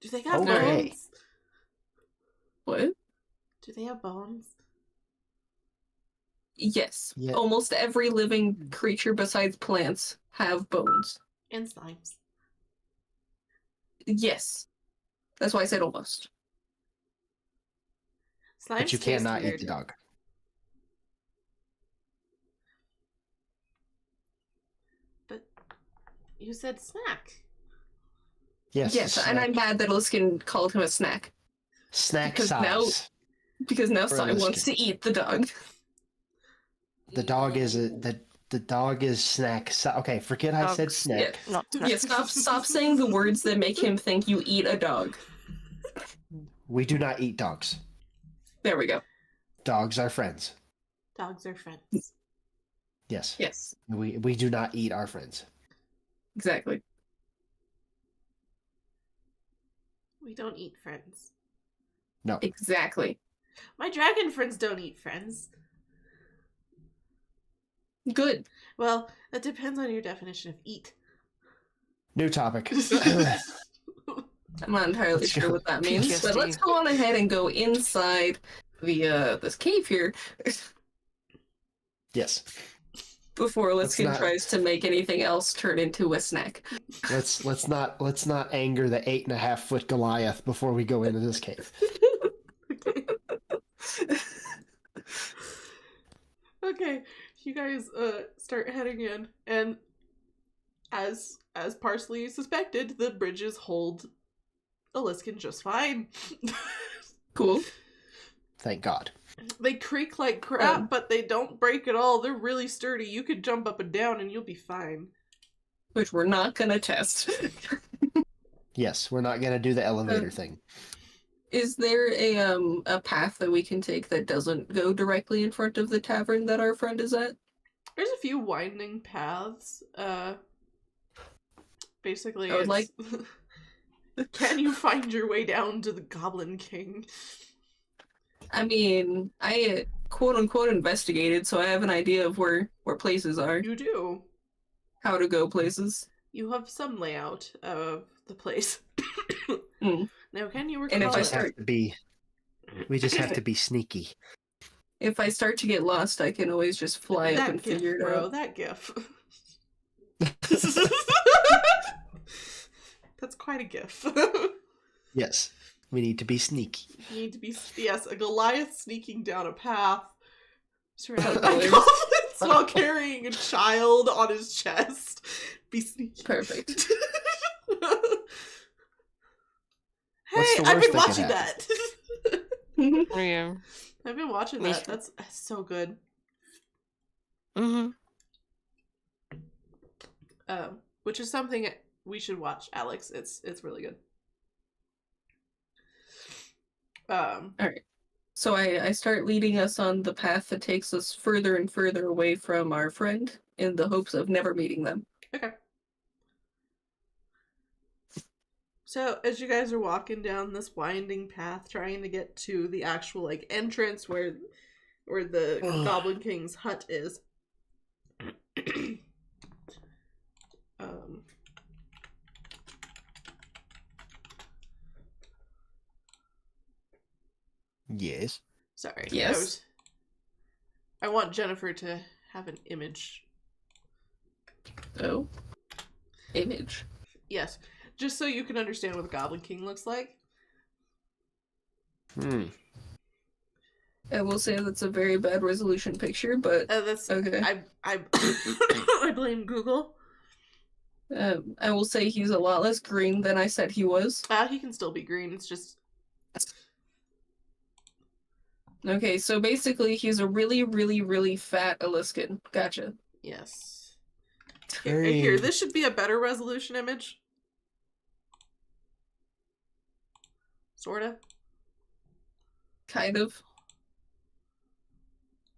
Do they got Okay. bones? What? Do they have bones? Yes. Yeah. Almost every living creature besides plants have bones. And slimes. Yes. That's why I said almost. Slimes But you taste cannot eat weird. the dog. But you said snack. Yes. Yes, and snack, I'm mad that Aliskan called him a snack. snack because size. now- Because now For Sai wants Aliskan. to eat the dog. The dog is the dog is snack. Okay, forget I said Dogs. snack. Yeah. Not Yeah, stop saying the words that make him think you eat a dog. We do not eat dogs. There we go. Dogs are friends. Dogs are friends. Yes. Yes, We do not eat our friends. exactly. We don't eat friends. No. Exactly. My dragon friends don't eat friends. Good. Well, that depends on your definition of eat. New topic. I'm not entirely Let's sure go. what that means, but PTSD. let's go on ahead and go inside the this cave here Yes. before Let's Aliskan not- tries to make anything else turn into a snack. Let's not anger the 8.5-foot Goliath before we go into this cave. Okay. Okay, you guys start heading in, and as Parsley suspected, the bridges hold Aliskan just fine. Cool. Thank God. They creak like crap, but they don't break at all. They're really sturdy. You could jump up and down and you'll be fine. Which we're not gonna test. Yes, we're not gonna do the elevator thing. Is there a path that we can take that doesn't go directly in front of the tavern that our friend is at? There's a few winding paths. Basically, I would like- Can you find your way down to the Goblin King? I mean, I quote unquote investigated, so I have an idea of where places are, You do. how to go places. You have some layout of the place. Mm. Now, can you And if recall I just it? start- we just have to be sneaky. If I start to get lost, I can always just fly up That and gif, figure it bro, out. that gif. That's quite a gif. Yes, we need to be sneaky. You need to be, yes, a Goliath sneaking down a path surrounded by Hilarious. goblins while carrying a child on his chest. Be sneaky. Perfect. Hey, What's the I've worst been that could watching happen? that. Yeah. I've been watching Me that. too. That's so good. Mm-hmm. Which is something we should watch, Alex. It's really good. So I start leading us on the path that takes us further and further away from our friend in the hopes of never meeting them. Okay. So as you guys are walking down this winding path, trying to get to the actual entrance where the Goblin King's hut is. Yes. Sorry. Yes. I want Jennifer to have an image. Oh. Image. Yes. Just so you can understand what the Goblin King looks like. I will say that's a very bad resolution picture, but That's okay. I I blame Google. I will say he's a lot less green than I said he was. He can still be green. It's just Okay, so basically he's a really, really, really fat Aliskan. Gotcha. yes. Here, this should be a better resolution image. Sorta. Kind of.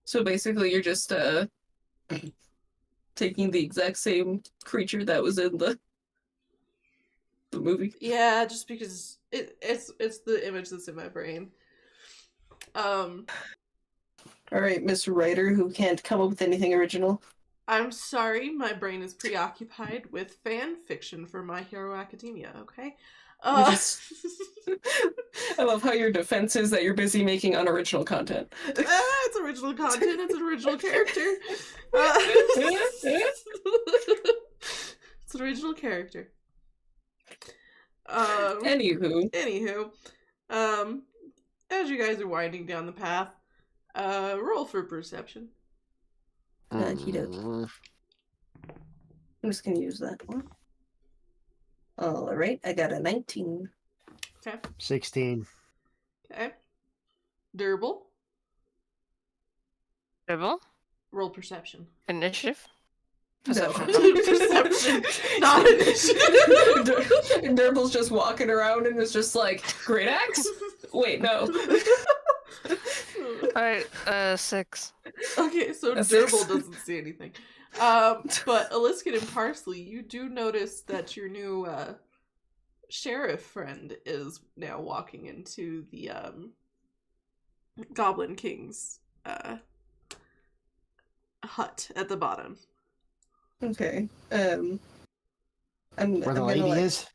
So basically you're just taking the exact same creature that was in the movie. Yeah, just because it's the image that's in my brain. Alright, Mr. Writer, who can't come up with anything original. I'm sorry, my brain is preoccupied with fan fiction for My Hero Academia, okay? I love how your defense is that you're busy making unoriginal content. It's original content, it's an original character. It's an original character. Anywho, as you guys are winding down the path, roll for perception. I'm just gonna use that one. Alright, I got a 19. Okay. 16. Okay. Durbul. Durbul? Roll perception. Initiative? Perception. Perception, not initiative. Durbul's just walking around and is just like, great axe? Wait, no. Alright, 6. Okay, so A 6. Durbul doesn't see anything. But Aliskan and Parsley, you do notice that your new sheriff friend is now walking into the Goblin King's hut at the bottom. Okay. Where the lady is?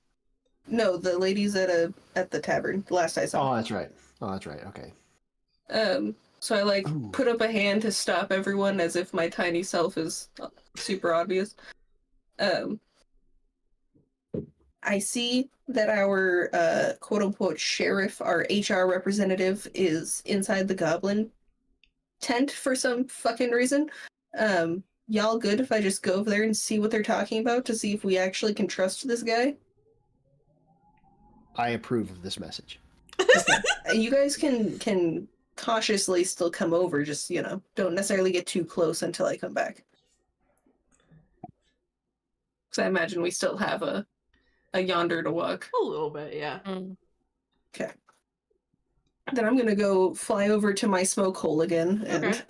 No, the lady's at the tavern. The last I saw. Oh, that's right. Okay. So I put up a hand to stop everyone as if my tiny self is super obvious. I see that our quote-unquote sheriff, our HR representative, is inside the goblin tent for some fucking reason. Y'all good if I just go over there and see what they're talking about to see if we actually can trust this guy? I approve of this message. Okay. You guys can cautiously still come over, just, don't necessarily get too close until I come back. Because I imagine we still have a yonder to walk. A little bit, yeah. Okay. Then I'm gonna go fly over to my smoke hole again and... Okay.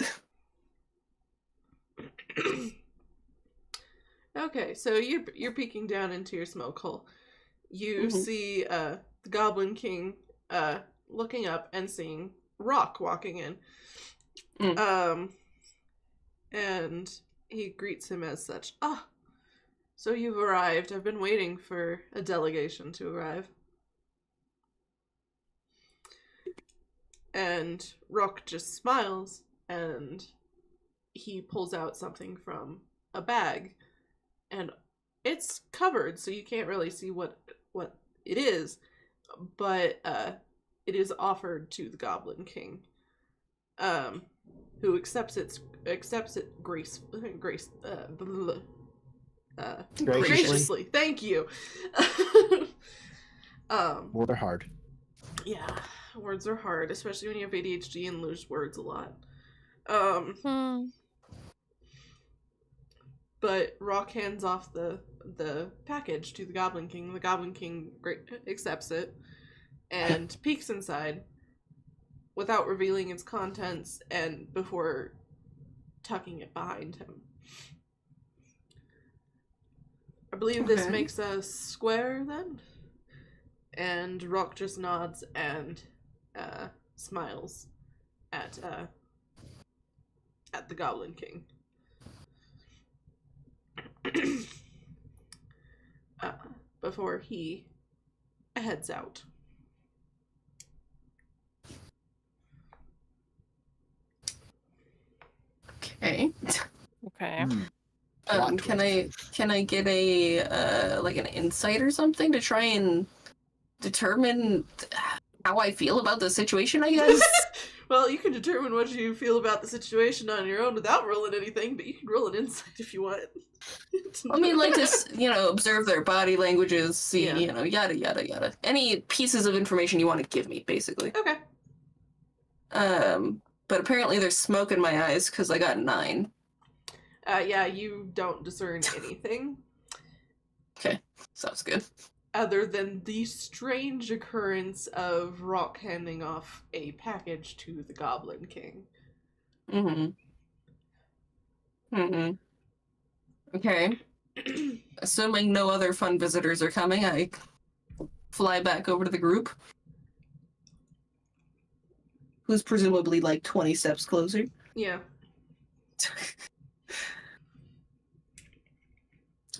Okay, so you're peeking down into your smoke hole. You see the Goblin King looking up and seeing Rock walking in. And he greets him as such. Ah, so you've arrived. I've been waiting for a delegation to arrive. And Rock just smiles, and he pulls out something from a bag, and it's covered, so you can't really see what it is, but it is offered to the Goblin King, who accepts it graciously. Thank you. Words are hard. Yeah, words are hard, especially when you have ADHD and lose words a lot. But Rock hands off the package to the Goblin King. The Goblin King accepts it and peeks inside without revealing its contents and before tucking it behind him. I believe this makes us square then? And Rock just nods and smiles at the Goblin King. Before he heads out. Okay. Okay. Can I get a an insight or something to try and determine how I feel about the situation, I guess? Well, you can determine what you feel about the situation on your own without rolling anything, but you can roll an insight if you want. I mean, just, observe their body languages, see, yada, yada, yada. Any pieces of information you want to give me, basically. Okay. But apparently there's smoke in my eyes because I got 9. Yeah, you don't discern anything. Okay, sounds good. Other than the strange occurrence of Rock handing off a package to the Goblin King. Okay. Assuming no other fun visitors are coming, I fly back over to the group. Who's presumably like 20 steps closer. Yeah.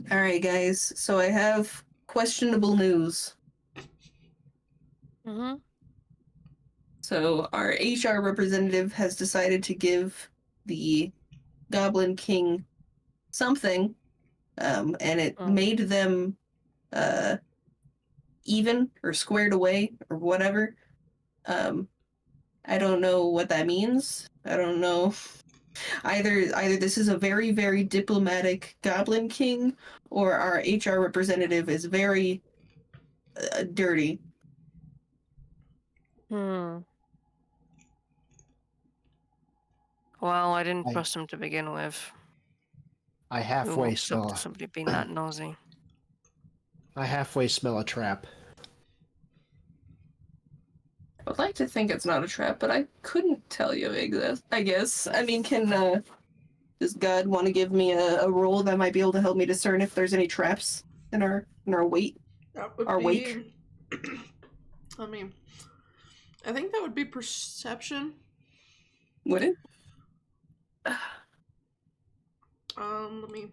Alright, guys. So I have questionable news. Mm-hmm. So our HR representative has decided to give the Goblin King something, and it made them even or squared away or whatever. I don't know what that means. I don't know. Either this is a very, very diplomatic Goblin King, or our HR representative is very dirty. Well, I didn't trust him to begin with. I halfway Who smell. up to somebody being that nosy. I halfway smell a trap. I would like to think it's not a trap, but I couldn't tell you exist. I guess. I mean, does God want to give me a roll that might be able to help me discern if there's any traps in our wake? That would Our be... wake? I mean, I think that would be perception. Would it? Let me...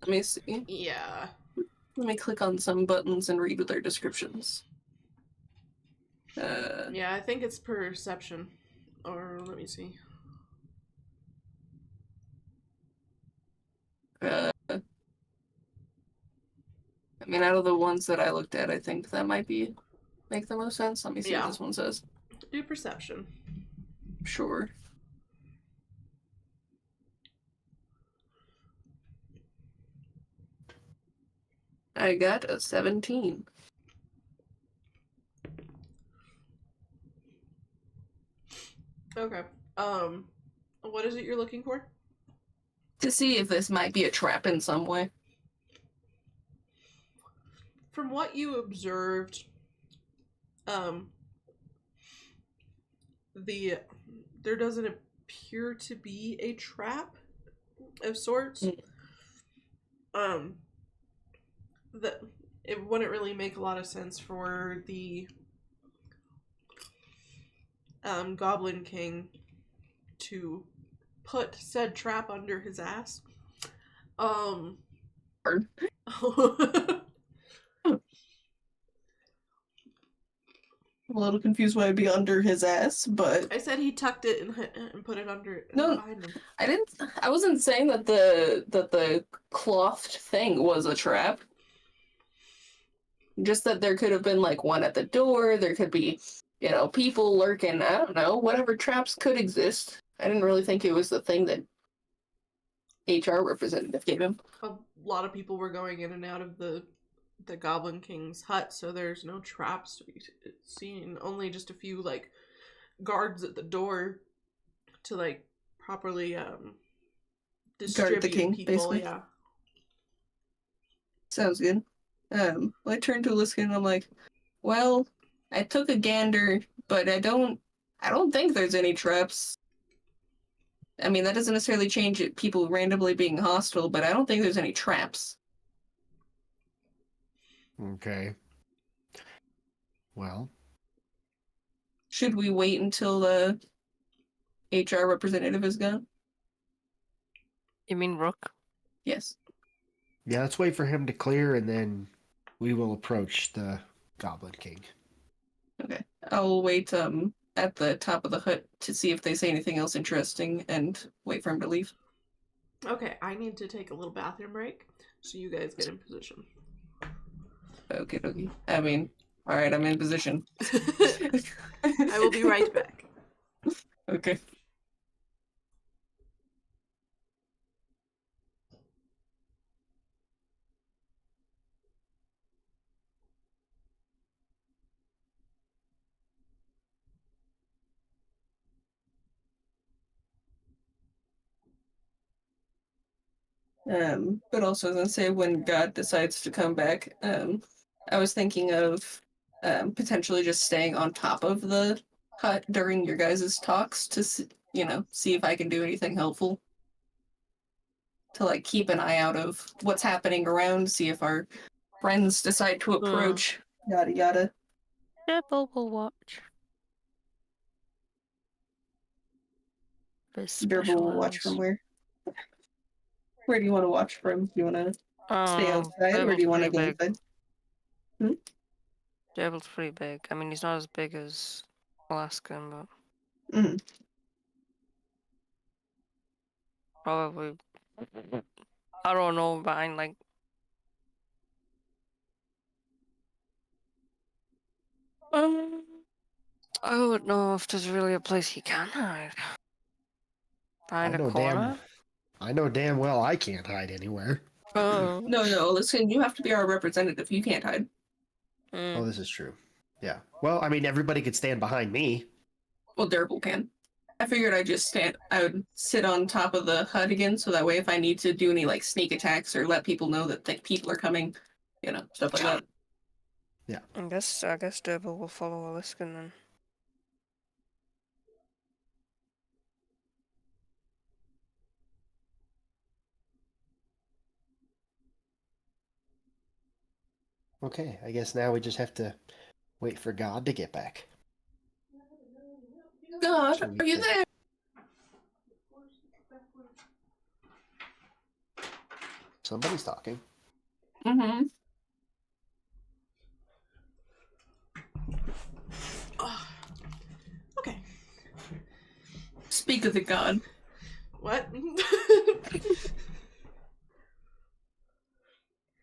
Let me see. Yeah. Let me click on some buttons and read their descriptions. Yeah, I think it's perception. Or, let me see. I mean, out of the ones that I looked at, I think that might make the most sense. Let me see what this one says. Do perception. Sure. I got a 17. Okay. What is it you're looking for? To see if this might be a trap in some way. From what you observed, there doesn't appear to be a trap of sorts. It wouldn't really make a lot of sense for the Goblin King to put said trap under his ass. Pardon? I'm a little confused why it'd be under his ass, but... I said he tucked it and put it under behind him. I wasn't saying that the clothed thing was a trap. Just that there could have been, like, one at the door, there could be, people lurking, I don't know, whatever traps could exist. I didn't really think it was the thing that HR representative gave him. A lot of people were going in and out of the Goblin King's hut, so there's no traps to be seen. Only just a few, like, guards at the door to, like, properly distribute Guard the king, people. basically. Yeah. Sounds good. I turned to Aliskan and I'm like, well, I took a gander, but I don't think there's any traps. I mean, that doesn't necessarily change it, people randomly being hostile, but I don't think there's any traps. Okay. Well. Should we wait until the HR representative is gone? You mean Rook? Yes. Yeah, let's wait for him to clear, and then we will approach the Goblin King. Okay. I'll wait at the top of the hut to see if they say anything else interesting and wait for him to leave. Okay, I need to take a little bathroom break, so you guys get in position. Okay. I mean, alright, I'm in position. I will be right back. Okay. But also, as I say, when God decides to come back, I was thinking of potentially just staying on top of the hut during your guys' talks to, see if I can do anything helpful. To, like, keep an eye out of what's happening around, see if our friends decide to approach, yada yada. Durbul will watch. Durbul will watch from where? Where do you want to watch from? Do you want to stay outside, or do you want to go inside? Durbul's pretty big. I mean, he's not as big as Alaskan, but probably. I don't know, behind like. I don't know if there's really a place he can hide. Behind a corner? I know damn well I can't hide anywhere. Oh. No, listen, you have to be our representative. You can't hide. Oh, this is true. Yeah. Well, I mean, everybody could stand behind me. Well, Durbul can. I figured I would sit on top of the hut again, so that way if I need to do any, like, sneak attacks or let people know that people are coming, stuff like that. Yeah. I guess Durbul will follow Aliskan then. Okay, I guess now we just have to wait for God to get back. God, are you there? Somebody's talking. Mm-hmm. Okay. Speak of the God. What?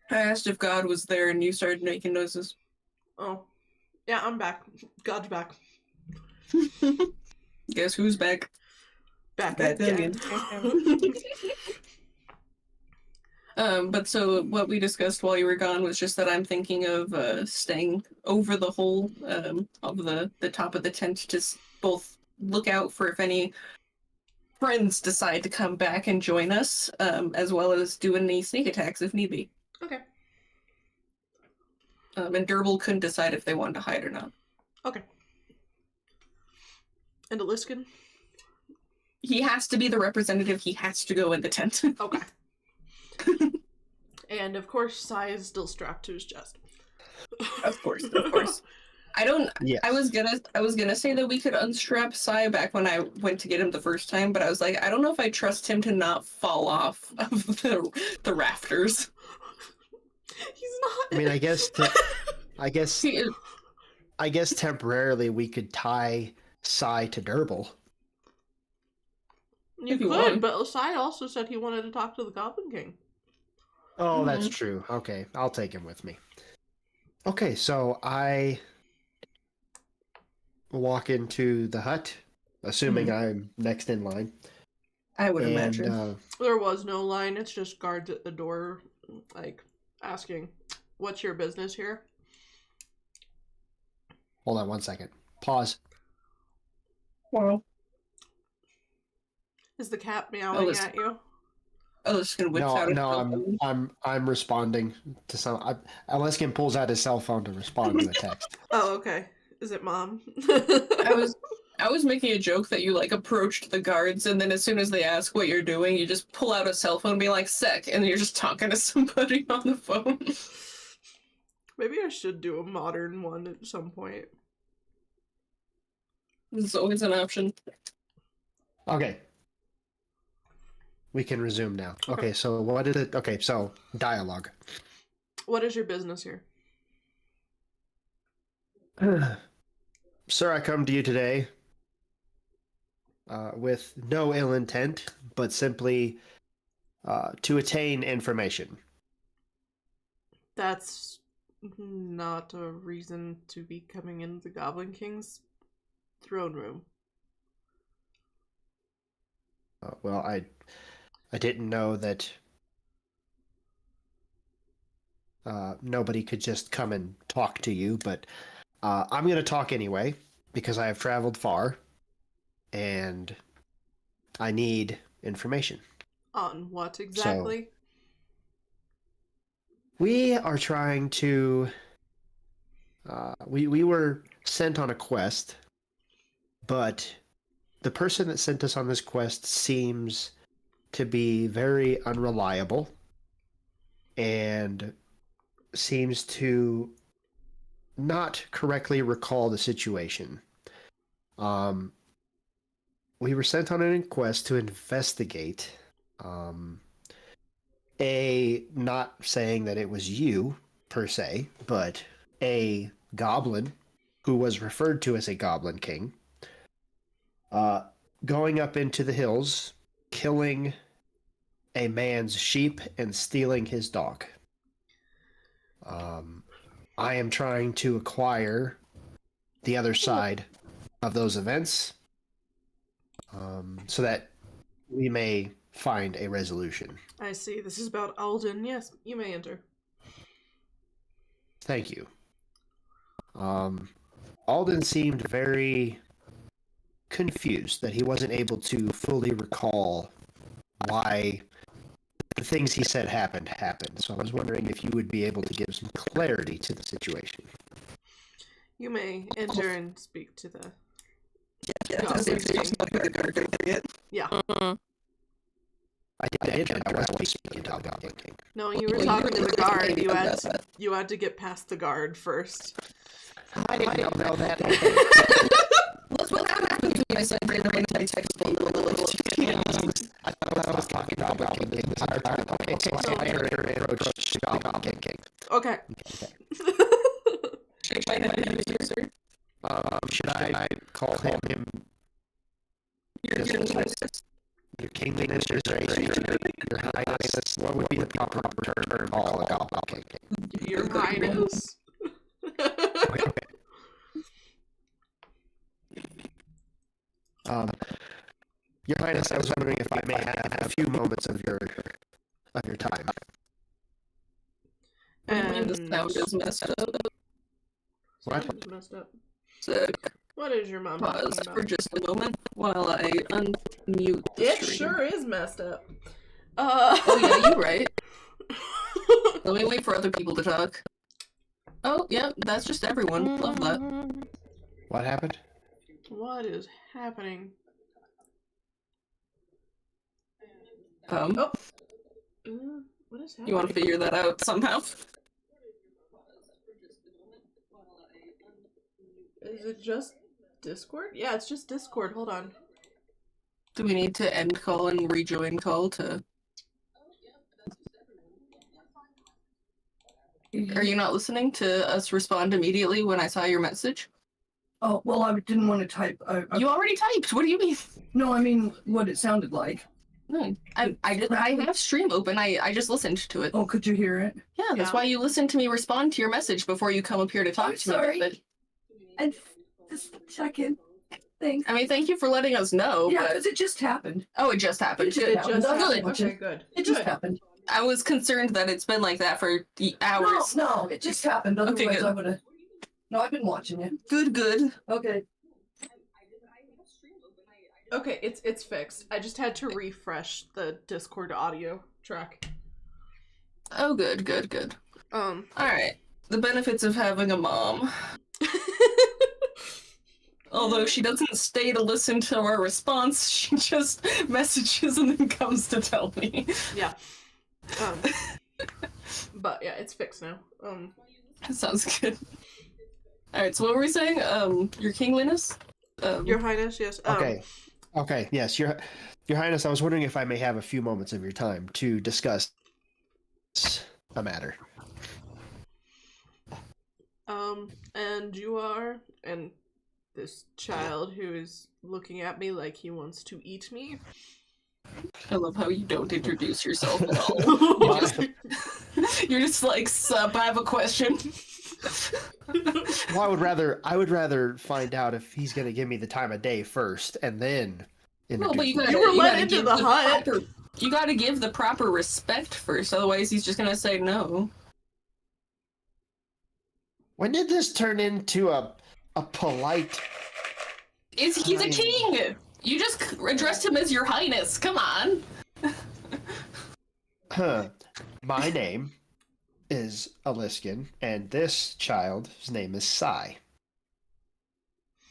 I asked if God was there and you started making noises. Oh. Yeah, I'm back. God's back. Guess who's back? Back again. But so what we discussed while you were gone was just that I'm thinking of staying over the whole of the top of the tent to both look out for if any friends decide to come back and join us, as well as do any sneak attacks if need be. Okay. And Durbul couldn't decide if they wanted to hide or not. Okay. And Aliskan? He has to be the representative. He has to go in the tent. Okay. And of course, Sighe is still strapped to his chest. Of course. Yes. I was gonna say that we could unstrap Sighe back when I went to get him the first time, but I was like, I don't know if I trust him to not fall off of the rafters. He's not. I mean, I guess temporarily we could tie Sighe to Durbul. You could, but Sighe also said he wanted to talk to the Goblin King. Oh, that's true. Okay, I'll take him with me. Okay, so I walk into the hut, assuming I'm next in line. I would imagine. There was no line. It's just guards at the door, like, asking, what's your business here? Hold on one second. Pause. Wow. Is the cat meowing at you? Aliskan whips out his cell phone. I'm responding to some. Aliskan pulls out his cell phone to respond to a text. Oh, okay. Is it Mom? I was making a joke that you, like, approached the guards, and then as soon as they ask what you're doing, you just pull out a cell phone and be like, "Sec," and you're just talking to somebody on the phone. Maybe I should do a modern one at some point. It's always an option. Okay. We can resume now. Okay, so what is it? Okay, so dialogue. What is your business here? Sir, I come to you today with no ill intent, but simply to attain information. That's not a reason to be coming into the Goblin King's throne room. Well, I didn't know that nobody could just come and talk to you, but I'm going to talk anyway because I have traveled far and I need information. On what exactly? We are trying to. We were sent on a quest, but the person that sent us on this quest seems to be very unreliable and seems to not correctly recall the situation. We were sent on a quest to investigate. Not saying that it was you per se, but a goblin who was referred to as a goblin king, going up into the hills, killing a man's sheep and stealing his dog. I am trying to acquire the other side of those events, so that we may find a resolution. I see. This is about Alden. Yes, you may enter. Thank you. Alden seemed very confused that he wasn't able to fully recall why the things he said happened. So I was wondering if you would be able to give some clarity to the situation. You may enter and speak to the... Yeah. I did. I wasn't speaking to Goblin King. No, you were talking to the guard. You had to get past the guard first. I didn't know that. What happened to me? I said, I text a little. I thought I was talking to Goblin King the entire time. Okay, so I approached Goblin King. Okay. Should I call him your kingliness, your highness? What would be the proper term? All a Goblin King. Your highness? Okay. Your Highness, I was wondering if I may have a few moments of your time. And the sound is messed up. What? Messed up. So What is your mom pause talking for about? just a moment while I unmute the It stream. sure is messed up. Oh yeah, you're right. Let me wait for other people to talk. Oh, yeah, that's just everyone. Love that. What happened? What is happening? Oh, What is happening? you want to figure that out somehow? Is it just Discord? Yeah, it's just Discord. Hold on. Do we need to end call and rejoin call to... Are you not listening to us respond immediately when I saw your message? Oh, well, I didn't want to type. You already typed! What do you mean? No, I mean what it sounded like. No, I have stream open. I just listened to it. Oh, could you hear it? Yeah, that's Yeah. why you listen to me respond to your message before you come up here to talk I'm to me. sorry. But, And just checking. Thanks. I mean, thank you for letting us know. Yeah, but... because it just happened. Oh, it just happened. It It Yeah, just that's happened. good. Okay, good. It just Good. happened. I was concerned that it's been like that for hours. No, it just happened. Okay, Otherwise, good. I would have. No, I've been watching it. Good. Okay. Okay, it's fixed. I just had to refresh the Discord audio track. Oh, good. Um. Alright. The benefits of having a mom. Although she doesn't stay to listen to our response, she just messages and then comes to tell me. Yeah. But yeah, it's fixed now. Sounds good. Alright, so what were we saying? Your kingliness? Your Highness, yes. Okay, yes, Your Highness, I was wondering if I may have a few moments of your time to discuss a matter. And you are, and this child who is looking at me like he wants to eat me. I love how you don't introduce yourself at all. You're just like, sup, I have a question. Well, I would rather find out if he's gonna give me the time of day first, and then No, but introduce You were you let gotta into give the hut. You gotta give the proper respect first, otherwise he's just gonna say no. When did this turn into a polite? He's a king! You just addressed him as your highness, come on! Huh. My name is Aliskan, and this child, his name is Sighe.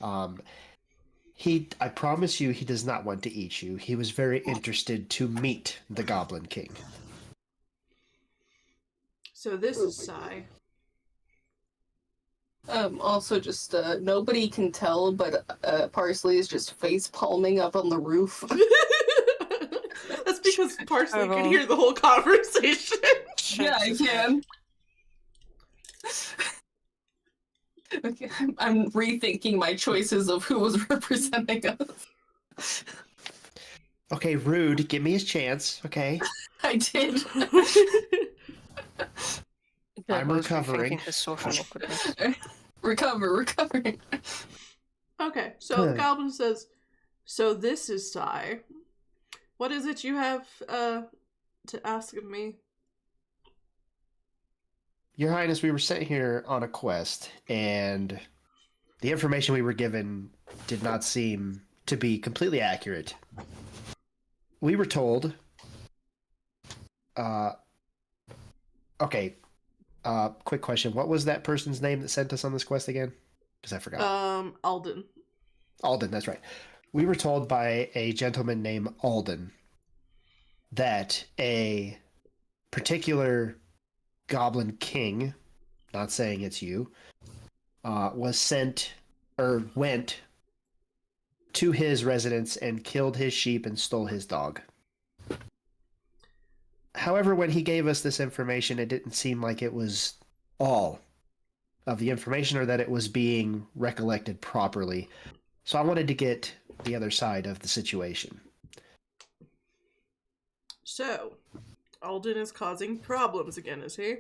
I promise you, he does not want to eat you. He was very interested to meet the Goblin King. So this is Sighe. Also just, nobody can tell, but, Parsley is just face palming up on the roof. That's because Parsley can hear the whole conversation. Yeah, I can. Okay, I'm rethinking my choices of who was representing us. Okay, rude. Give me his chance, okay? I did. I'm recovering. His social awkwardness. Recovering. Okay, so the Goblin says, so this is Sighe. What is it you have to ask of me? Your Highness, we were sent here on a quest, and the information we were given did not seem to be completely accurate. We were told... okay, quick question. What was that person's name that sent us on this quest again? Because I forgot. Alden. Alden, that's right. We were told by a gentleman named Alden that a particular Goblin King, not saying it's you, was sent or went to his residence and killed his sheep and stole his dog. However, when he gave us this information, it didn't seem like it was all of the information or that it was being recollected properly. So I wanted to get the other side of the situation. So, Alden is causing problems again, is he?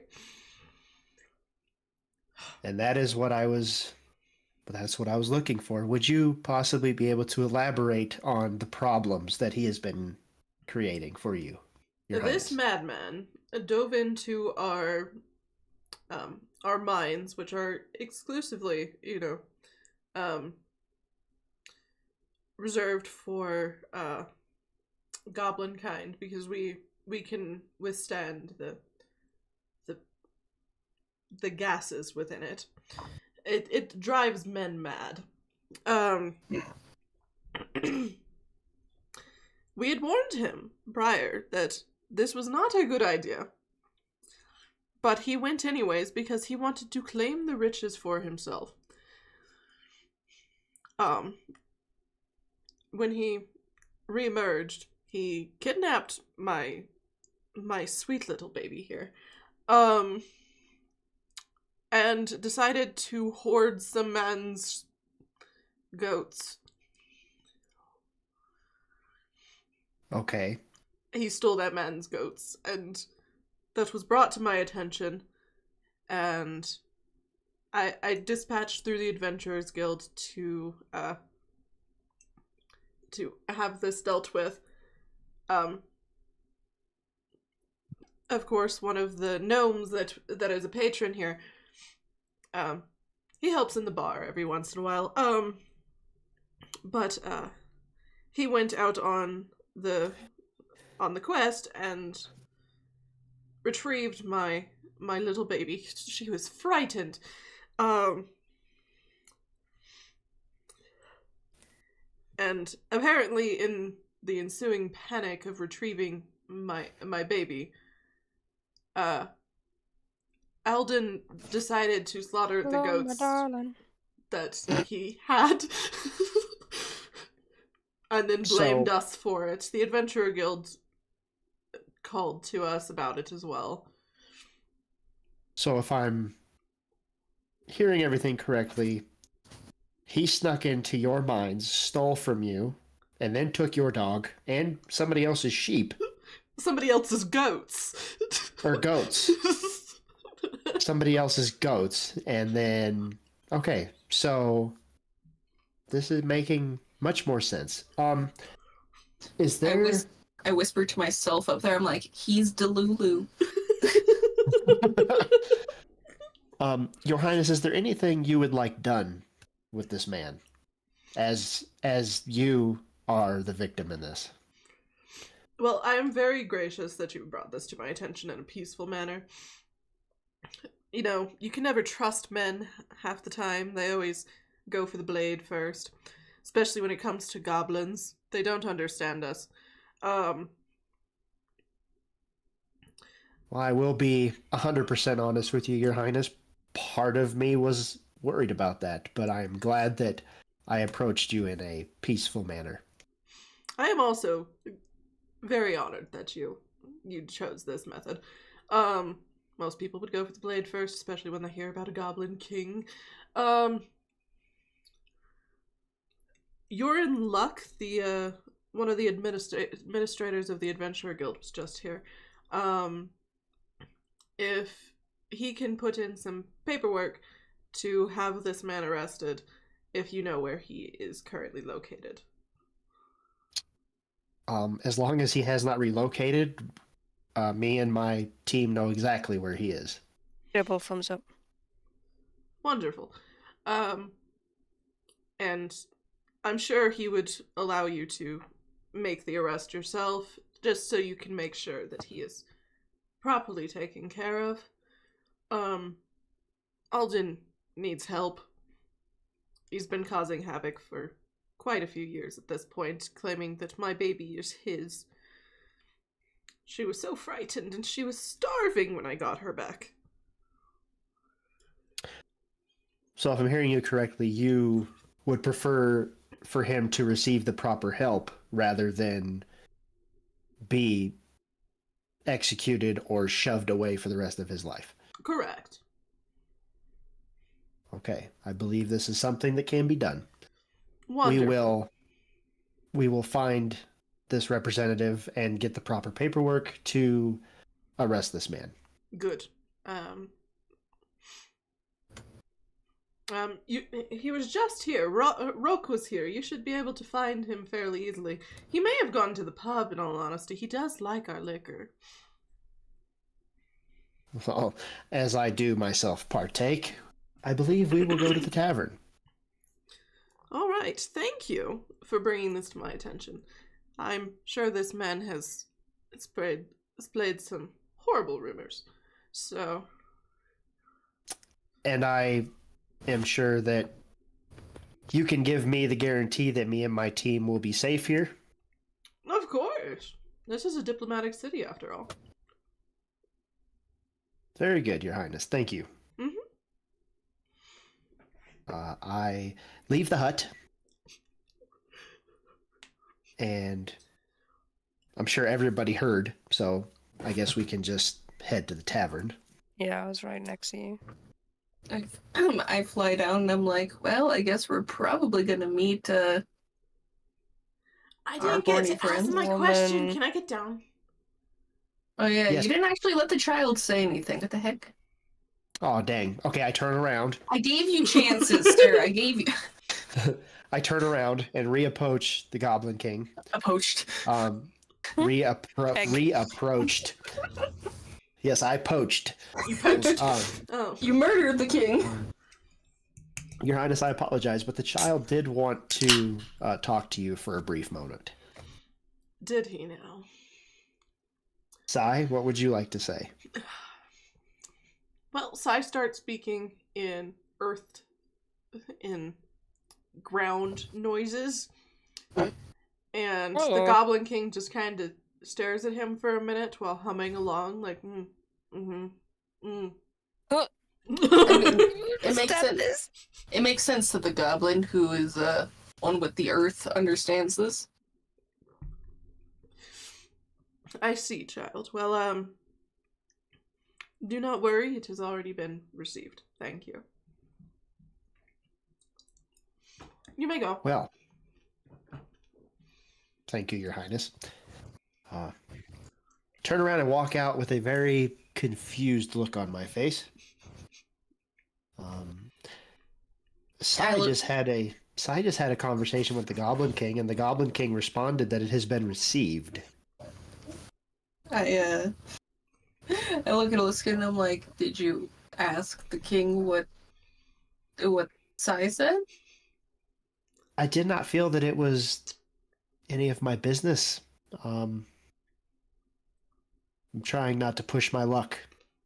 And that's what I was looking for. Would you possibly be able to elaborate on the problems that he has been creating for you? This madman dove into our mines, which are exclusively, reserved for goblin kind, because we can withstand the gases within it. It drives men mad. We had warned him prior that this was not a good idea. But he went anyways because he wanted to claim the riches for himself. When he reemerged, he kidnapped my sweet little baby here. And decided to hoard some man's goats. Okay. He stole that man's goats, and that was brought to my attention, and I dispatched through the Adventurers Guild to have this dealt with. Of course, one of the gnomes that is a patron here, he helps in the bar every once in a while. But he went out on the quest and retrieved my little baby. She was frightened. And apparently in the ensuing panic of retrieving my baby, Alden decided to slaughter the goats that he had. And then blamed us for it. The Adventurer Guild called to us about it as well. So if I'm hearing everything correctly, he snuck into your mines, stole from you, and then took your dog and somebody else's sheep. Somebody else's goats. Or goats. Somebody else's goats. And then... Okay, so... This is making much more sense. Is there... I whispered to myself up there, I'm like, he's Delulu. Your Highness, is there anything you would like done with this man? As you are the victim in this. Well, I am very gracious that you brought this to my attention in a peaceful manner. you know, you can never trust men half the time. They always go for the blade first, especially when it comes to goblins. They don't understand us. Well, I will be 100% honest with you, Your Highness. Part of me was worried about that, but I am glad that I approached you in a peaceful manner. I am also very honored that you chose this method. Most people would go for the blade first, especially when they hear about a goblin king. You're in luck. The one of the administrators of the Adventurer Guild was just here. If he can put in some paperwork to have this man arrested, if you know where he is currently located. As long as he has not relocated, me and my team know exactly where he is. Double thumbs up. Wonderful. And I'm sure he would allow you to make the arrest yourself, just so you can make sure that he is properly taken care of. Alden needs help. He's been causing havoc for quite a few years at this point, claiming that my baby is his. She was so frightened, and she was starving when I got her back. So if I'm hearing you correctly, you would prefer for him to receive the proper help rather than be executed or shoved away for the rest of his life. Correct. Okay, I believe this is something that can be done. Wonderful. We will find this representative and get the proper paperwork to arrest this man. Good. He was just here. Roke was here. You should be able to find him fairly easily. He may have gone to the pub, in all honesty. He does like our liquor. Well, as I do myself partake, I believe we will go to the tavern. All right. Thank you for bringing this to my attention. I'm sure this man has splayed some horrible rumors. So... And I am sure that you can give me the guarantee that me and my team will be safe here. Of course. This is a diplomatic city, after all. Very good, Your Highness. Thank you. Mm-hmm. I leave the hut, and I'm sure everybody heard, so I guess we can just head to the tavern. Yeah, I was right next to you. I fly down and I'm like, well, I guess we're probably gonna meet I our didn't get horny to ask friend. my Woman. question. Can I get down? Oh yeah, Yes. you didn't actually let the child say anything. What the heck? Oh, dang. Okay, I turn around. I gave you chances, sir. I gave you I turn around and reapproach the Goblin King. poached. Reapproached. Yes, I poached. You poached. Oh. You murdered the king. Your Highness, I apologize, but the child did want to talk to you for a brief moment. Did he now? Sighe, what would you like to say? Well, Sighe starts speaking in ground noises. And the Goblin King just kind of stares at him for a minute while humming along, like, It makes sense. It makes sense that the goblin, who is one with the earth, understands this. I see, child. Well, do not worry, it has already been received. Thank you. You may go. Well, thank you, Your Highness. Turn around and walk out with a very confused look on my face. Sighe just had a conversation with the Goblin King, and the Goblin King responded that it has been received. I look at Aliskan and I'm like, did you ask the king what Sighe said? I did not feel that it was any of my business. I'm trying not to push my luck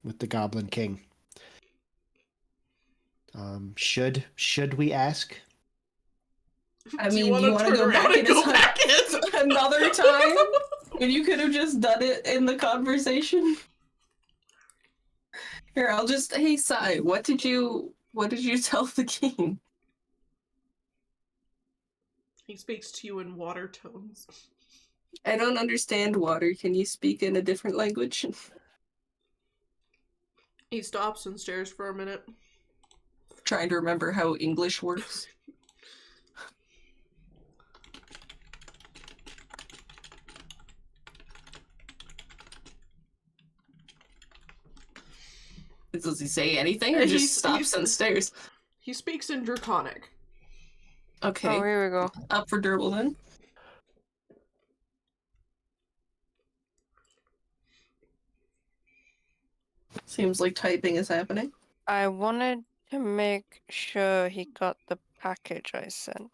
with the Goblin King. Should we ask? I Do mean, you want you to want to turn go around back and in go his back hut in? another time? And you could have just done it in the conversation. Here, I'll just. Hey, Sighe, what did you tell the king? He speaks to you in water tones. I don't understand water. Can you speak in a different language? He stops and stares for a minute. Trying to remember how English works. Does he say anything or just stops and stares? He speaks in Draconic. Okay. Oh, here we go. Up for Durbul then. Seems like typing is happening. I wanted to make sure he got the package I sent.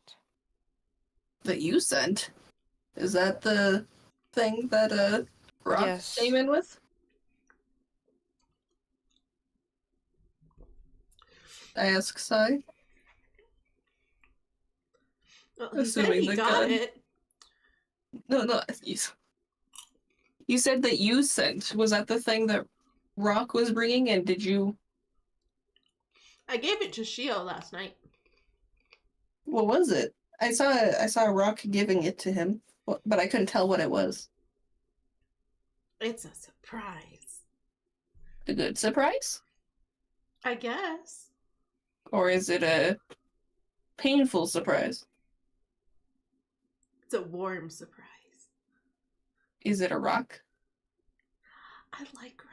That you sent? Is that the thing that Rock Yes. came in with? I ask Sighe. Well, he said Assuming he the got gun. it. No, you said that you sent. Was that the thing that Rock was bringing, and did you... I gave it to Shio last night. What was it? I saw Rock giving it to him, but I couldn't tell what it was. It's a surprise. A good surprise? I guess. Or is it a painful surprise? It's a warm surprise. Is it a rock? I like rock.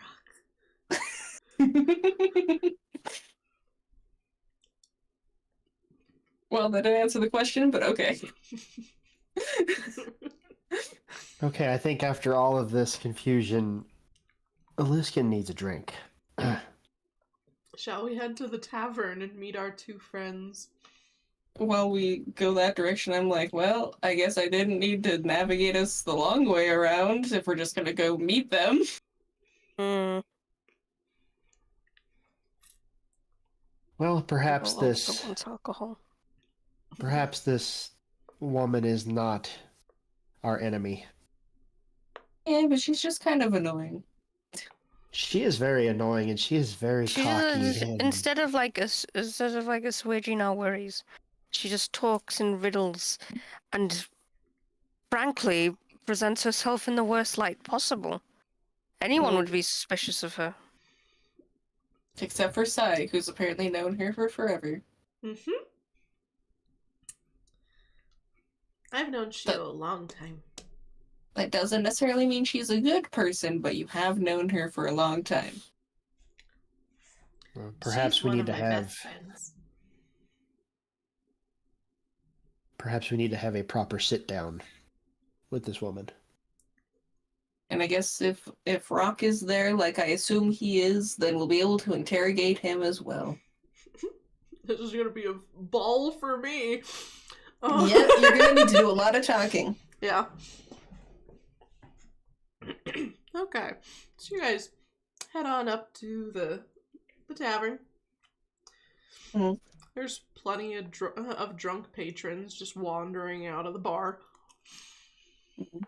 Well, that didn't answer the question, but okay. Okay, I think after all of this confusion, Aliskan needs a drink. Shall we head to the tavern and meet our two friends? While we go that direction, I'm like, well, I guess I didn't need to navigate us the long way around if we're just gonna go meet them. Well, perhaps Alcohol. perhaps this woman is not our enemy. Yeah, but she's just kind of annoying. She is very annoying, and she is very cocky. Instead of assuaging our worries, she just talks in riddles, and frankly presents herself in the worst light possible. Anyone would be suspicious of her. Except for Sighe, who's apparently known her for forever. Mm-hmm. I've known Shio a long time. That doesn't necessarily mean she's a good person, but you have known her for a long time. Perhaps She's we one need of to my have. best friends. Perhaps we need to have a proper sit down with this woman. And I guess if Rock is there, like I assume he is, then we'll be able to interrogate him as well. This is gonna be a ball for me. Yep, you're gonna need to do a lot of talking. Yeah. Okay. So you guys head on up to the tavern. Mhm. There's plenty of drunk patrons just wandering out of the bar. Mhm.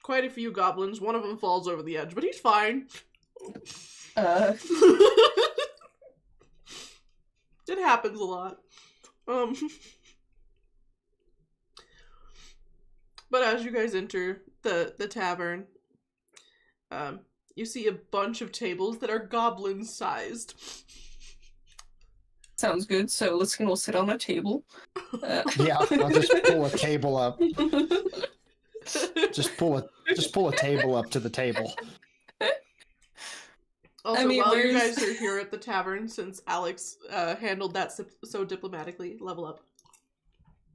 Quite a few goblins. One of them falls over the edge, but he's fine. It happens a lot. But as you guys enter the tavern, you see a bunch of tables that are goblin-sized. Sounds good. So Aliskan will sit on a table. Yeah, I'll just pull a table up. Just pull a table up to the table. Also, I mean, while you guys are here at the tavern, since Alex handled that so diplomatically, level up.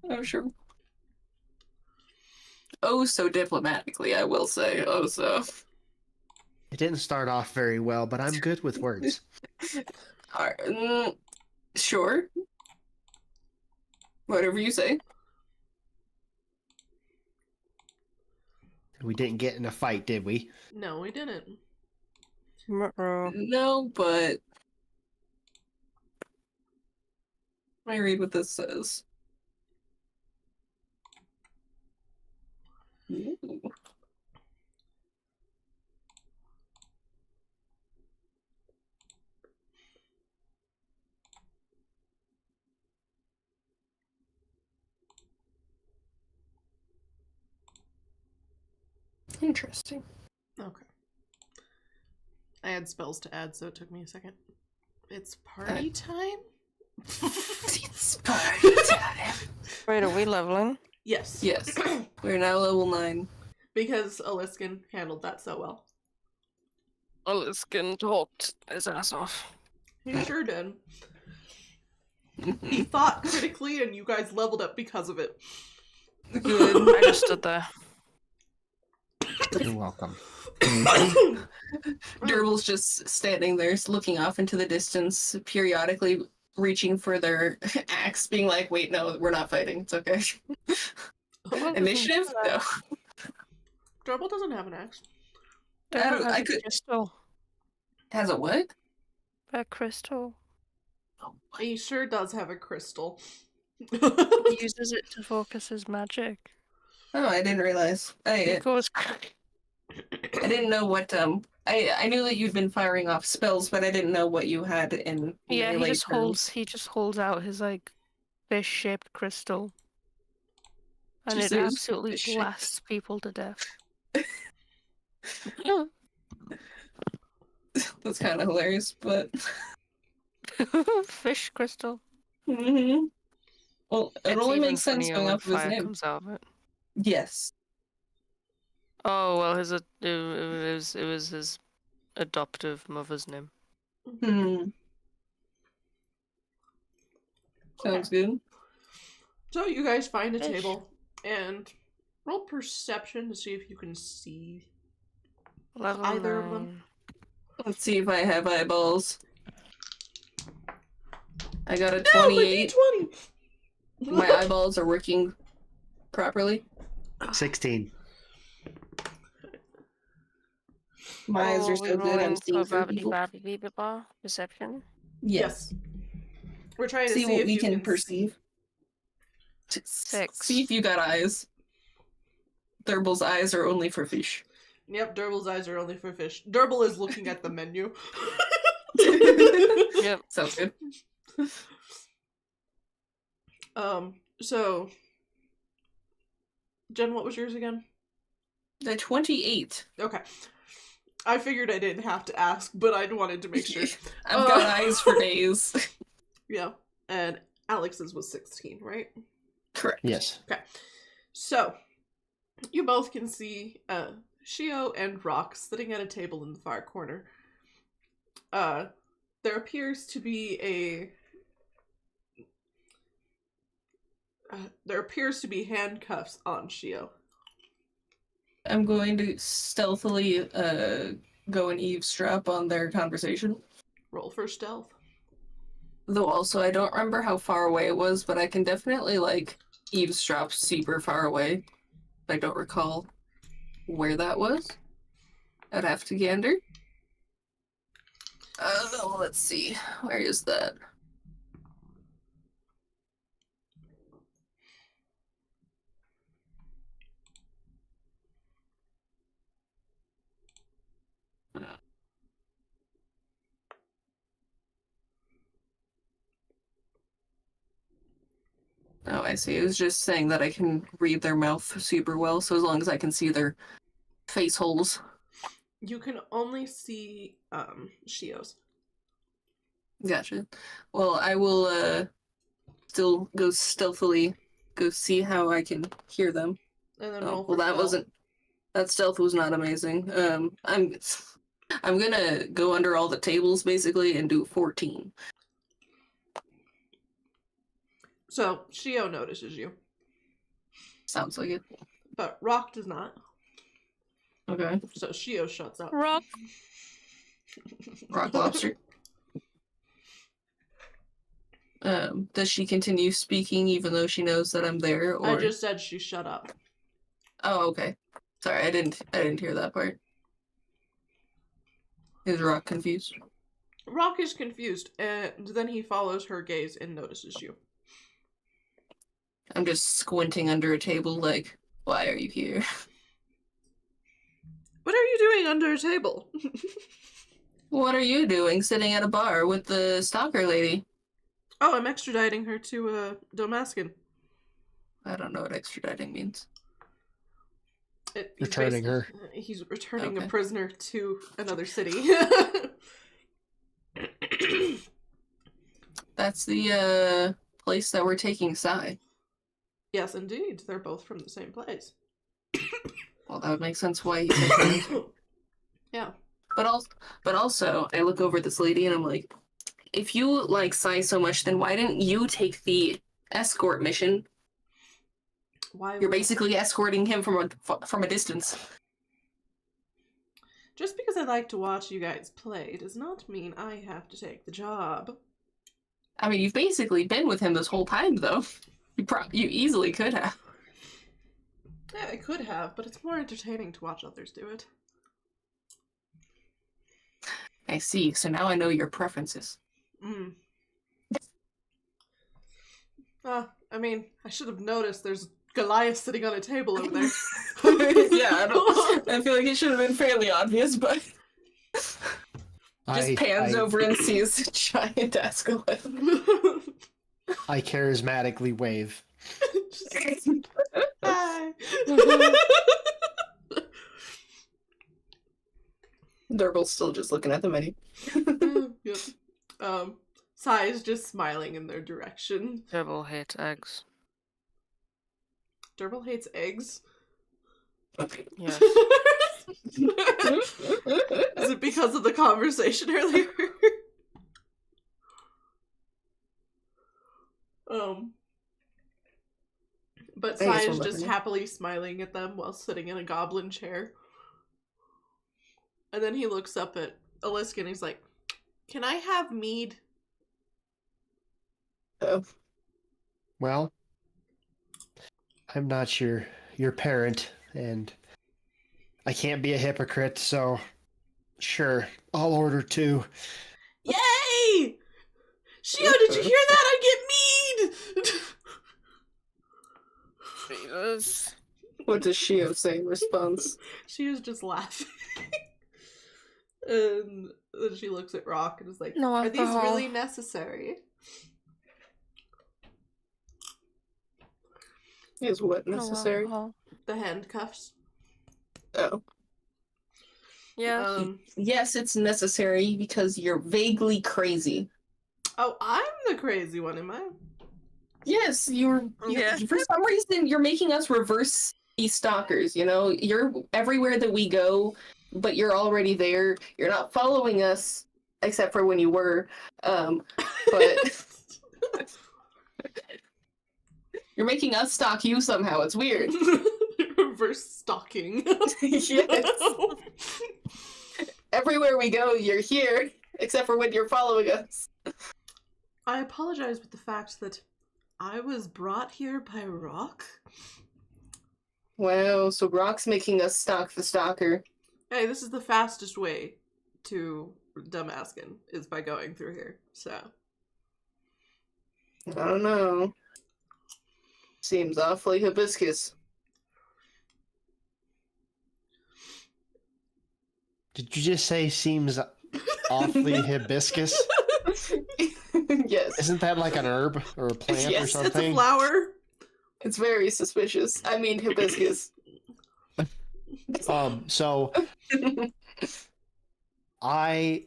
Oh, sure. Oh, so diplomatically, I will say. Oh, so. It didn't start off very well, but I'm good with words. Sure. Whatever you say. We didn't get in a fight, did we? No, we didn't. No, but Let me read what this says. Ooh. Interesting. Okay. I had spells to add, so it took me a second. It's party time? It's party time. Wait, are we leveling? Yes. Yes. We're now level 9. Because Aliskan handled that so well. Aliskan talked his ass off. He sure did. He thought critically, and you guys leveled up because of it. Good. I just stood there. You're welcome. Durbul's just standing there, looking off into the distance, periodically reaching for their axe, being like, wait, no, we're not fighting. It's okay. Initiative? No. Durbul doesn't have an axe. I could... Crystal. Has a what? A crystal. He sure does have a crystal. He uses it to focus his magic. Oh, I didn't realize. It goes... I didn't know what, I knew that you'd been firing off spells, but I didn't know what you had in Yeah, melee he just holds out his, like, fish-shaped crystal. And Just it is absolutely fish-shaped. blasts people to death. That's kind of hilarious, but... Fish crystal. Mm-hmm. Well, it It's only even makes sense funnier going when off of his fire name. comes out of it. Yes. Oh well, it was his adoptive mother's name. Hmm. Sounds good. So you guys find a Fish. table and roll perception to see if you can see Level either of 9. them. Let's see if I have eyeballs. I got a No, my 28. D20! My eyeballs are working properly. 16. My eyes are so good, I'm seeing through people. Perception. Yes. We're trying to See see what if we you can can perceive. 6. See if you got eyes. Durbul's eyes are only for fish. Yep, Durbul's eyes are only for fish. Durbul is looking at the menu. Yep. Sounds good. So Jen, what was yours again? The 28. Okay. I figured I didn't have to ask, but I wanted to make sure. I've got eyes for days. Yeah. And Alex's was 16, right? Correct. Yes. Okay. So, you both can see Shio and Rock sitting at a table in the far corner. There appears to be handcuffs on Shio. I'm going to stealthily go and eavesdrop on their conversation. Roll for stealth. Though also, I don't remember how far away it was, but I can definitely, like, eavesdrop super far away. I don't recall where that was. I'd have to gander. Let's see. Where is that? Oh, I see. It was just saying that I can read their mouth super well, so as long as I can see their face holes. You can only see Shio's. Gotcha. Well, I will still go stealthily go see how I can hear them. And then Oh, roll well, for that stealth. wasn't. That stealth was not amazing. I'm gonna go under all the tables basically and do 14. So, Shio notices you, Sounds like it. but Rock does not. Okay. So Shio shuts up. Rock. Rock lobster. Does she continue speaking even though she knows that I'm there? Or I just said she shut up. Oh, okay. Sorry, I didn't hear that part. Is Rock confused? Rock is confused, and then he follows her gaze and notices you. I'm just squinting under a table like, why are you here? What are you doing under a table? What are you doing sitting at a bar with the stalker lady? Oh, I'm extraditing her to Damascus. I don't know what extraditing means. Returning her. He's returning a Okay. prisoner to another city. That's the place that we're taking Sighe. Yes, indeed. They're both from the same place. Well, that would make sense why he's taking her. Yeah. But also, I look over at this lady and I'm like, if you like Sighe so much, then why didn't you take the escort mission? Why You're would- basically escorting him from a distance. Just because I like to watch you guys play does not mean I have to take the job. I mean, you've basically been with him this whole time, though. You easily could have. Yeah, I could have, but it's more entertaining to watch others do it. I see. So now I know your preferences. I mean, I should have noticed there's Goliath sitting on a table over there. Yeah, I feel like it should have been fairly obvious, but just pans over and sees a giant Escort. I charismatically wave. Hi. Durbul's still just looking at the menu. Yep. Sighe's just smiling in their direction. Durbul hates eggs. Durbul hates eggs. Yes. Is it because of the conversation earlier? But I guess Sighe we'll is look just at it. happily smiling at them while sitting in a goblin chair. And then he looks up at Aliskan and he's like, "Can I have mead?" Oh. Well, I'm not your parent, and I can't be a hypocrite, so sure, I'll order 2. Yay! Shio, did you hear that? I get mead! Jesus. What does Shio say in response? She was just laughing. And then she looks at Rock and is like, No "Are these alcohol. really necessary?" Is what No necessary? alcohol. The handcuffs. Oh. Yes. Yes, it's necessary because you're vaguely crazy. Oh, I'm the crazy one, am I? Yes, you're Yeah. for some reason you're making us reverse these stalkers, you know? You're everywhere that we go, but you're already there. You're not following us, except for when you were. But you're making us stalk you somehow. It's weird. Reverse stalking. Yes. Everywhere we go, you're here, except for when you're following us. I apologize with the fact that I was brought here by Rock. Wow, so Rock's making us stalk the stalker. Hey, this is the fastest way to Damascus is by going through here. So I don't know. Seems awfully hibiscus. Did you just say seems awfully hibiscus? Yes. Isn't that like an herb or a plant or Yes, it's a something? flower. It's very suspicious. I mean hibiscus. So I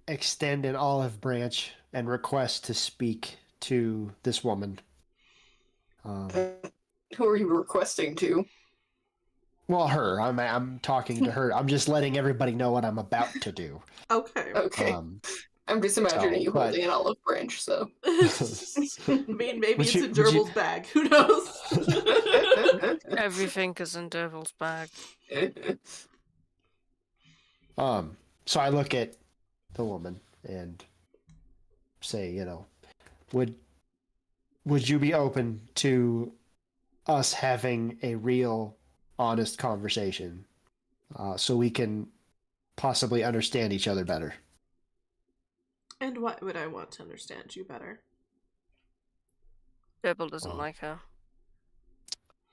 extend an olive branch and request to speak to this woman. Who are you requesting to? Well, her. I'm talking to her. I'm just letting everybody know what I'm about to do. Okay. Okay. I'm just imagining you but- holding an olive branch, so. I mean, maybe Would it's you- in would you- Durbul's bag. Who knows? Everything is in Durbul's bag. So I look at the woman and say, would you be open to us having a real, honest conversation, so we can possibly understand each other better? And why would I want to understand you better? Durbul doesn't like her.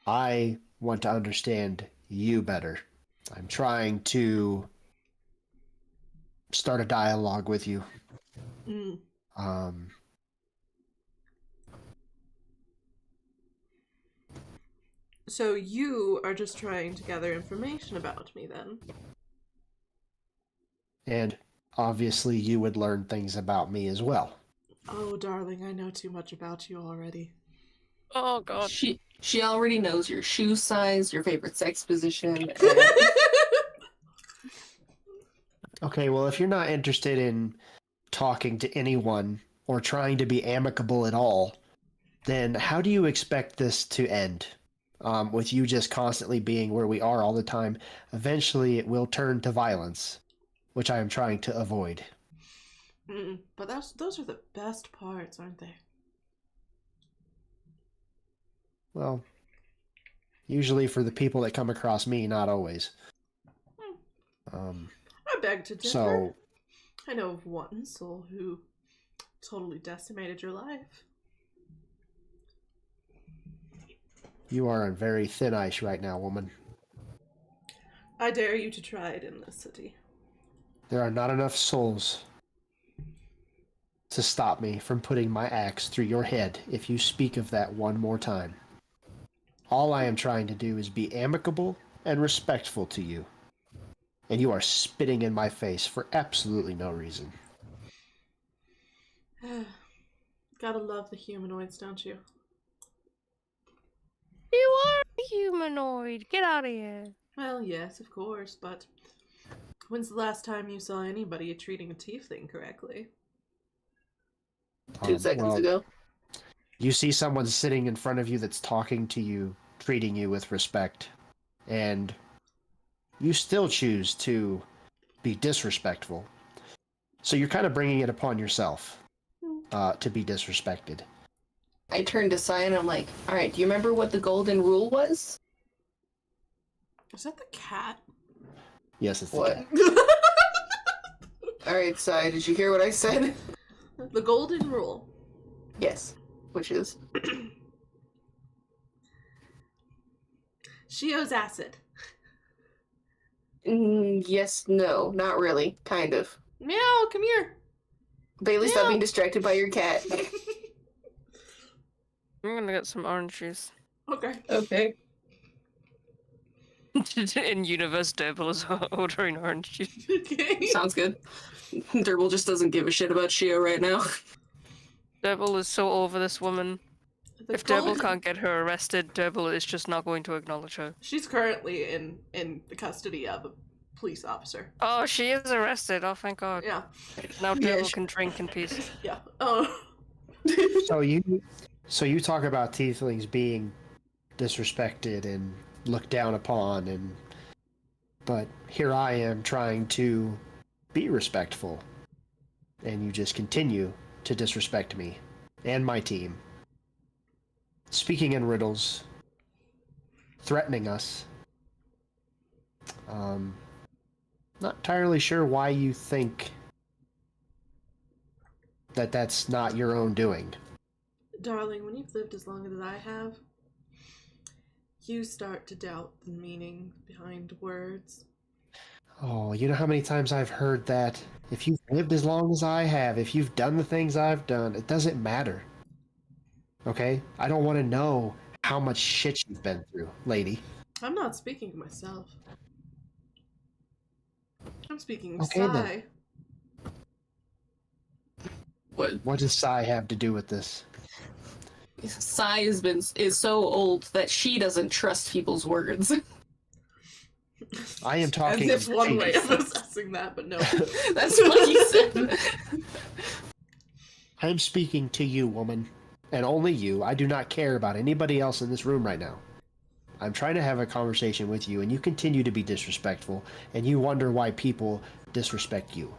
I want to understand you better. I'm trying to start a dialogue with you. Mm. So you are just trying to gather information about me, then? And obviously you would learn things about me as well. Oh, darling, I know too much about you already. Oh, God. She already knows your shoe size, your favorite sex position. Okay, well, if you're not interested in talking to anyone or trying to be amicable at all, then how do you expect this to end? With you just constantly being where we are all the time, eventually it will turn to violence, which I am trying to avoid. But those are the best parts, aren't they? Well, usually for the people that come across me, not always. I beg to differ. So, I know of one soul who totally decimated your life. you are on very thin ice right now, woman. I dare you to try it in this city. There are not enough souls to stop me from putting my axe through your head if you speak of that one more time. All I am trying to do is be amicable and respectful to you. And you are spitting in my face for absolutely no reason. Gotta love the humanoids, don't you? You are a humanoid. Get out of here. Well, yes, of course, but when's the last time you saw anybody treating a tiefling correctly? 2 seconds ago. You see someone sitting in front of you that's talking to you, treating you with respect, and you still choose to be disrespectful. So you're kind of bringing it upon yourself to be disrespected. I turned to Sighe and I'm like, alright, do you remember what the golden rule was? Is that the cat? Yes, it's the What? cat. Alright, Sighe, did you hear what I said? The golden rule. Yes. Which is? Shio's acid. Yes, no, not really. Kind of. Meow, come here. Bailey, stop being distracted by your cat. I'm gonna get some orange juice. Okay. Okay. In universe, Durbul is ordering orange juice. Okay. Sounds good. Durbul just doesn't give a shit about Shio right now. Durbul is so over this woman. If Durbul can't get her arrested, Durbul is just not going to acknowledge her. She's currently in the custody of a police officer. Oh, she is arrested. Oh, thank God. Yeah. Now Durbul can drink in peace. Yeah. Oh. So you talk about tieflings being disrespected and looked down upon, but here I am trying to be respectful, and you just continue to disrespect me and my team. Speaking in riddles, threatening us. Not entirely sure why you think that that's not your own doing. Darling, when you've lived as long as I have, you start to doubt the meaning behind words. Oh, you know how many times I've heard that? If you've lived as long as I have, if you've done the things I've done, it doesn't matter. Okay? I don't want to know how much shit you've been through, lady. I'm not speaking to myself. I'm speaking to Okay, Sighe. then. What does Sighe have to do with this? Sighe is so old that she doesn't trust people's words. I am talking. As if one way of assessing that, but no. That's what you said. I'm speaking to you, woman. And only you. I do not care about anybody else in this room right now. I'm trying to have a conversation with you, and you continue to be disrespectful, and you wonder why people disrespect you.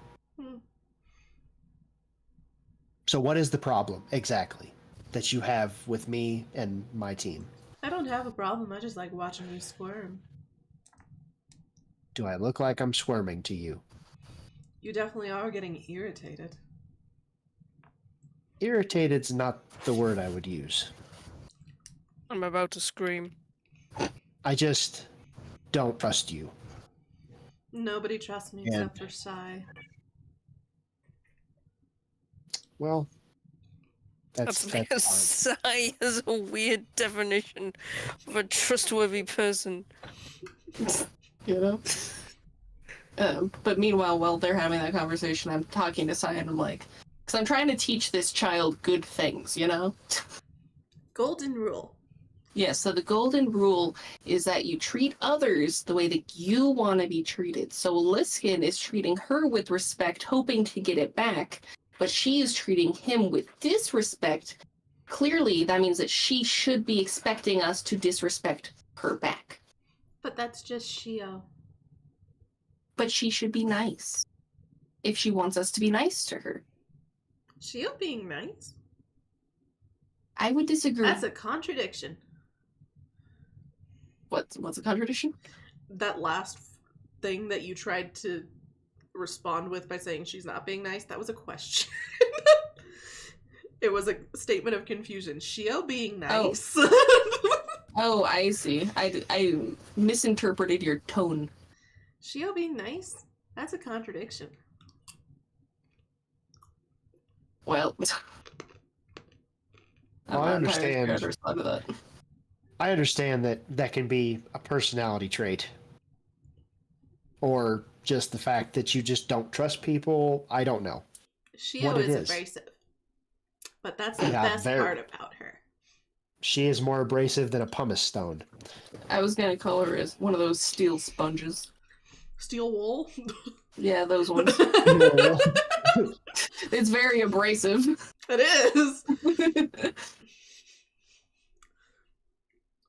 So what is the problem, exactly, that you have with me and my team? I don't have a problem. I just like watching you squirm. Do I look like I'm squirming to you? You definitely are getting irritated. Irritated's not the word I would use. I'm about to scream. I just don't trust you. Nobody trusts me Yeah. except for Sighe. Well, That's that's because fine. Sighe has a weird definition of a trustworthy person. You know? But meanwhile, while they're having that conversation, I'm talking to Sighe and I'm like, because I'm trying to teach this child good things, you know? Golden rule. Yeah, so the golden rule is that you treat others the way that you want to be treated. So Aliskan is treating her with respect, hoping to get it back, but she is treating him with disrespect. Clearly, that means that she should be expecting us to disrespect her back. But that's just Shio. But she should be nice. If she wants us to be nice to her. Shio being nice? I would disagree. That's a contradiction. What's a contradiction? That last thing that you tried to respond with by saying she's not being nice, that was a question. It was a statement of confusion. Shio being nice. Oh, I see. I misinterpreted your tone. Shio being nice? That's a contradiction. Well, Well, I understand. To respond to that. I understand that that can be a personality trait. Or just the fact that you just don't trust people. I don't know. Shio What it is is. abrasive. But that's the Yeah, best very. part about her. She is more abrasive than a pumice stone. I was gonna call her as one of those steel sponges. Steel wool? Yeah, those ones. It's very abrasive. It is.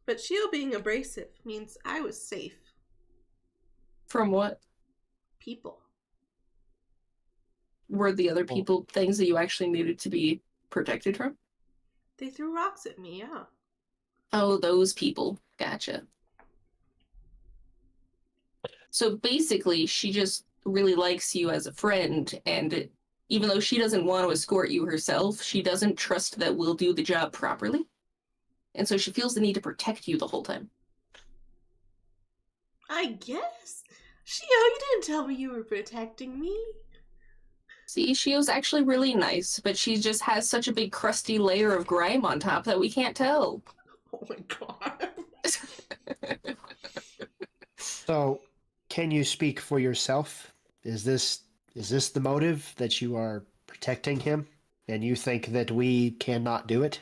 But Shio being abrasive means I was safe. From what? People. Were the other people things that you actually needed to be protected from? They threw rocks at me, yeah. Oh, those people. Gotcha. So basically, she just really likes you as a friend, and even though she doesn't want to escort you herself, she doesn't trust that we'll do the job properly. And so she feels the need to protect you the whole time. I guess. Shio, you didn't tell me you were protecting me. See, Shio's actually really nice, but she just has such a big crusty layer of grime on top that we can't tell. Oh my god. So, can you speak for yourself? Is this the motive, that you are protecting him, and you think that we cannot do it?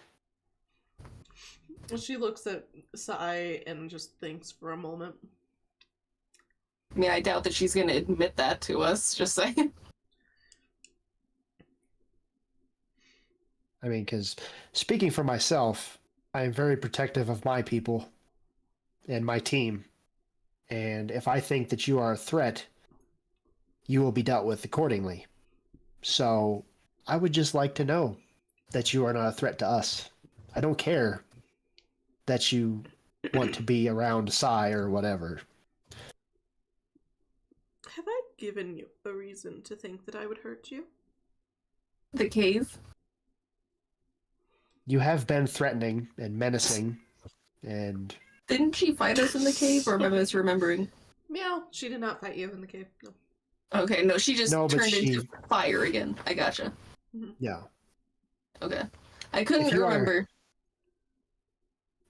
She looks at Sighe and just thinks for a moment. I mean, I doubt that she's going to admit that to us, just saying. I mean, because speaking for myself, I am very protective of my people and my team. And if I think that you are a threat, you will be dealt with accordingly. So I would just like to know that you are not a threat to us. I don't care that you want to be around Sighe or whatever. Have I given you a reason to think that I would hurt you? The cave? You have been threatening and menacing, and... Didn't she fight us in the cave, or am I misremembering? Meow. She did not fight you in the cave. No. Okay, no, she just No, but turned into fire again. I gotcha. Yeah. Okay. I couldn't remember.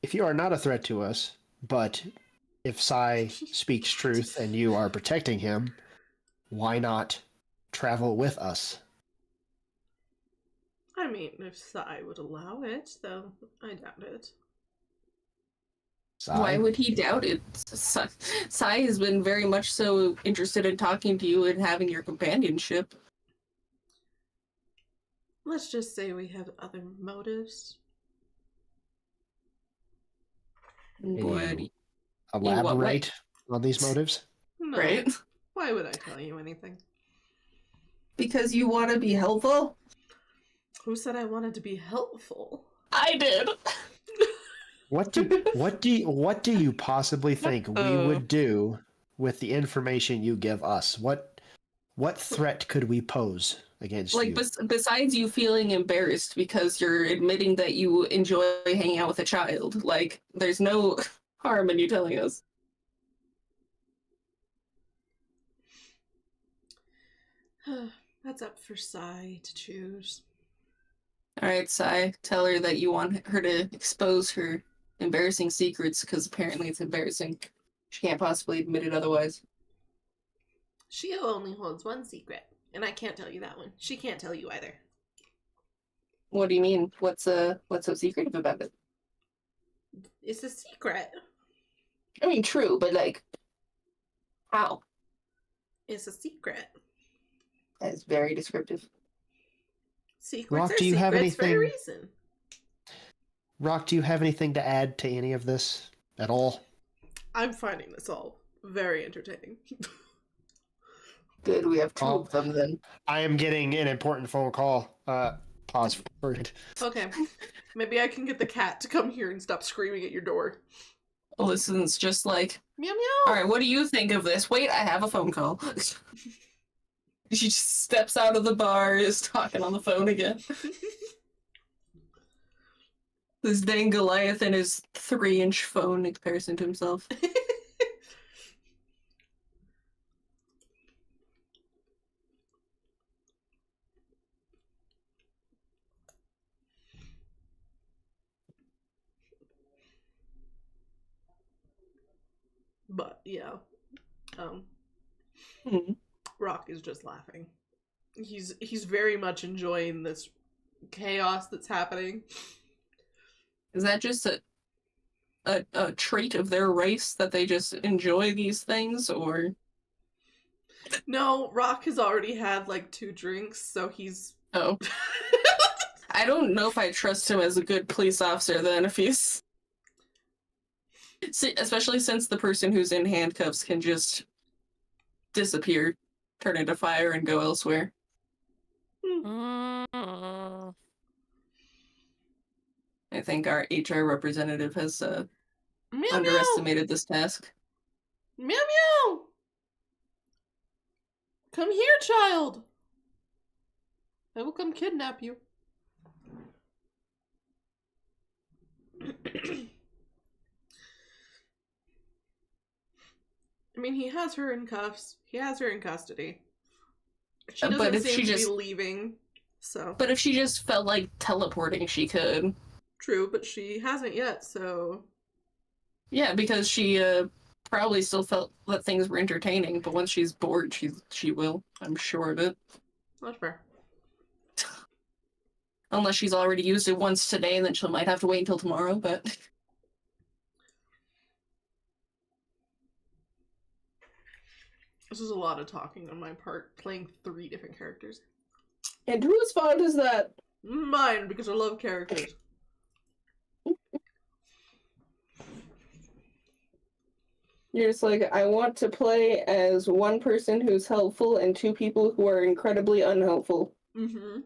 If you are not a threat to us, but if Sighe speaks truth and you are protecting him, why not travel with us? I mean, if Sighe would allow it, though I doubt it. Sighe? Why would he doubt it? Sighe has been very much so interested in talking to you and having your companionship. Let's just say we have other motives. Boy, Elaborate on these motives? No. right? Why would I tell you anything? Because you want to be helpful? Who said I wanted to be helpful? I did. What do you possibly think we would do with the information you give us? What threat could we pose against Like, you. besides you feeling embarrassed because you're admitting that you enjoy hanging out with a child, like, there's no harm in you telling us. That's up for Sighe to choose. Alright, Sighe, tell her that you want her to expose her embarrassing secrets, because apparently it's embarrassing. She can't possibly admit it otherwise. Shio only holds one secret, and I can't tell you that one. She can't tell you either. What do you mean? What's so secretive about it? It's a secret. I mean, true, but like, how? It's a secret. That is very descriptive. Secrets Rock, are do you have secrets for a anything- reason. Rock, do you have anything to add to any of this at all? I'm finding this all very entertaining. Good, we have two Oh. of them then. I am getting an important phone call. Pause for it. Okay. Maybe I can get the cat to come here and stop screaming at your door. Aliskan's just like, Meow meow! alright, what do you think of this? Wait, I have a phone call. She just steps out of the bar, is talking on the phone again. This dang Goliath and his 3-inch phone in comparison to himself. But yeah. Hmm. Rock is just laughing. He's very much enjoying this chaos that's happening. Is that just a trait of their race that they just enjoy these things, or? No, Rock has already had like 2 drinks, so he's Oh. I don't know if I trust him as a good police officer then, if he's... Especially since the person who's in handcuffs can just disappear, turn into fire, and go elsewhere. Mm. I think our HR representative has meow underestimated this task. meow. Meow meow! Come here, child! I will come kidnap you. I mean, he has her in cuffs. He has her in custody. She doesn't But if seem she to just- be leaving, so... But if she just felt like teleporting, she could. True, but she hasn't yet, so... Yeah, because she probably still felt that things were entertaining, but once she's bored, she will. I'm sure of it. Not fair. Unless she's already used it once today, and then she might have to wait until tomorrow, but... This is a lot of talking on my part, playing 3 different characters. And whose fault is that? Mine, because I love characters. You're just like, I want to play as one person who's helpful and 2 people who are incredibly unhelpful. Mm-hmm.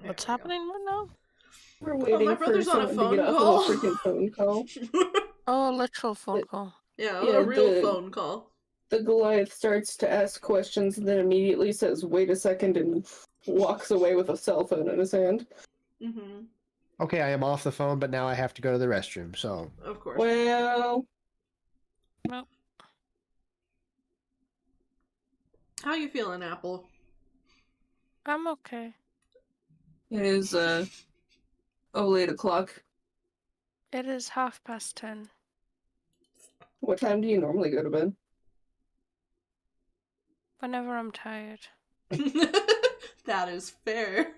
What's happening right now? We're Oh, my brother's on a phone call. phone call. Oh, a literal phone call. Yeah, Yeah, a real the- phone call. the Goliath starts to ask questions and then immediately says, "Wait a second," and walks away with a cell phone in his hand. Mm-hmm. Okay, I am off the phone, but now I have to go to the restroom, so... Of course. Well... Well, How you feeling, Apple? I'm okay. It is, 8 o'clock. It is 10:30. What time do you normally go to bed? Whenever I'm tired. That is fair.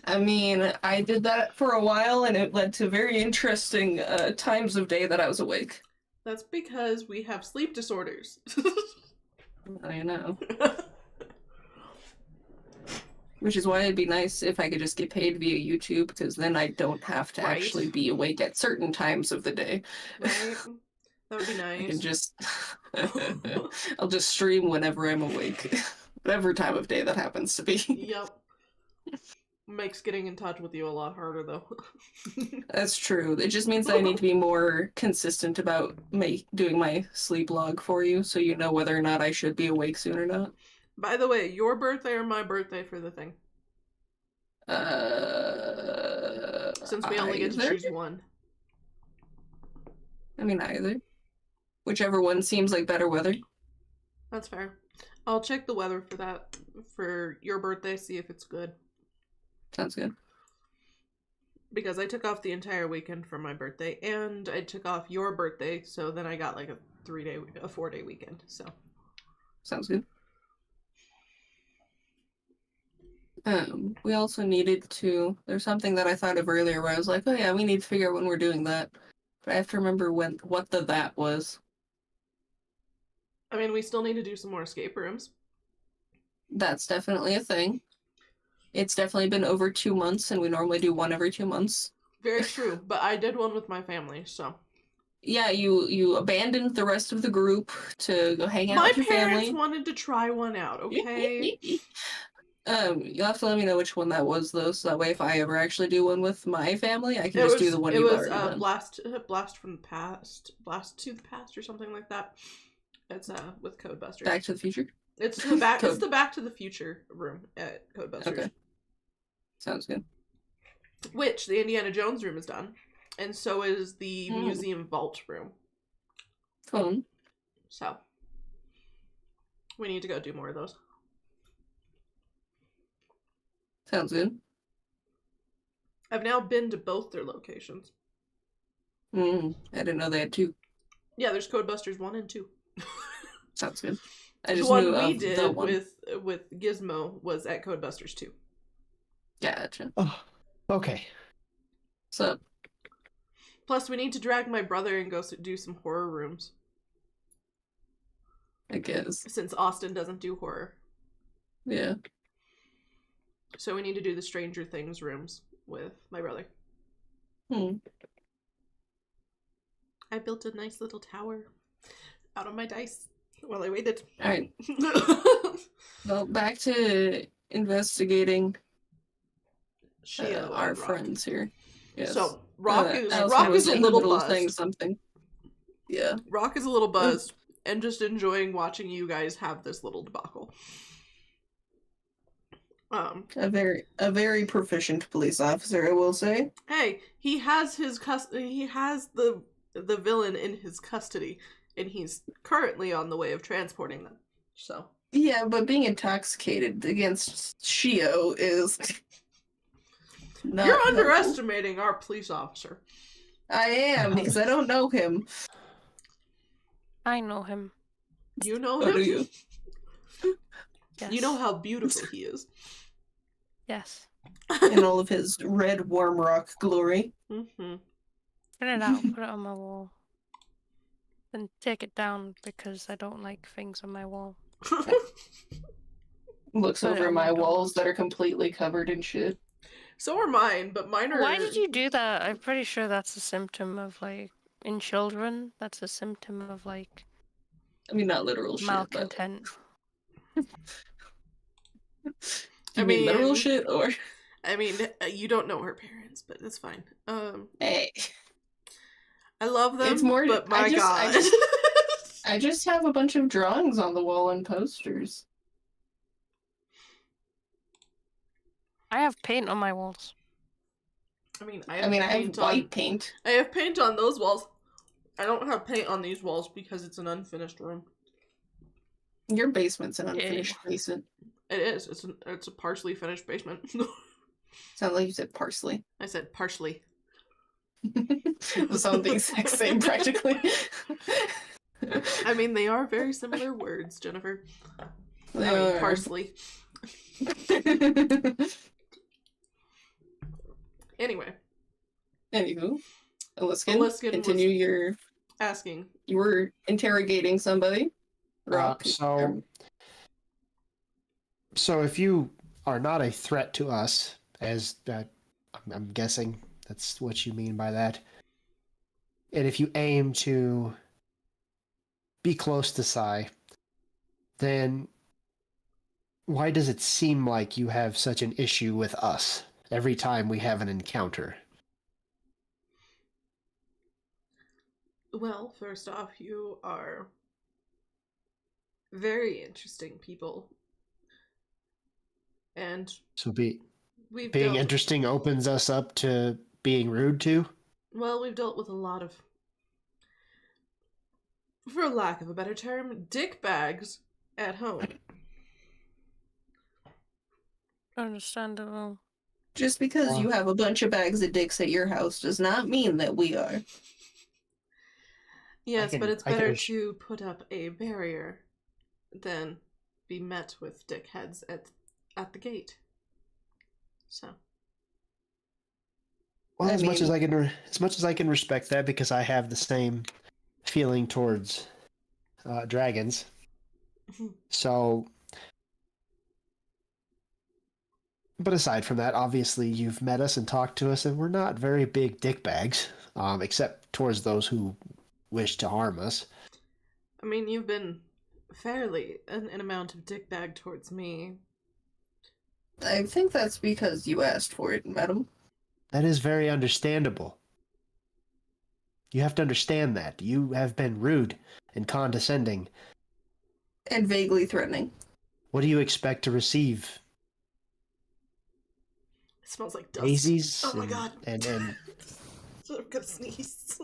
I mean, I did that for a while, and it led to very interesting times of day that I was awake. That's because we have sleep disorders. I know. Which is why it'd be nice if I could just get paid via YouTube, because then I don't have to actually be awake at certain times of the day. Right? That would be nice. I can just... I'll just stream whenever I'm awake. Whatever time of day that happens to be. Yep. Makes getting in touch with you a lot harder, though. That's true. It just means that I need to be more consistent about doing my sleep log for you, so you know whether or not I should be awake soon or not. By the way, your birthday or my birthday for the thing? Since we only get to choose one. I mean, either. Whichever one seems like better weather. That's fair. I'll check the weather for that, for your birthday, see if it's good. Sounds good. Because I took off the entire weekend for my birthday, and I took off your birthday, so then I got like a 4-day weekend, so. Sounds good. We also needed to, there's something that I thought of earlier where I was like, oh yeah, we need to figure out when we're doing that. But I have to remember what that was. I mean, we still need to do some more escape rooms. That's definitely a thing. It's definitely been over 2 months, and we normally do one every 2 months. Very true, but I did one with my family, so. Yeah, you abandoned the rest of the group to go hang out with your family. My parents wanted to try one out, okay? You'll have to let me know which one that was, though, so that way if I ever actually do one with my family, I can just do the one you've already done. It was Blast from the Past, Blast to the Past, or something like that. It's with Codebusters. Back to the Future? It's the back. It's the Back to the Future room at Codebusters. Okay. Sounds good. Which the Indiana Jones room is done, and so is the museum vault room. Fun. So we need to go do more of those. Sounds good. I've now been to both their locations. I didn't know they had 2. Yeah, there's Codebusters 1 and 2. Sounds good. I just the one knew we of did the one. with Gizmo was at Codebusters 2. Gotcha. Oh, okay. So, plus, we need to drag my brother and go do some horror rooms. I guess. Since Austin doesn't do horror. Yeah. So we need to do the Stranger Things rooms with my brother. I built a nice little tower out of my dice while I waited. Alright. Well, back to investigating Shio our and Rock. friends here. Yes. So Rock is a in the little middle of buzzed. saying something. Yeah. Rock is a little buzzed and just enjoying watching you guys have this little debacle. A very proficient police officer, I will say. Hey, he has the villain in his custody, and he's currently on the way of transporting them. So yeah, but being intoxicated against Shio is not you're helpful. underestimating our police officer. I am, because I don't know him. I know him. You know Oh, him? do you? Yes. You know how beautiful he is. Yes. In all of his red warm rock glory. Mm-hmm. Print it out, put it on my wall. Then take it down because I don't like things on my wall. Looks Put it over on my my walls doors. that are completely covered in shit. So are mine, but mine are... Why did you do that? I'm pretty sure that's a symptom of, like, in children, that's a symptom of, like, I mean, not literal shit, but... malcontent. You mean literal shit, or...? I mean, you don't know her parents, but that's fine. Hey. I love them, It's more- but my I god. I just have a bunch of drawings on the wall and posters. I have paint on my walls. I have white paint. I have paint on those walls. I don't have paint on these walls because it's an unfinished room. Your basement's an unfinished basement. It is. It's a partially finished basement. Sounds like you said parsley. I said partially. It sounds the exact same, practically. I mean, they are very similar words, Jennifer. Parsley. Anyway. Anywho, Aliskan, continue your asking. You were interrogating somebody. So if you are not a threat to us, as I'm guessing that's what you mean by that, and if you aim to be close to Sighe, then why does it seem like you have such an issue with us every time we have an encounter? Well, first off, you are very interesting people. And so being interesting opens us up to being rude to? Well, we've dealt with a lot of, for lack of a better term, dick bags at home. Understandable. Just because you have a bunch of bags of dicks at your house does not mean that we are. Yes, but it's better to put up a barrier than be met with dickheads at the gate. So. Well, as much as I can respect that, because I have the same feeling towards dragons. So, but aside from that, obviously you've met us and talked to us, and we're not very big dickbags, except towards those who wish to harm us. I mean, you've been fairly an amount of dickbag towards me. I think that's because you asked for it, madam. That is very understandable. You have to understand that. You have been rude and condescending. And vaguely threatening. What do you expect to receive? It smells like dust. Daisies? Oh my god. And I'm gonna sneeze.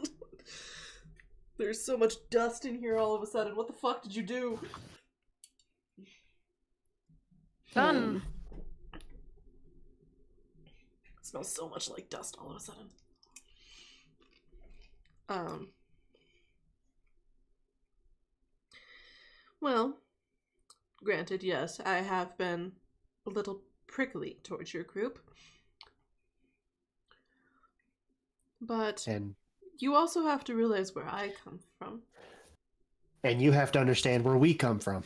There's so much dust in here all of a sudden. What the fuck did you do? Done. It smells so much like dust all of a sudden. Well, granted, yes, I have been a little prickly towards your group. But you also have to realize where I come from. And you have to understand where we come from.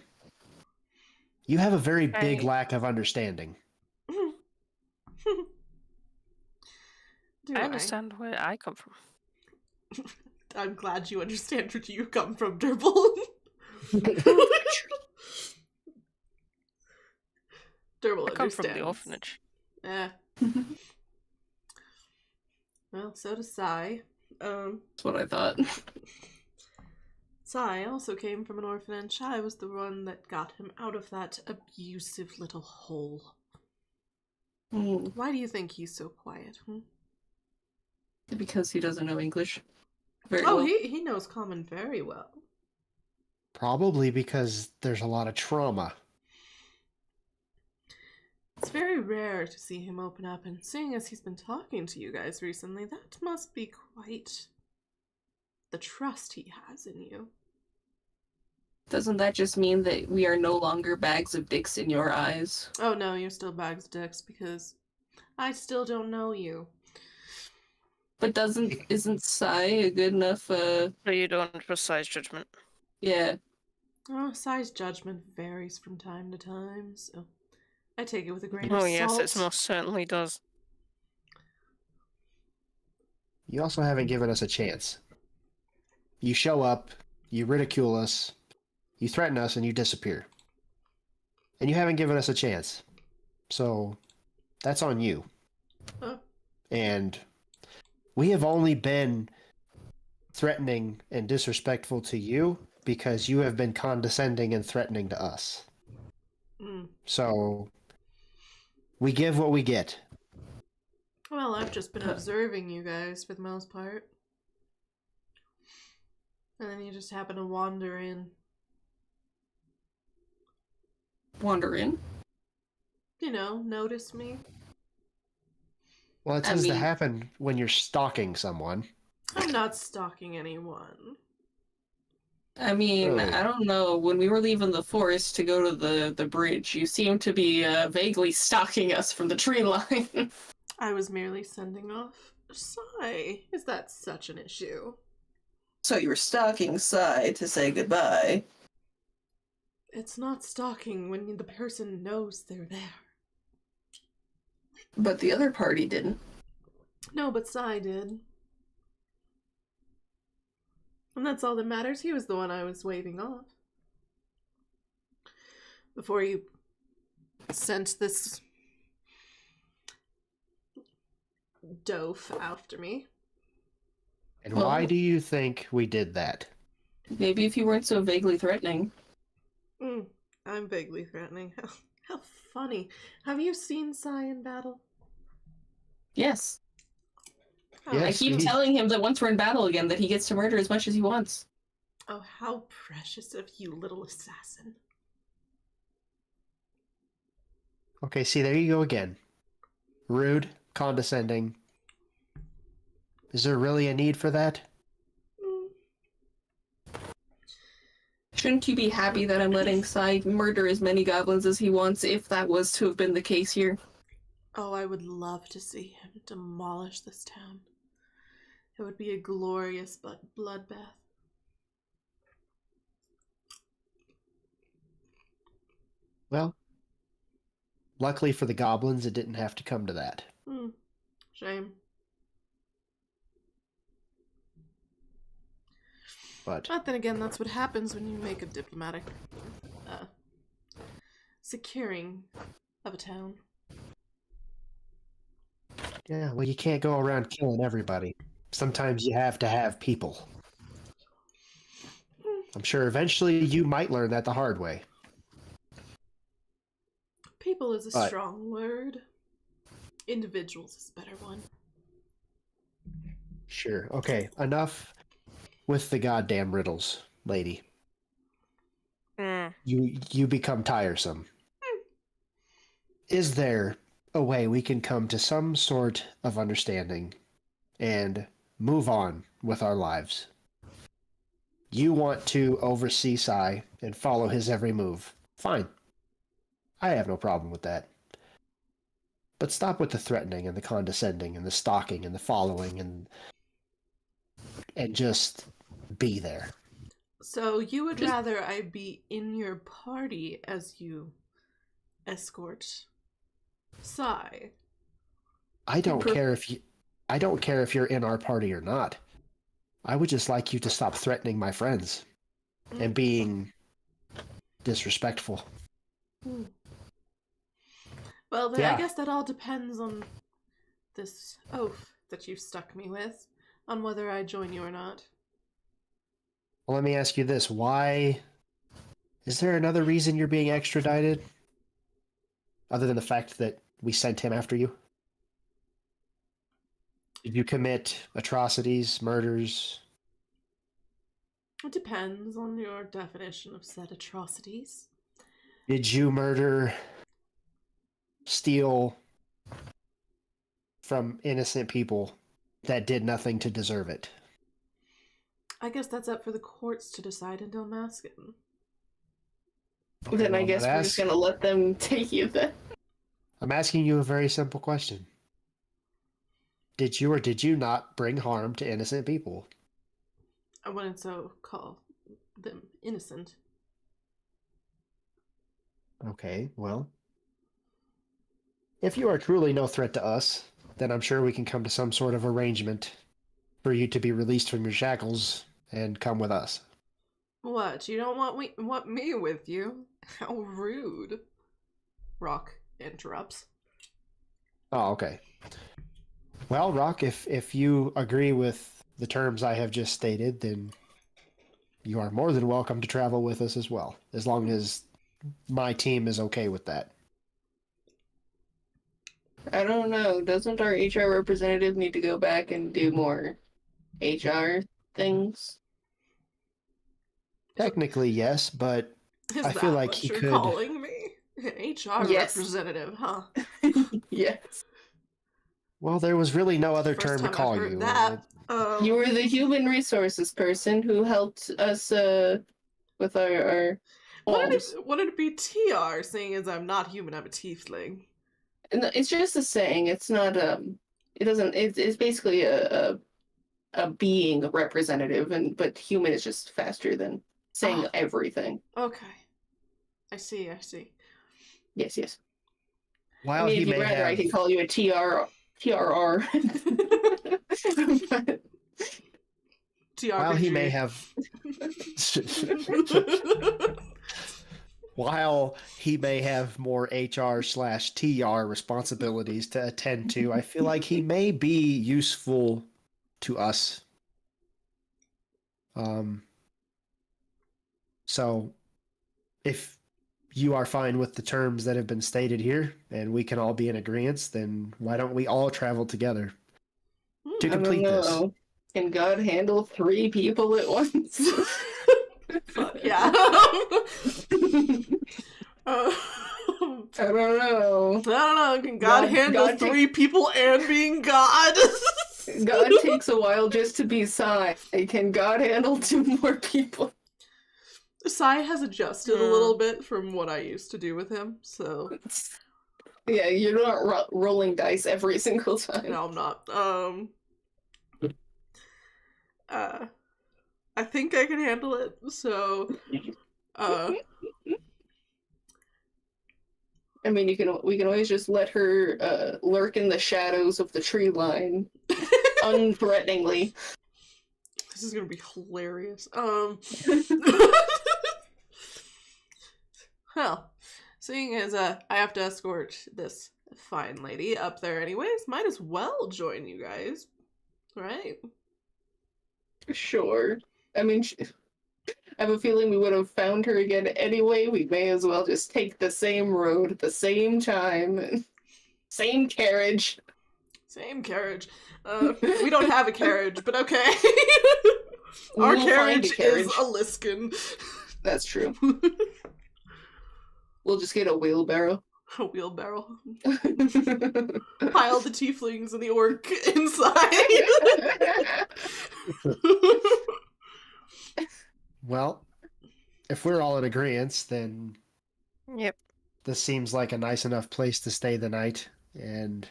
You have a very big lack of understanding. I understand where I come from. I'm glad you understand where you come from, Durbul. Durbul I come from the orphanage. Yeah. Well, so does Sighe. That's what I thought. Sighe also came from an orphanage. I was the one that got him out of that abusive little hole. Why do you think he's so quiet? Because he doesn't know English very well. He knows common very well. Probably because there's a lot of trauma. It's very rare to see him open up, and seeing as he's been talking to you guys recently, that must be quite the trust he has in you. Doesn't that just mean that we are no longer bags of dicks in your eyes? Oh no, you're still bags of dicks, because I still don't know you. But isn't Sighe a good enough, So you don't trust Sighe's judgment? Yeah. Oh, Sighe's judgment varies from time to time, so I take it with a grain of salt. Oh yes, it most certainly does. You also haven't given us a chance. You show up, you ridicule us, you threaten us, and you disappear. And you haven't given us a chance. So, that's on you. And we have only been threatening and disrespectful to you because you have been condescending and threatening to us. So, we give what we get. Well, I've just been observing you guys for the most part. And then you just happen to wander in. Wander in? You know, notice me. Well, it tends to happen when you're stalking someone. I'm not stalking anyone. I mean, Really? I don't know. When we were leaving the forest to go to the bridge, you seemed to be vaguely stalking us from the tree line. I was merely sending off Sighe. Is that such an issue? So you were stalking Sighe to say goodbye. It's not stalking when the person knows they're there. But the other party didn't. No, but Sighe did. And that's all that matters. He was the one I was waving off. Before you sent this dof after me. And why do you think we did that? Maybe if you weren't so vaguely threatening. I'm vaguely threatening. How funny. Have you seen Sighe in battle? Yes. Oh, Yes, I keep telling him that once we're in battle again, that he gets to murder as much as he wants. Oh, how precious of you, little assassin. Okay, see, there you go again. Rude, condescending. Is there really a need for that? Shouldn't you be happy that I'm letting Sighe murder as many goblins as he wants, if that was to have been the case here? Oh, I would love to see him demolish this town. It would be a glorious bloodbath. Well, luckily for the goblins, it didn't have to come to that. Shame. But then again, that's what happens when you make a diplomatic securing of a town. yeah, well, you can't go around killing everybody. Sometimes you have to have people. I'm sure eventually you might learn that the hard way. People is a strong word. Individuals is a better one. Sure. Okay, enough with the goddamn riddles, lady. You become tiresome. Is there a way we can come to some sort of understanding and move on with our lives? You want to oversee Sighe and follow his every move. Fine. I have no problem with that. But stop with the threatening and the condescending and the stalking and the following and just be there. So you would rather I be in your party as you escort Sighe? I don't care if you're in our party or not. I would just like you to stop threatening my friends and being disrespectful. Well, then I guess that all depends on this oath that you've stuck me with, on whether I join you or not. Well, let me ask you this. Why... Is there another reason you're being extradited? Other than the fact that we sent him after you? Did you commit atrocities, murders? It depends on your definition of said atrocities. Did you murder, steal from innocent people that did nothing to deserve it? I guess that's up for the courts to decide in Damascus. Okay, Then I guess we're just gonna let them take you then. I'm asking you a very simple question. Did you or did you not bring harm to innocent people? I wouldn't so call them innocent. Okay, well, if you are truly no threat to us, then I'm sure we can come to some sort of arrangement for you to be released from your shackles and come with us. What? You don't want me with you? How rude. Rock interrupts. Oh, okay. Well, Rock, if you agree with the terms I have just stated, then you are more than welcome to travel with us as well, as long as my team is okay with that. I don't know. Doesn't our HR representative need to go back and do more HR things? Technically, yes, but Is I that feel like what he you're could. calling me? An HR Yes. representative, huh? Yes. Well, there was really no other First term to time call I've heard you. that. You were the human resources person who helped us with our alms. Wouldn't it be TR, seeing as I'm not human, I'm a tiefling? And it's just a saying. It's not it doesn't it's basically a being representative, but human is just faster than saying everything. Okay. I see. Yes. While I mean, he if you'd may rather, I have, can call you a TRR. But TR. while he may have, while he may have more HR/TR responsibilities to attend to, I feel like he may be useful to us. So if you are fine with the terms that have been stated here, and we can all be in agreement, then why don't we all travel together to I don't complete this? know. Can God handle 3 people at once? Yeah. I don't know. I don't know. Can God handle God 3 people and being God? God takes a while just to be Sighe. Can God handle 2 more people? Sighe has adjusted a little bit from what I used to do with him, so... Yeah, you're not rolling dice every single time. No, I'm not. I think I can handle it, so... I mean, we can always just let her lurk in the shadows of the tree line, unthreateningly. This is gonna be hilarious. Well, seeing as I have to escort this fine lady up there anyways, might as well join you guys, right? Sure. I mean, I have a feeling we would have found her again anyway. We may as well just take the same road at the same time. Same carriage. Same carriage. We don't have a carriage, but okay. Our We'll find a carriage carriage. is Aliskan. That's true. We'll just get a wheelbarrow. A wheelbarrow. Pile the tieflings and the orc inside. Well, if we're all in agreement, then Yep. this seems like a nice enough place to stay the night, and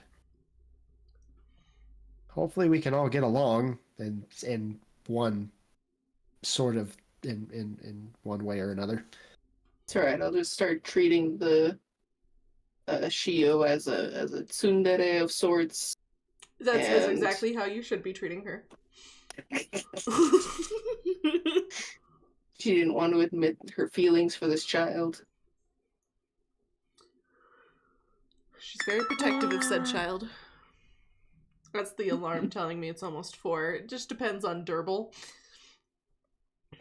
hopefully we can all get along in one sort of in one way or another. It's alright, I'll just start treating the Shio as a tsundere of sorts. That's exactly how you should be treating her. She didn't want to admit her feelings for this child. She's very protective of said child. That's the alarm telling me it's almost 4. It just depends on Durbul.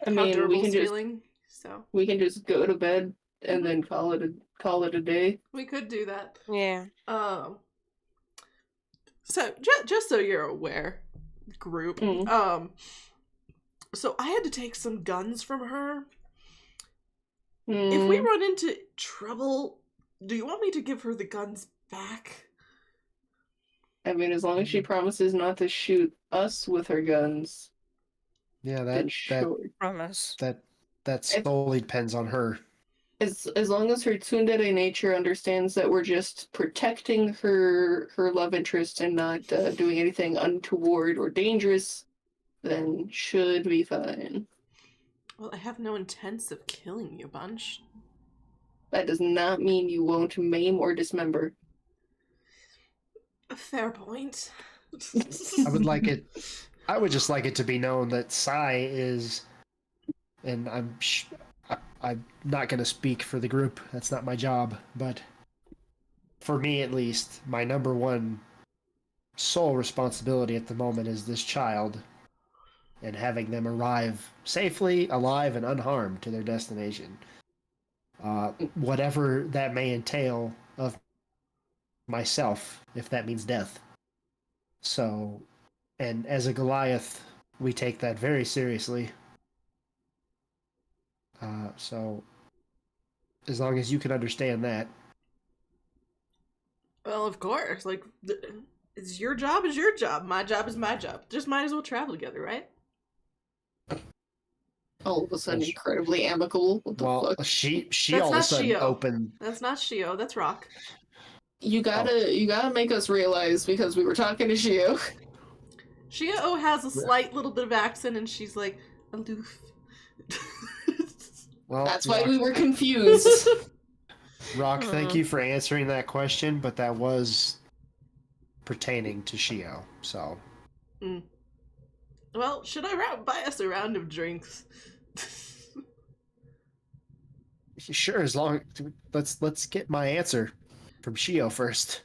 I mean, how Durbul's feeling. So we can just go to bed and then call it a day. We could do that. Yeah. So just so you're aware, group. So I had to take some guns from her. If we run into trouble, do you want me to give her the guns back? I mean, as long as she promises not to shoot us with her guns. Yeah, Promise. that solely depends on her. As long as her tsundere nature understands that we're just protecting her love interest and not doing anything untoward or dangerous, then should be fine. Well, I have no intents of killing you, Bunch. That does not mean you won't maim or dismember. A fair point. I would just like it to be known that Sighe is, and I'm not going to speak for the group. That's not my job, but for me at least, my number one sole responsibility at the moment is this child. and having them arrive safely, alive, and unharmed to their destination. Whatever that may entail of myself, if that means death. So, and as a Goliath, we take that very seriously. So, as long as you can understand that. Well, of course. Like, it's your job is your job. My job is my job. Just might as well travel together, right? All of a sudden, incredibly amicable. What the fuck? She That's all of a not sudden Shio. opened. That's not Shio. That's Rock. You gotta make us realize because we were talking to Shio. Shio has a slight little bit of accent, and she's like aloof. Well, That's why we were confused. Rock, thank you for answering that question, but that was pertaining to Shio, so. Well, should I buy us a round of drinks? Sure, as long let's get my answer from Shio first.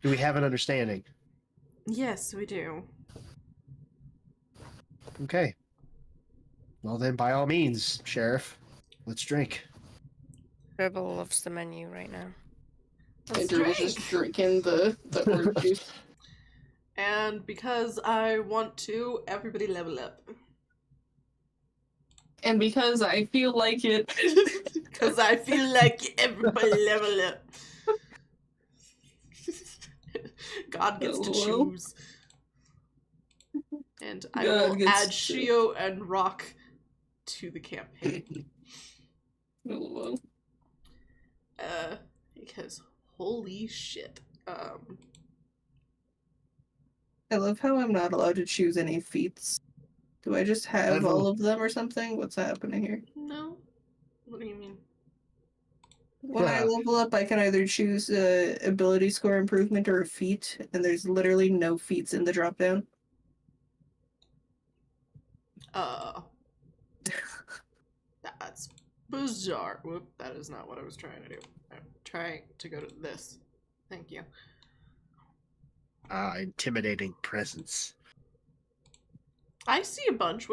Do we have an understanding? Yes, we do. Okay. Well then, by all means, Sheriff, let's drink. Durbul loves the menu right now. Durbul's just drinking the orange juice. And because I want to, everybody level up. And because I feel like it. Because I feel like everybody level up. God gets to choose. And I will add Shio and Rock to the campaign. Because holy shit. I love how I'm not allowed to choose any feats. Do I just have all of them or something? What's happening here? No. What do you mean? When I level up, I can either choose ability score improvement or a feat, and there's literally no feats in the dropdown. That's bizarre. Whoop, that is not what I was trying to do. I'm trying to go to this. Thank you. Intimidating presence. I see a bunch,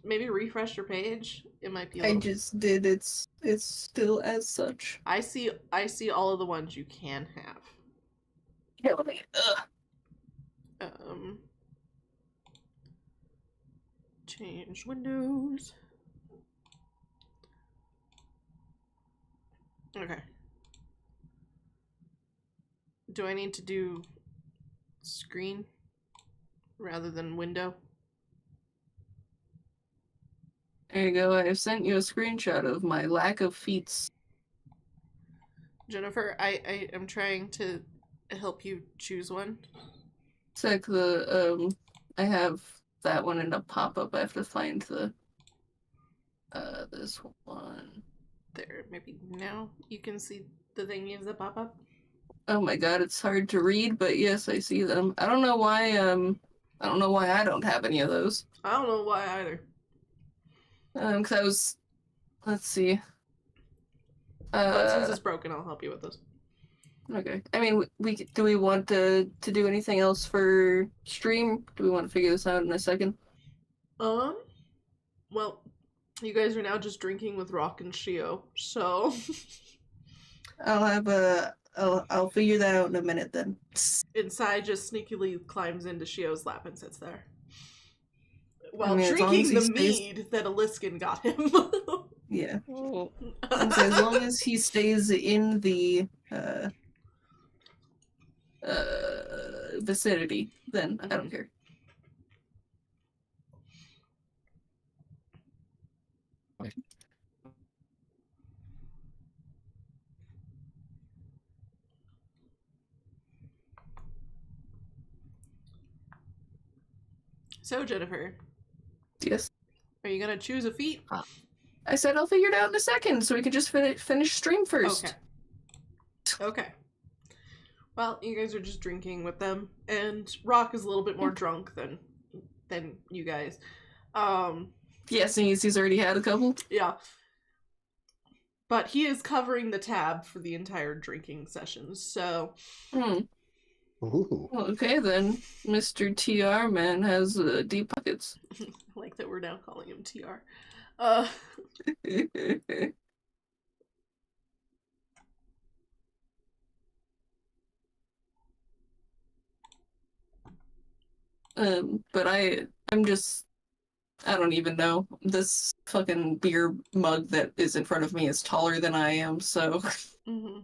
maybe refresh your page. It might be a little... I just did. It's still as such. I see all of the ones you can have. Kill me. Change windows. Okay. Do I need to do screen rather than window? There you go. I've sent you a screenshot of my lack of feats. Jennifer, I am trying to help you choose one. It's like I have that one in a pop-up. I have to find the this one. There, maybe now you can see the thingies that pop up. Oh my god, it's hard to read, but yes, I see them. I don't know why I don't have any of those. I don't know why either. Cause I was, let's see. But since it's broken, I'll help you with this. Okay. I mean, do we want to do anything else for stream? Do we want to figure this out in a second? Well, you guys are now just drinking with Rock and Shio, so I'll figure that out in a minute then. Inside just sneakily climbs into Shio's lap and sits there. While as drinking the stays... mead that Aliskan got him. Yeah. As long as he stays in the vicinity, then I don't care. So, Jennifer. Yes. Are you gonna choose a feat? I said I'll figure it out in a second, so we can just finish stream first. Okay. Well, you guys are just drinking with them, and Rock is a little bit more drunk than you guys. Yes, and he's already had a couple. Yeah. But he is covering the tab for the entire drinking session, so Ooh. Okay then, Mr. TR man has deep pockets. I like that we're now calling him TR. But I'm just, I don't even know. This fucking beer mug that is in front of me is taller than I am, so Mm-hmm.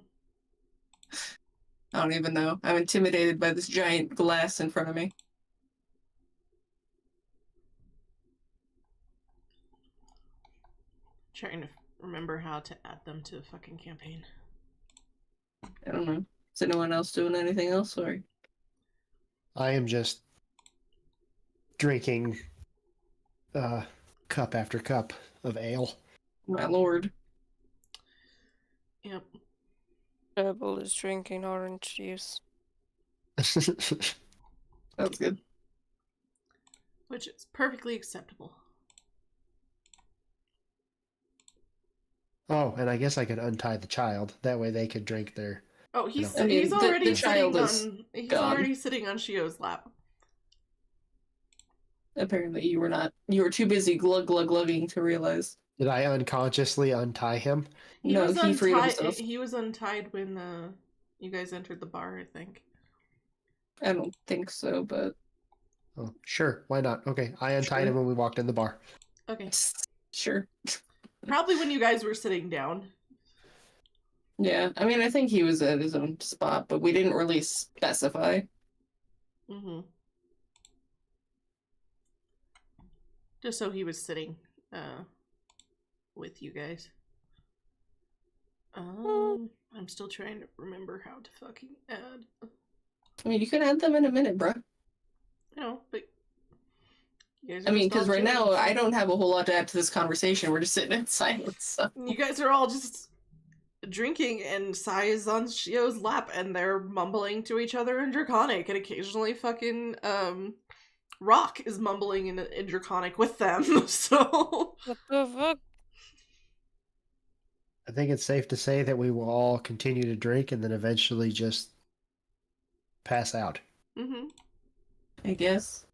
I don't even know. I'm intimidated by this giant glass in front of me. Trying to remember how to add them to the fucking campaign. I don't know. Is anyone else doing anything else, or? I am just drinking cup after cup of ale. My lord. Yep. Durbul is drinking orange juice. That's good. Which is perfectly acceptable. Oh, and I guess I could untie the child. That way they could drink their... Oh, he's I mean, he's already the child is he's gone. already sitting on Shio's lap. Apparently you were not. You were too busy glugging to realize. Did I unconsciously untie him? No, he freed himself. He was untied when you guys entered the bar, I think. I don't think so, but Oh, sure. Why not? Okay, I untied him when we walked in the bar. Okay. sure. Probably when you guys were sitting down. Yeah, I mean, I think he was at his own spot, but we didn't really specify. Mm-hmm. Just so he was sitting with you guys. I'm still trying to remember how to fucking add. I mean, you can add them in a minute, bro. You know, but you guys I are mean, just all because right chilling, now so- I don't have a whole lot to add to this conversation. We're just sitting in silence. So. You guys are all just drinking, and Sighe is on Shio's lap, and they're mumbling to each other in Draconic, and occasionally fucking Rock is mumbling in Draconic with them. So What the fuck? I think it's safe to say that we will all continue to drink and then eventually just pass out. mm-hmm. I guess.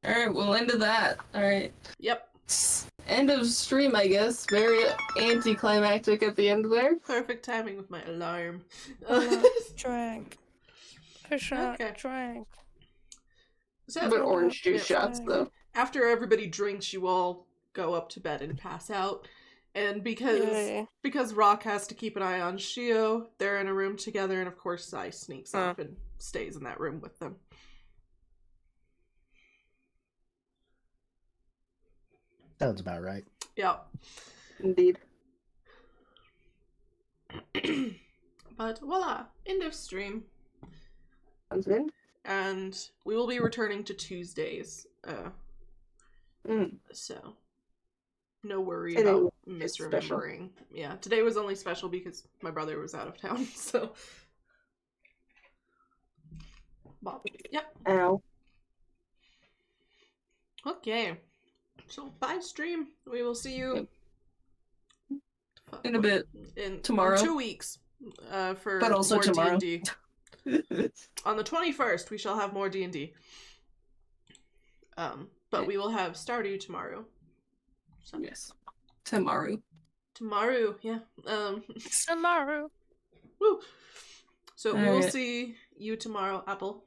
Alright, we'll end of that. Alright. Yep. End of stream, I guess. Very anticlimactic at the end there. Perfect timing with my alarm. Drank. A shot. Okay. Drank. So But orange juice yeah. shots, though. After everybody drinks, you all go up to bed and pass out. And because Rock has to keep an eye on Shio, they're in a room together, and of course Sighe sneaks off and stays in that room with them. Sounds about right. Yeah. Indeed. But voila, end of stream. Sounds good. And we will be returning to Tuesdays. So no worry Today about was misremembering. Yeah, today was only special because my brother was out of town, so Bob. Yep. Ow. Okay. So bye stream. We will see you In a bit. in Tomorrow. 2 weeks. For But also more tomorrow. D&D. On the 21st, we shall have more D&D. But we will have Stardew tomorrow. So. Yes. Tomorrow. Tomorrow, yeah. Tomorrow. Woo. So we will Alright. see you tomorrow, Apple.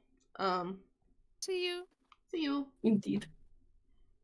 See you. See you. Indeed.